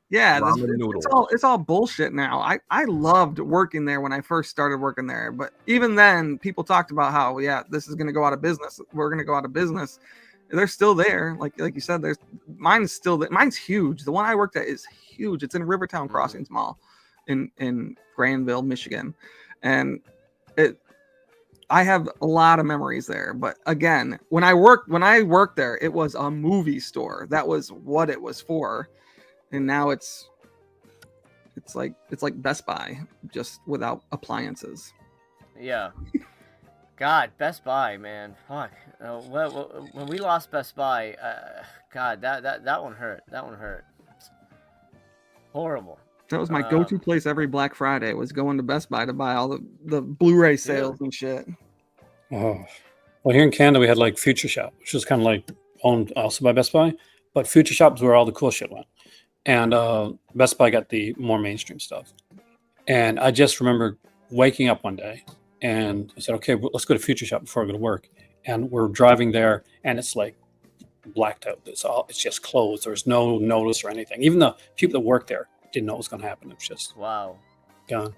[SPEAKER 4] It's all bullshit now. I loved working there when I first started working there, but even then, people talked about how this is going to go out of business. We're going to go out of business. They're still there, like you said. Mine's still there. Mine's huge. The one I worked at is huge. It's in Rivertown Crossings Mall, in Granville, Michigan, and I have a lot of memories there, but again, when I worked there, it was a movie store. That was what it was for. And now it's like Best Buy, just without appliances.
[SPEAKER 3] Yeah. God, Best Buy, man. Fuck. When we lost Best Buy, God, that one hurt. That one hurt. Horrible.
[SPEAKER 4] That was my go-to place every Black Friday, was going to Best Buy to buy all the Blu-ray sales and shit.
[SPEAKER 1] Oh, well, here in Canada, we had like Future Shop, which is kind of like owned also by Best Buy, but Future Shop is where all the cool shit went. And Best Buy got the more mainstream stuff. And I just remember waking up one day And I said, okay, well, let's go to Future Shop before I go to work. And we're driving there, and it's like blacked out. It's just closed. There's no notice or anything. Even the people that work there didn't know what was going to happen. It was just
[SPEAKER 3] Wow.
[SPEAKER 1] gone.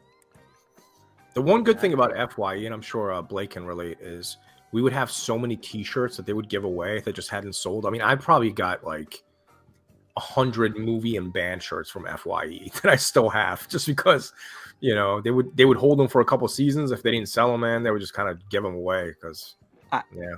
[SPEAKER 5] The one good thing about FYE, and I'm sure Blake can relate, is we would have so many T-shirts that they would give away that just hadn't sold. I mean, I probably got like 100 movie and band shirts from FYE that I still have, just because, you know, they would hold them for a couple seasons. If they didn't sell them, man, they would just kind of give them away. Because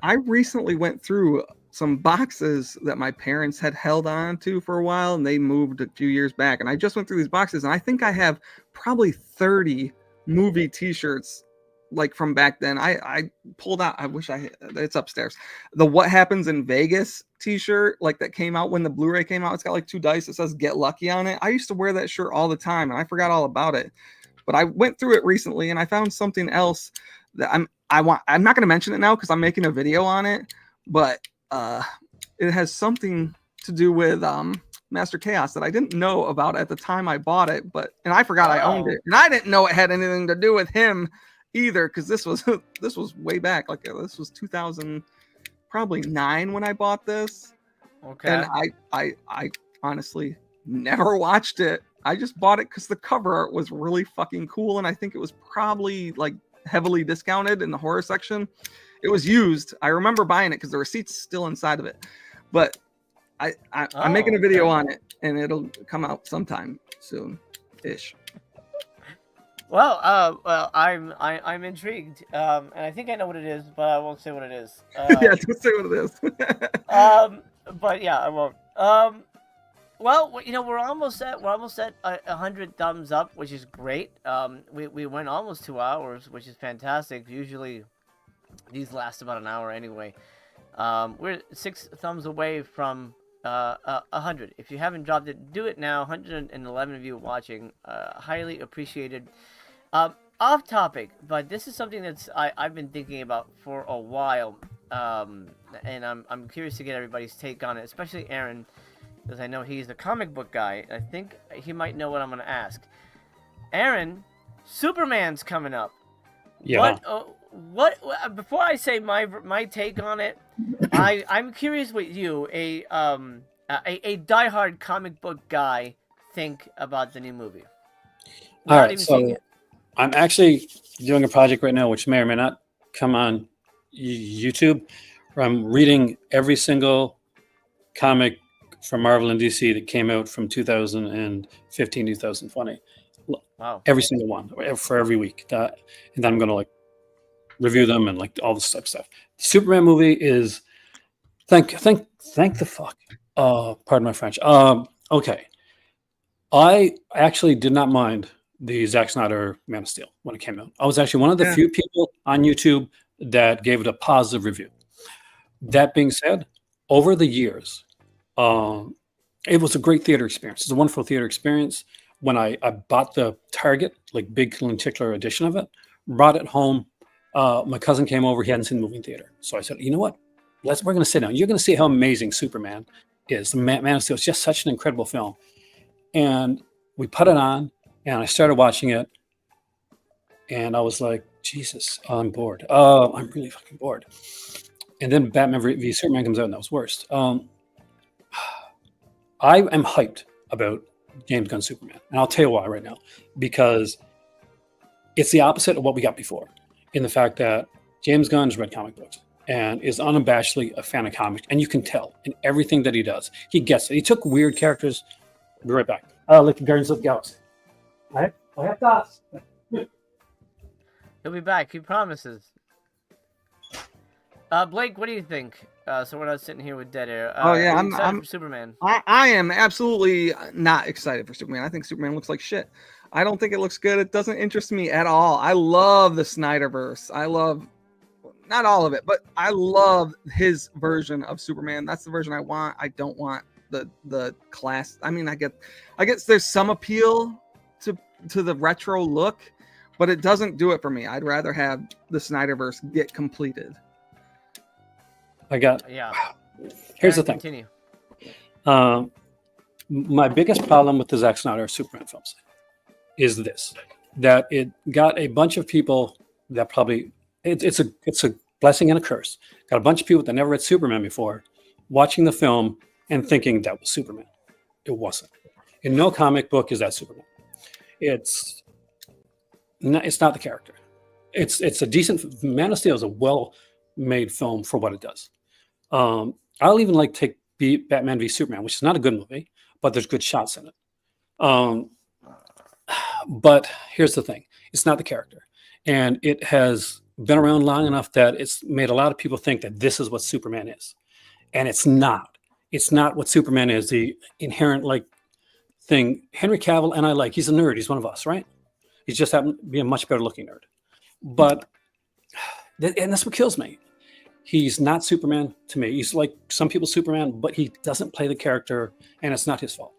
[SPEAKER 4] I recently went through some boxes that my parents had held on to for a while, and they moved a few years back. And I just went through these boxes, and I think I have probably 30 movie T-shirts like from back then. I pulled out, I wish it's upstairs, the What Happens in Vegas T-shirt, like that came out when the Blu-ray came out. It's got like 2 dice. It says Get Lucky on it. I used to wear that shirt all the time, and I forgot all about it. But I went through it recently, and I found something else that I'm not going to mention it now because I'm making a video on it, but it has something to do with Master Chaos that I didn't know about at the time I bought it, and I forgot I owned it, and I didn't know it had anything to do with him either, because this was way back, like this was 2000 probably 9 when I bought this.
[SPEAKER 3] Okay.
[SPEAKER 4] And I honestly never watched it. I just bought it because the cover art was really fucking cool, and I think it was probably like heavily discounted in the horror section. It was used. I remember buying it because the receipt's still inside of it. But I'm making a video on it, and it'll come out sometime soon-ish.
[SPEAKER 3] Well, I'm intrigued, and I think I know what it is, but I won't say what it is.
[SPEAKER 4] Yeah, just say what it is.
[SPEAKER 3] But yeah, I won't. Well, you know, we're almost at 100 thumbs up, which is great. We went almost 2 hours, which is fantastic. Usually, these last about an hour anyway. We're 6 thumbs away from 100. If you haven't dropped it, do it now. 111 of you watching, highly appreciated. Off topic, but this is something that's I've been thinking about for a while, and I'm curious to get everybody's take on it, especially Aaron, because I know he's the comic book guy. I think he might know what I'm going to ask. Aaron, Superman's coming up.
[SPEAKER 1] Yeah.
[SPEAKER 3] What? Before I say my take on it, I'm curious what you, a diehard comic book guy, think about the new movie.
[SPEAKER 1] All right, so I'm actually doing a project right now, which may or may not come on YouTube, where I'm reading every single comic from Marvel and DC that came out from 2015 2020.
[SPEAKER 3] Wow.
[SPEAKER 1] Every single one for every week. And then I'm going to like review them and like all this type of stuff. The Superman movie is thank the fuck. Pardon my French. Okay. I actually did not mind the Zack Snyder Man of Steel when it came out. I was actually one of the few people on YouTube that gave it a positive review. That being said, over the years, it was a great theater experience. It's a wonderful theater experience. When I bought the Target, like big lenticular edition of it, brought it home. My cousin came over. He hadn't seen the movie in theater. So I said, you know what? We're going to sit down. You're going to see how amazing Superman is. The Man of Steel is just such an incredible film. And we put it on, and I started watching it. And I was like, Jesus, I'm bored. I'm really fucking bored. And then Batman v Superman comes out, and that was worse. I am hyped about James Gunn Superman. And I'll tell you why right now. Because it's the opposite of what we got before, in the fact that James Gunn has read comic books and is unabashedly a fan of comics. And you can tell in everything that he does. He gets it. He took weird characters. I'll be right back. Like the Guardians of the Galaxy. I have thoughts.
[SPEAKER 3] He'll be back. He promises. Blake, what do you think? So we're not sitting here with dead air. I'm for Superman.
[SPEAKER 4] I am absolutely not excited for Superman. I think Superman looks like shit. I don't think it looks good. It doesn't interest me at all. I love the Snyderverse. I love, not all of it, but I love his version of Superman. That's the version I want. I don't want the class. I mean, I guess there's some appeal to the retro look, but it doesn't do it for me. I'd rather have the Snyderverse get completed.
[SPEAKER 1] Here's the thing.
[SPEAKER 3] Continue.
[SPEAKER 1] My biggest problem with the Zack Snyder Superman films is this: that it got a bunch of people that probably it's a blessing and a curse. Got a bunch of people that never read Superman before, watching the film and thinking that was Superman. It wasn't. In no comic book is that Superman. It's not the character. It's a decent. Man of Steel is a well-made film for what it does. I'll even like take Batman v Superman, which is not a good movie, but there's good shots in it. But here's the thing: it's not the character, and it has been around long enough that it's made a lot of people think that this is what Superman is, and it's not. It's not what Superman is. The inherent like thing. Henry Cavill, and I like. He's a nerd. He's one of us, right? He's just happened to be a much better looking nerd. But and that's what kills me. He's not Superman to me. He's like some people's Superman, but he doesn't play the character, and it's not his fault.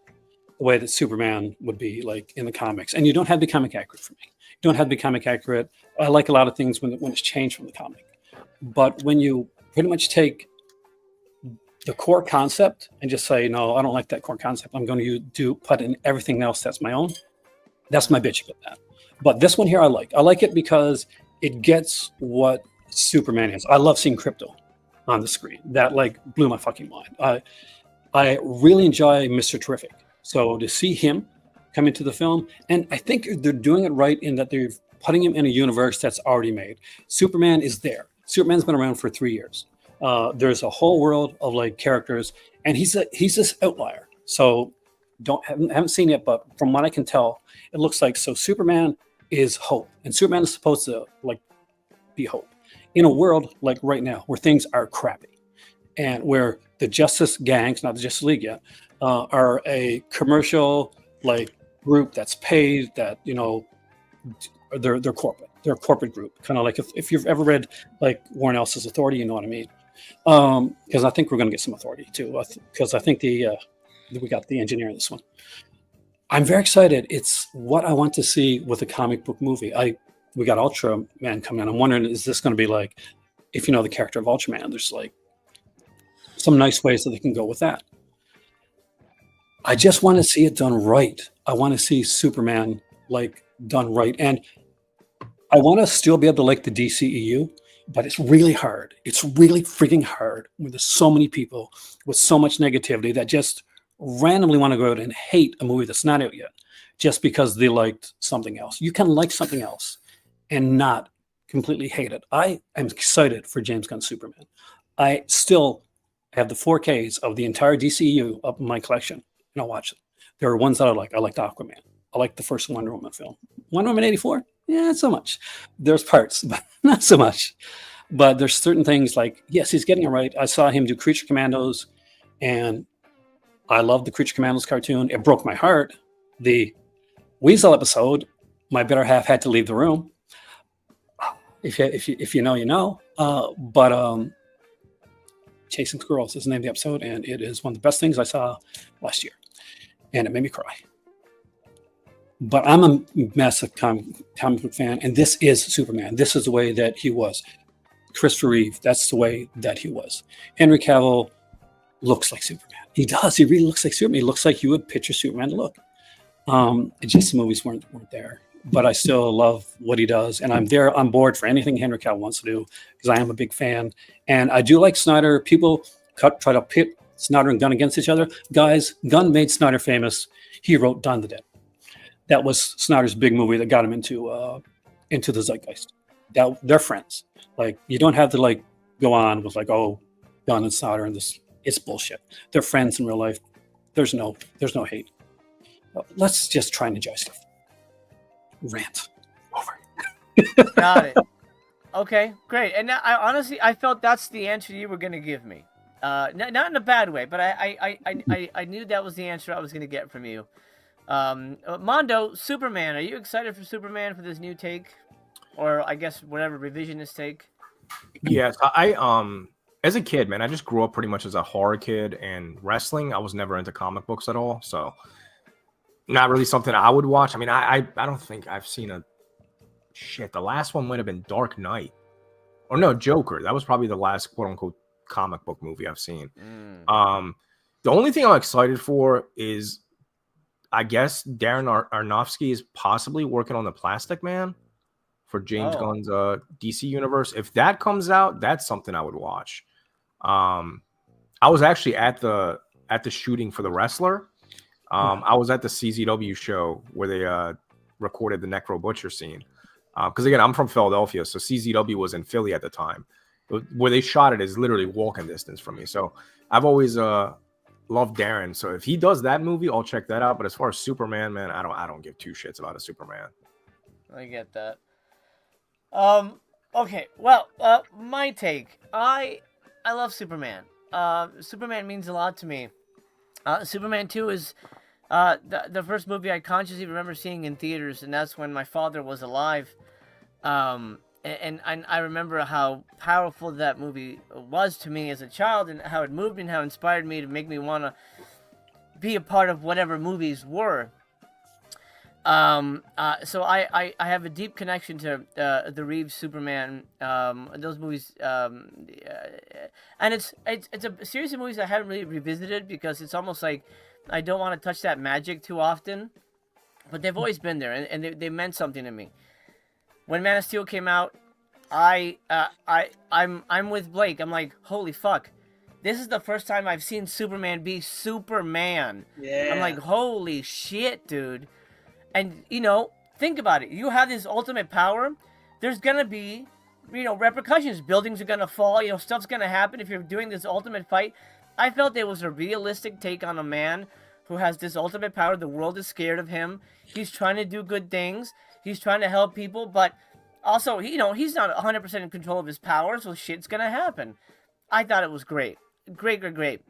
[SPEAKER 1] The way that Superman would be like in the comics. And you don't have to be comic accurate for me. You don't have to be comic accurate. I like a lot of things when it's changed from the comic. But when you pretty much take the core concept and just say, no, I don't like that core concept. I'm going to put in everything else that's my own. That's my bitch about that. But this one here I like. I like it because it gets what Superman is. I love seeing Crypto on the screen. That like blew my fucking mind. I really enjoy Mr. Terrific. So to see him come into the film, and I think they're doing it right in that they're putting him in a universe that's already made. Superman is there. Superman's been around for 3 years. There's a whole world of like characters, and he's this outlier. So haven't seen it, but from what I can tell, it looks like so Superman is hope, and Superman is supposed to like be hope in a world like right now where things are crappy, and where the Justice gangs, not the Justice League yet, are a commercial like group that's paid. That they're corporate. They're a corporate group, kind of like if you've ever read like Warren Ellis's Authority, you know what I mean. Because I think we're going to get some Authority too. Because I think we got the engineer in this one. I'm very excited. It's what I want to see with a comic book movie. We got Ultraman coming in. I'm wondering, is this going to be like, if you know the character of Ultraman, there's like some nice ways that they can go with that. I just want to see it done right. I want to see Superman like done right. And I want to still be able to like the DCEU, but it's really hard. It's really freaking hard when there's so many people with so much negativity that just randomly want to go out and hate a movie that's not out yet just because they liked something else. You can like something else and not completely hate it. I am excited for James Gunn's Superman. I still have the 4Ks of the entire DCEU up in my collection, and I'll watch it. There are ones that I like. I liked Aquaman. I like the first Wonder Woman film. Wonder Woman 84? Yeah, not so much. There's parts, but not so much. But there's certain things like, yes, he's getting it right. I saw him do Creature Commandos, and I loved the Creature Commandos cartoon. It broke my heart. The Weasel episode, my better half had to leave the room. If you know, you know. But Chasing Squirrels is the name of the episode, and it is one of the best things I saw last year, and it made me cry. But I'm a massive comic book fan, and this is Superman. This is the way that he was. Christopher Reeve, that's the way that he was. Henry Cavill looks like Superman. He does. He really looks like Superman. He looks like you would picture Superman to look. It's just the movies weren't there. But I still love what he does, and I'm there on board for anything Henry Cavill wants to do because I am a big fan. And I do like Snyder. People try to pit Snyder and Gunn against each other. Guys, Gunn made Snyder famous. He wrote Dawn of the Dead. That was Snyder's big movie that got him into the zeitgeist. They're friends. Like, you don't have to like go on with like, oh, Gunn and Snyder and this. It's bullshit. They're friends in real life. There's no hate. Let's just try and enjoy stuff. Rant over.
[SPEAKER 3] Got it. Okay, great. And I felt that's the answer you were going to give me. Not in a bad way, but I knew that was the answer I was going to get from you. Mondo, Superman. Are you excited for Superman for this new take, or I guess whatever revisionist take?
[SPEAKER 5] Yes, I as a kid, man, I just grew up pretty much as a horror kid, and wrestling. I was never into comic books at all, so not really something I would watch. I mean, I don't think I've seen the last one might have been Dark Knight, or no, Joker. That was probably the last quote unquote comic book movie I've seen. The only thing I'm excited for is, I guess, Darren Aronofsky is possibly working on the Plastic Man. for James
[SPEAKER 3] Oh.
[SPEAKER 5] Gunn's DC universe. If that comes out, that's something I would watch. I was actually at the shooting for The Wrestler. I was at the CZW show where they recorded the Necro Butcher scene. Because again, I'm from Philadelphia, so CZW was in Philly at the time. Where they shot it is literally walking distance from me. So I've always loved Darren. So if he does that movie, I'll check that out. But as far as Superman, man, I don't give two shits about a Superman.
[SPEAKER 3] I get that. Okay. Well, my take. I love Superman. Superman means a lot to me. Superman 2 is the first movie I consciously remember seeing in theaters, and that's when my father was alive. And I remember how powerful that movie was to me as a child, and how it moved me and how it inspired me to make me want to be a part of whatever movies were. So I have a deep connection to the Reeves Superman, those movies, and it's a series of movies I haven't really revisited because it's almost like I don't want to touch that magic too often, but they've always been there, and they meant something to me. When Man of Steel came out, I'm with Blake. I'm like, holy fuck, this is the first time I've seen Superman be Superman.
[SPEAKER 4] Yeah.
[SPEAKER 3] I'm like, holy shit, dude. And, think about it. You have this ultimate power. There's going to be, repercussions. Buildings are going to fall. Stuff's going to happen if you're doing this ultimate fight. I felt it was a realistic take on a man who has this ultimate power. The world is scared of him. He's trying to do good things. He's trying to help people. But also, he's not 100% in control of his power, so shit's going to happen. I thought it was great. Great.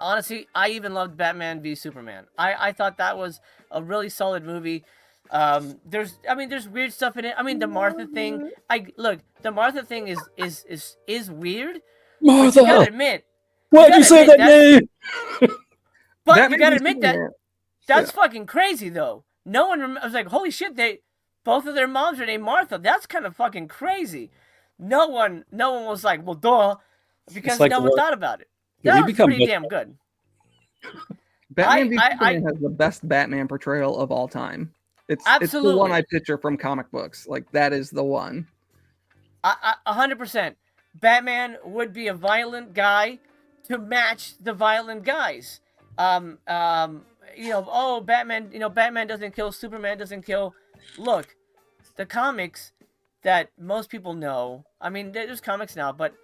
[SPEAKER 3] Honestly, I even loved Batman v Superman. I thought that was a really solid movie. There's weird stuff in it. I mean, the Martha thing. The Martha thing is weird.
[SPEAKER 1] Martha,
[SPEAKER 3] you gotta admit.
[SPEAKER 1] why'd you say that name?
[SPEAKER 3] But you gotta admit that's fucking crazy, though. No one. I was like, holy shit! Both of their moms are named Martha. That's kind of fucking crazy. No one was like, well, duh, because
[SPEAKER 1] like
[SPEAKER 3] no one thought about it.
[SPEAKER 1] Yeah,
[SPEAKER 3] That was pretty damn good.
[SPEAKER 4] Batman v Superman has the best Batman portrayal of all time. It's the one I picture from comic books. Like, that is the one.
[SPEAKER 3] 100%. Batman would be a violent guy to match the violent guys. Batman, Batman doesn't kill, Superman doesn't kill. Look, the comics that most people know, I mean, there's comics now, but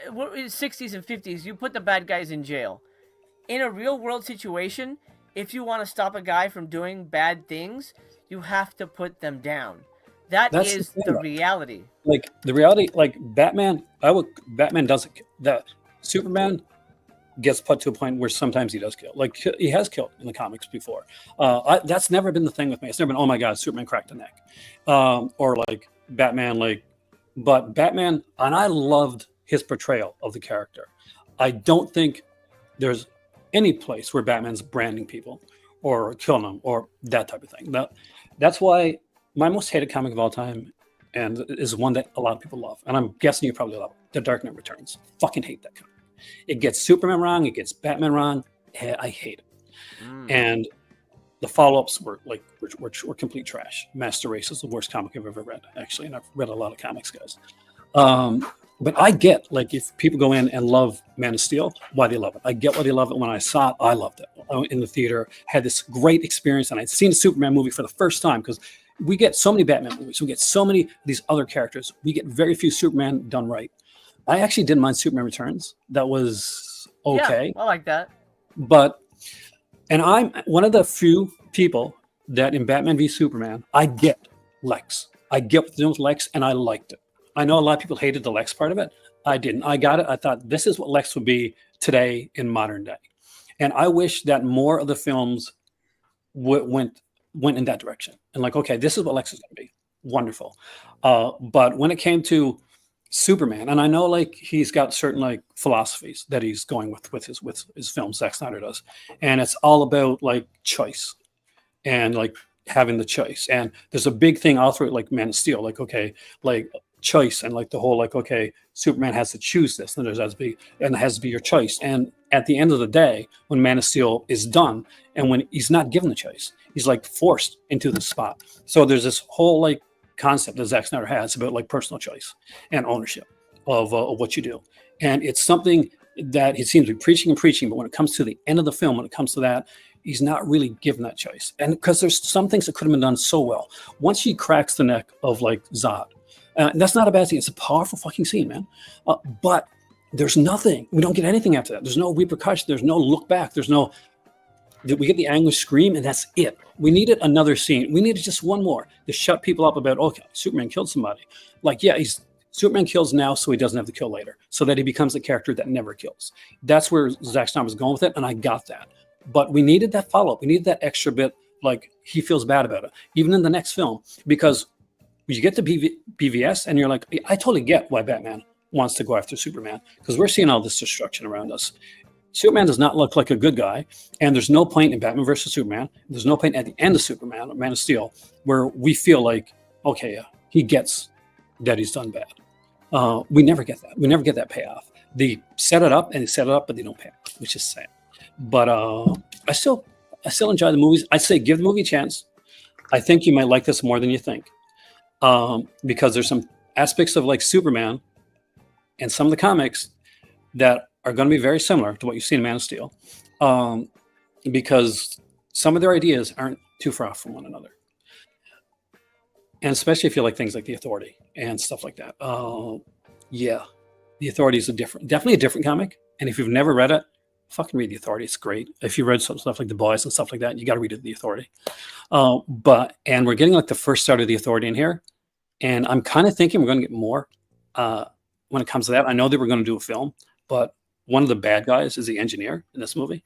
[SPEAKER 3] in the 60s and 50s, you put the bad guys in jail. In a real world situation, if you want to stop a guy from doing bad things, you have to put them down. That's is the reality.
[SPEAKER 1] Like, the reality, like, Batman doesn't, that Superman gets put to a point where sometimes he does kill. Like, he has killed in the comics before. That's never been the thing with me. It's never been, oh my God, Superman cracked the neck. Or like Batman, but Batman, and I loved his portrayal of the character. I don't think there's any place where Batman's branding people or killing them or that type of thing. That's why my most hated comic of all time, and is one that a lot of people love, and I'm guessing you probably love it, The Dark Knight Returns. Fucking hate that comic. It gets Superman wrong. It gets Batman wrong. I hate it. And the follow-ups were complete trash. Master Race is the worst comic I've ever read, actually, and I've read a lot of comics, guys. But I get, like, if people go in and love Man of Steel, why they love it. I get why they love it. When I saw it, I loved it. In the theater, had this great experience, and I'd seen a Superman movie for the first time, because we get so many Batman movies. We get so many of these other characters. We get very few Superman done right. I actually didn't mind Superman Returns. That was okay.
[SPEAKER 3] Yeah, I like that.
[SPEAKER 1] And I'm one of the few people that in Batman v Superman, I get Lex. I get what they're doing with Lex, and I liked it. I know a lot of people hated the Lex part of it. I didn't. I got it. I thought this is what Lex would be today in modern day. And I wish that more of the films went in that direction. And like, okay, this is what Lex is going to be. Wonderful. But when it came to Superman, and I know, like, he's got certain, like, philosophies that he's going with his films, Zack Snyder does. And it's all about, like, choice and, like, having the choice. And there's a big thing all through, like, Man of Steel, like, okay, like, choice, and like the whole, like, okay, Superman has to choose this, and it has to be your choice. And at the end of the day, when Man of Steel is done, and when he's not given the choice, he's like forced into the spot. So there's this whole, like, concept that Zack Snyder has about like personal choice and ownership of what you do. And it's something that he seems to be preaching and preaching, but when it comes to the end of the film, when it comes to that, he's not really given that choice. And because there's some things that could have been done so well. Once he cracks the neck of like Zod, that's not a bad scene. It's a powerful fucking scene, man. But there's nothing. We don't get anything after that. There's no repercussion. There's no look back. There's no. We get the anguish scream, and that's it. We needed another scene. We needed just one more to shut people up about, okay, Superman killed somebody. Like, yeah, Superman kills now so he doesn't have to kill later, so that he becomes a character that never kills. That's where Zack Snyder was going with it, and I got that. But we needed that follow-up. We needed that extra bit, like he feels bad about it, even in the next film, because you get to BVS and you're like, I totally get why Batman wants to go after Superman, because we're seeing all this destruction around us. Superman does not look like a good guy, and there's no point in Batman versus Superman. There's no point at the end of Superman, Man of Steel, where we feel like, okay, yeah, he gets that he's done bad. We never get that. We never get that payoff. They set it up, but they don't pay off, which is sad. But I still enjoy the movies. I say give the movie a chance. I think you might like this more than you think, because there's some aspects of like Superman and some of the comics that are going to be very similar to what you see in Man of Steel, because some of their ideas aren't too far off from one another. And especially if you like things like The Authority and stuff like that. Yeah, The Authority is definitely a different comic. And if you've never read it, fucking read The Authority. It's great. If you read some stuff like The Boys and stuff like that, you got to read The Authority. And we're getting like the first start of The Authority in here. And I'm kind of thinking we're going to get more when it comes to that. I know they were going to do a film, but one of the bad guys is the engineer in this movie.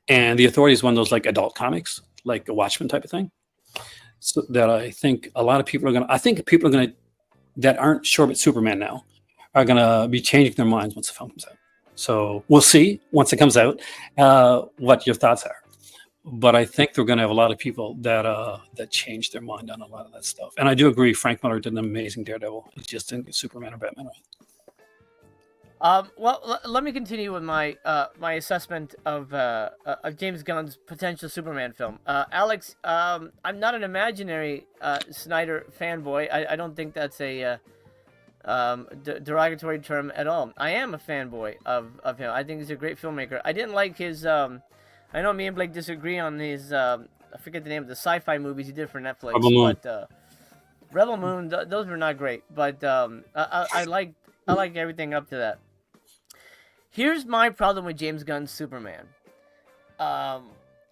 [SPEAKER 1] And The Authority is one of those like adult comics, like a Watchmen type of thing. So that I think a lot of people are going to, that aren't sure about Superman now, are going to be changing their minds once the film comes out. So we'll see once it comes out what your thoughts are. But I think they're going to have a lot of people that change their mind on a lot of that stuff. And I do agree, Frank Miller did an amazing Daredevil. He just didn't get Superman or Batman right.
[SPEAKER 3] Well, let me continue with my my assessment of James Gunn's potential Superman film. Alex, I'm not an imaginary Snyder fanboy. I don't think that's a derogatory term at all. I am a fanboy of him. I think he's a great filmmaker. I didn't like his. I know me and Blake disagree on his. I forget the name of the sci-fi movies he did for Netflix.
[SPEAKER 1] Rebel Moon.
[SPEAKER 3] But Rebel Moon, those were not great. But I like everything up to that. Here's my problem with James Gunn's Superman.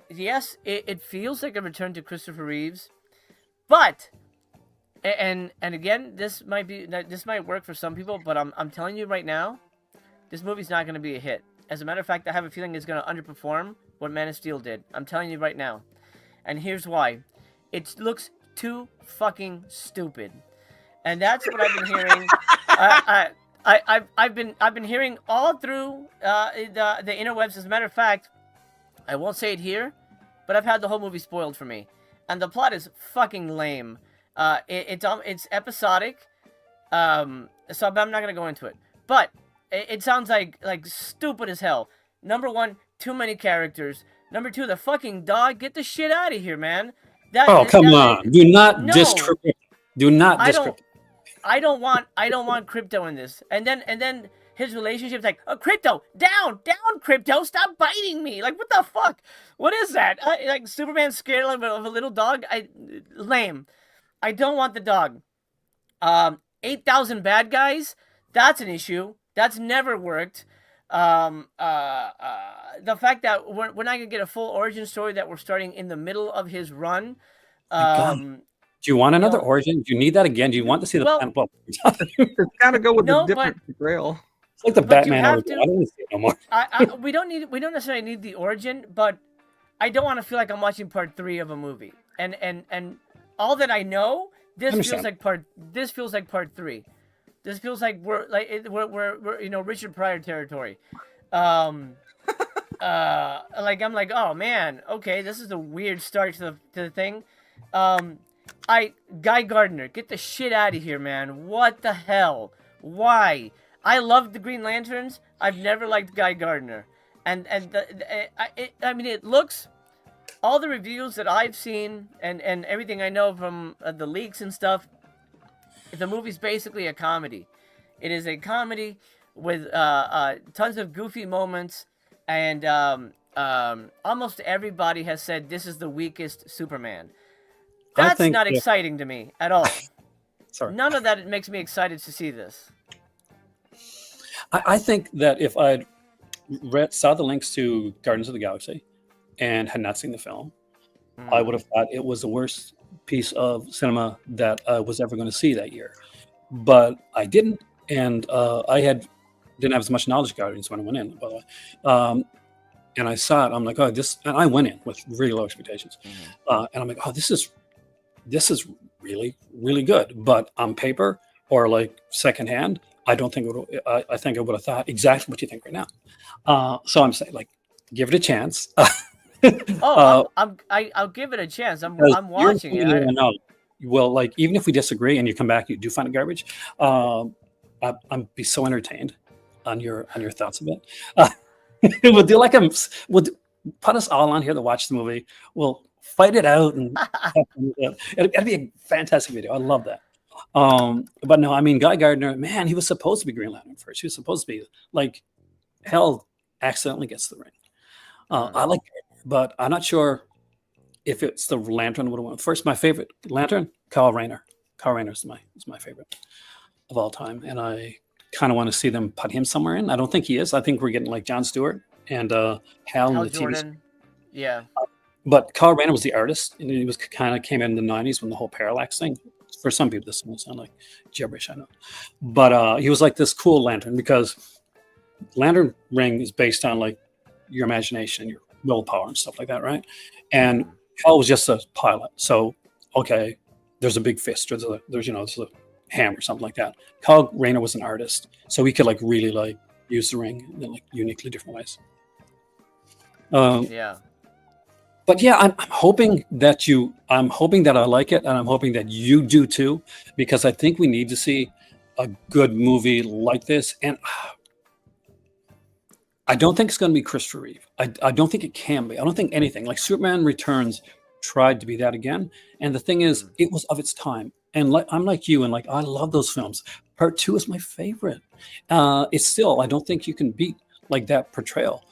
[SPEAKER 3] Yes, it feels like a return to Christopher Reeves, but and again, this might work for some people, but I'm telling you right now, this movie's not going to be a hit. As a matter of fact, I have a feeling it's going to underperform what Man of Steel did. I'm telling you right now, and here's why: it looks too fucking stupid, and that's what I've been hearing. I've been hearing all through the interwebs. As a matter of fact, I won't say it here, but I've had the whole movie spoiled for me, and the plot is fucking lame. It's episodic, so I'm not gonna go into it. But it sounds like stupid as hell. Number one, too many characters. Number two, the fucking dog. Get the shit out of here, man.
[SPEAKER 1] Come on! Do not discredit. Do not discredit.
[SPEAKER 3] I don't want Crypto in this. And then his relationship's like, oh, Crypto, down, Crypto, stop biting me. Like, what the fuck? What is that? Like, Superman's scared of a little dog? Lame. I don't want the dog. 8,000 bad guys? That's an issue. That's never worked. The fact that we're not going to get a full origin story, that we're starting in the middle of his run.
[SPEAKER 1] Do you want another origin? Do you need that again? Do you want to see the plan? Well,
[SPEAKER 4] it's got to go with the different grail.
[SPEAKER 1] It's like the Batman origin. I don't want to see it no more.
[SPEAKER 3] We don't necessarily need the origin, but I don't want to feel like I'm watching part 3 of a movie. And all that I know, this feels like part 3. This feels like we're Richard Pryor territory. I'm like, oh man, okay, this is a weird start to the thing. Guy Gardner, get the shit out of here, man. What the hell? Why? I love the Green Lanterns. I've never liked Guy Gardner. And it looks, all the reviews that I've seen and everything I know from the leaks and stuff, the movie's basically a comedy. It is a comedy with tons of goofy moments, and almost everybody has said this is the weakest Superman.
[SPEAKER 1] I
[SPEAKER 3] That's
[SPEAKER 1] think
[SPEAKER 3] not
[SPEAKER 1] that-
[SPEAKER 3] exciting to me at all.
[SPEAKER 1] Sorry.
[SPEAKER 3] None of that makes me excited to see this.
[SPEAKER 1] I think that if I'd saw the links to Guardians of the Galaxy and had not seen the film, I would have thought it was the worst piece of cinema that I was ever going to see that year. But I didn't, and didn't have as much knowledge of Guardians when I went in, by the way. And I saw it. I'm like, oh, this. And I went in with really low expectations, and I'm like, oh, this is really, really good. But on paper or like secondhand, I don't think I think I would have thought exactly what you think right now. So I'm saying, like, give it a chance.
[SPEAKER 3] I'll give it a chance. I'm watching it.
[SPEAKER 1] No, well, like, even if we disagree and you come back, you do find it garbage. I'd be so entertained on your thoughts of it. We'll do like put us all on here to watch the movie. We'll fight it out, and it'll be a fantastic video. I love that. But no, I mean, Guy Gardner, man, he was supposed to be Green Lantern first. He was supposed to be like, hell, accidentally gets the ring. I like Gardner, but I'm not sure if it's the Lantern would have won first. My favorite Lantern, Kyle Rayner. Kyle Rayner is my favorite of all time, and I kind of want to see them put him somewhere in. I don't think he is. I think we're getting like Jon Stewart and Hal in the
[SPEAKER 3] Jordan.
[SPEAKER 1] TV.
[SPEAKER 3] Yeah.
[SPEAKER 1] But Kyle Rayner was the artist, and he was kind of came in the '90s when the whole parallax thing. For some people, this will sound like gibberish, I know, but he was like this cool lantern, because Lantern Ring is based on like your imagination, your willpower, and stuff like that, right? And Hal was just a pilot, so okay, there's a big fist, or there's a hammer, something like that. Kyle Rayner was an artist, so he could like really like use the ring in like uniquely different ways.
[SPEAKER 3] Yeah.
[SPEAKER 1] But yeah, I'm hoping that I like it, and I'm hoping that you do too, because I think we need to see a good movie like this. And I don't think it's going to be Christopher Reeve. I don't think it can be. I don't think anything like Superman Returns tried to be that again. And the thing is, it was of its time. And I'm like you, and like I love those films. Part 2 is my favorite. It's still, I don't think you can beat like that portrayal,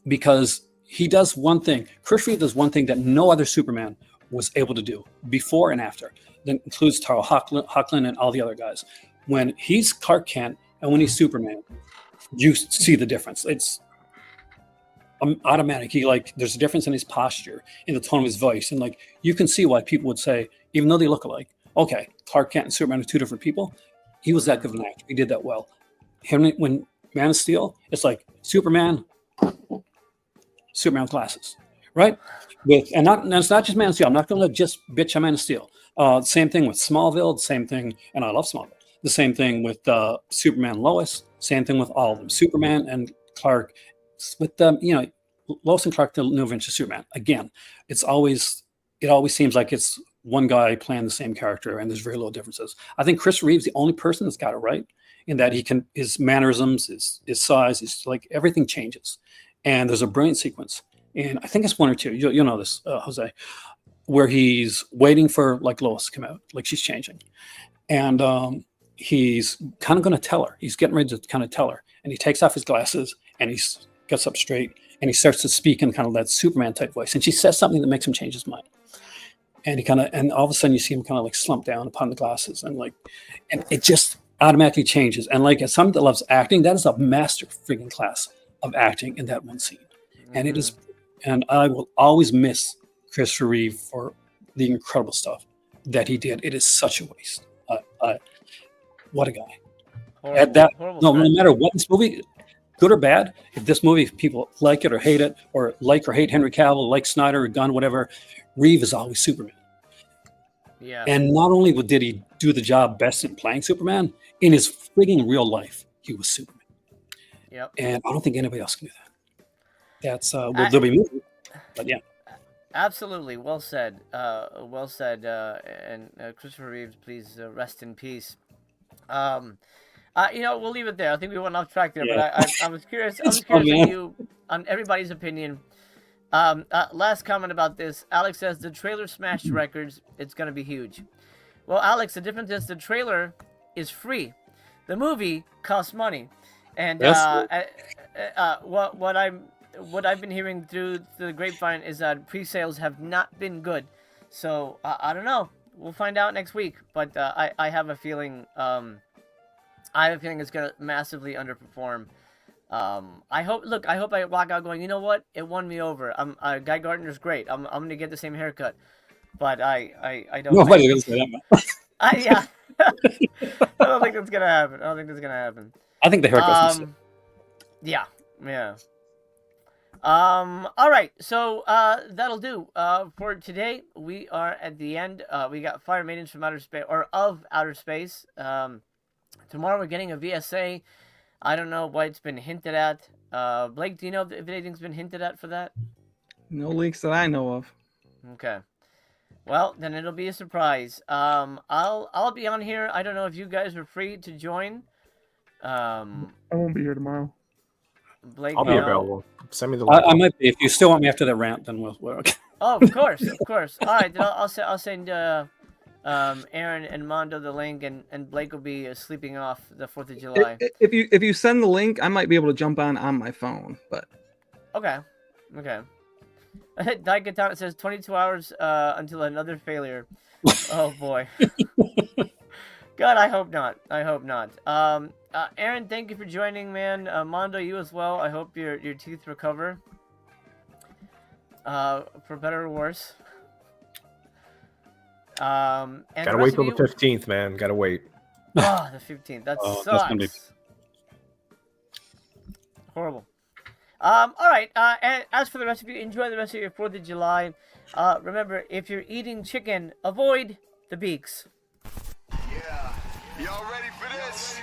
[SPEAKER 1] because he does one thing. Chris Reeve does one thing that no other Superman was able to do before and after. That includes Taro Hoechlin and all the other guys. When he's Clark Kent and when he's Superman, you see the difference. It's automatic. There's a difference in his posture, in the tone of his voice, and like you can see why people would say, even though they look alike, okay, Clark Kent and Superman are two different people. He was that good of an actor. He did that well. When Man of Steel, it's like Superman with glasses, right? And it's not just Man of Steel. I'm not going to just bitch on Man of Steel. Same thing with Smallville. Same thing, and I love Smallville. The same thing with Superman, Lois. Same thing with all of them. Superman and Clark, with Lois and Clark, the new adventures of Superman. Again, it always seems like it's one guy playing the same character, and there's very little differences. I think Chris Reeve's the only person that's got it right, in that his mannerisms, his size, his like everything changes. And there's a brilliant sequence, and I think it's 1 or 2. You'll know this, Jose, where he's waiting for like Lois to come out, like she's changing, and he's kind of going to tell her. He's getting ready to kind of tell her, and he takes off his glasses and he gets up straight and he starts to speak in kind of that Superman type voice, and she says something that makes him change his mind. And and all of a sudden you see him kind of like slump down upon the glasses, and it just automatically changes. And like, as someone that loves acting, that is a master freaking class of acting in that one scene. And it is, and I will always miss Christopher Reeve for the incredible stuff that he did. It is such a waste. What a guy. No matter what this movie, good or bad, if this movie, if people like it or hate it, or hate Henry Cavill, like Snyder or Gunn, whatever, Reeve is always Superman.
[SPEAKER 3] Yeah.
[SPEAKER 1] And not only did he do the job best in playing Superman, in his frigging real life, he was Superman.
[SPEAKER 3] Yep.
[SPEAKER 1] And I don't think anybody else can do that. That's there'll be movies, but yeah.
[SPEAKER 3] Absolutely, well said. Well said. And Christopher Reeves, please rest in peace. We'll leave it there. I think we went off track there,
[SPEAKER 1] Yeah.
[SPEAKER 3] but I was curious. On everybody's opinion. Last comment about this. Alex says the trailer smashed records. It's gonna be huge. Well, Alex, the difference is the trailer is free. The movie costs money, and what I've been hearing through the grapevine is that pre-sales have not been good. So I don't know. We'll find out next week. But I have a feeling it's gonna massively underperform. I hope I walk out going, you know what? It won me over. Guy Gardner's great. I'm gonna get the same haircut. But I don't.
[SPEAKER 1] Nobody's gonna say that.
[SPEAKER 3] Yeah. I don't think that's gonna happen.
[SPEAKER 1] I think the haircut's gonna
[SPEAKER 3] Yeah. All right. So that'll do. For today, we are at the end. We got Fire Maidens from outer space or of outer space. Tomorrow we're getting a VSA. I don't know what it's been hinted at. Blake, do you know if anything's been hinted at for that?
[SPEAKER 4] No leaks that I know of.
[SPEAKER 3] Okay. Well, then it'll be a surprise. I'll be on here. I don't know if you guys are free to join.
[SPEAKER 4] I won't be here tomorrow.
[SPEAKER 3] Blake,
[SPEAKER 5] I'll be available. Send me the
[SPEAKER 1] I
[SPEAKER 5] link.
[SPEAKER 1] might be. If you still want me after that rant, then we'll okay.
[SPEAKER 3] Oh, of course. All right, then I'll send Aaron and Mondo the link, and Blake will be sleeping off the 4th of July.
[SPEAKER 4] If you send the link, I might be able to jump on my phone. But
[SPEAKER 3] Okay. Daikatana says 22 hours until another failure. Oh boy. God, I hope not. Aaron, thank you for joining, man. Mondo, you as well. I hope your teeth recover. For better or worse. And
[SPEAKER 5] Gotta wait till the 15th, man. Gotta wait.
[SPEAKER 3] Oh, the 15th. That
[SPEAKER 1] Oh,
[SPEAKER 3] sucks.
[SPEAKER 1] that's gonna be
[SPEAKER 3] horrible. All right. And as for the rest of you, enjoy the rest of your 4th of July. Remember, if you're eating chicken, avoid the beaks.
[SPEAKER 6] Yeah. Y'all ready for this?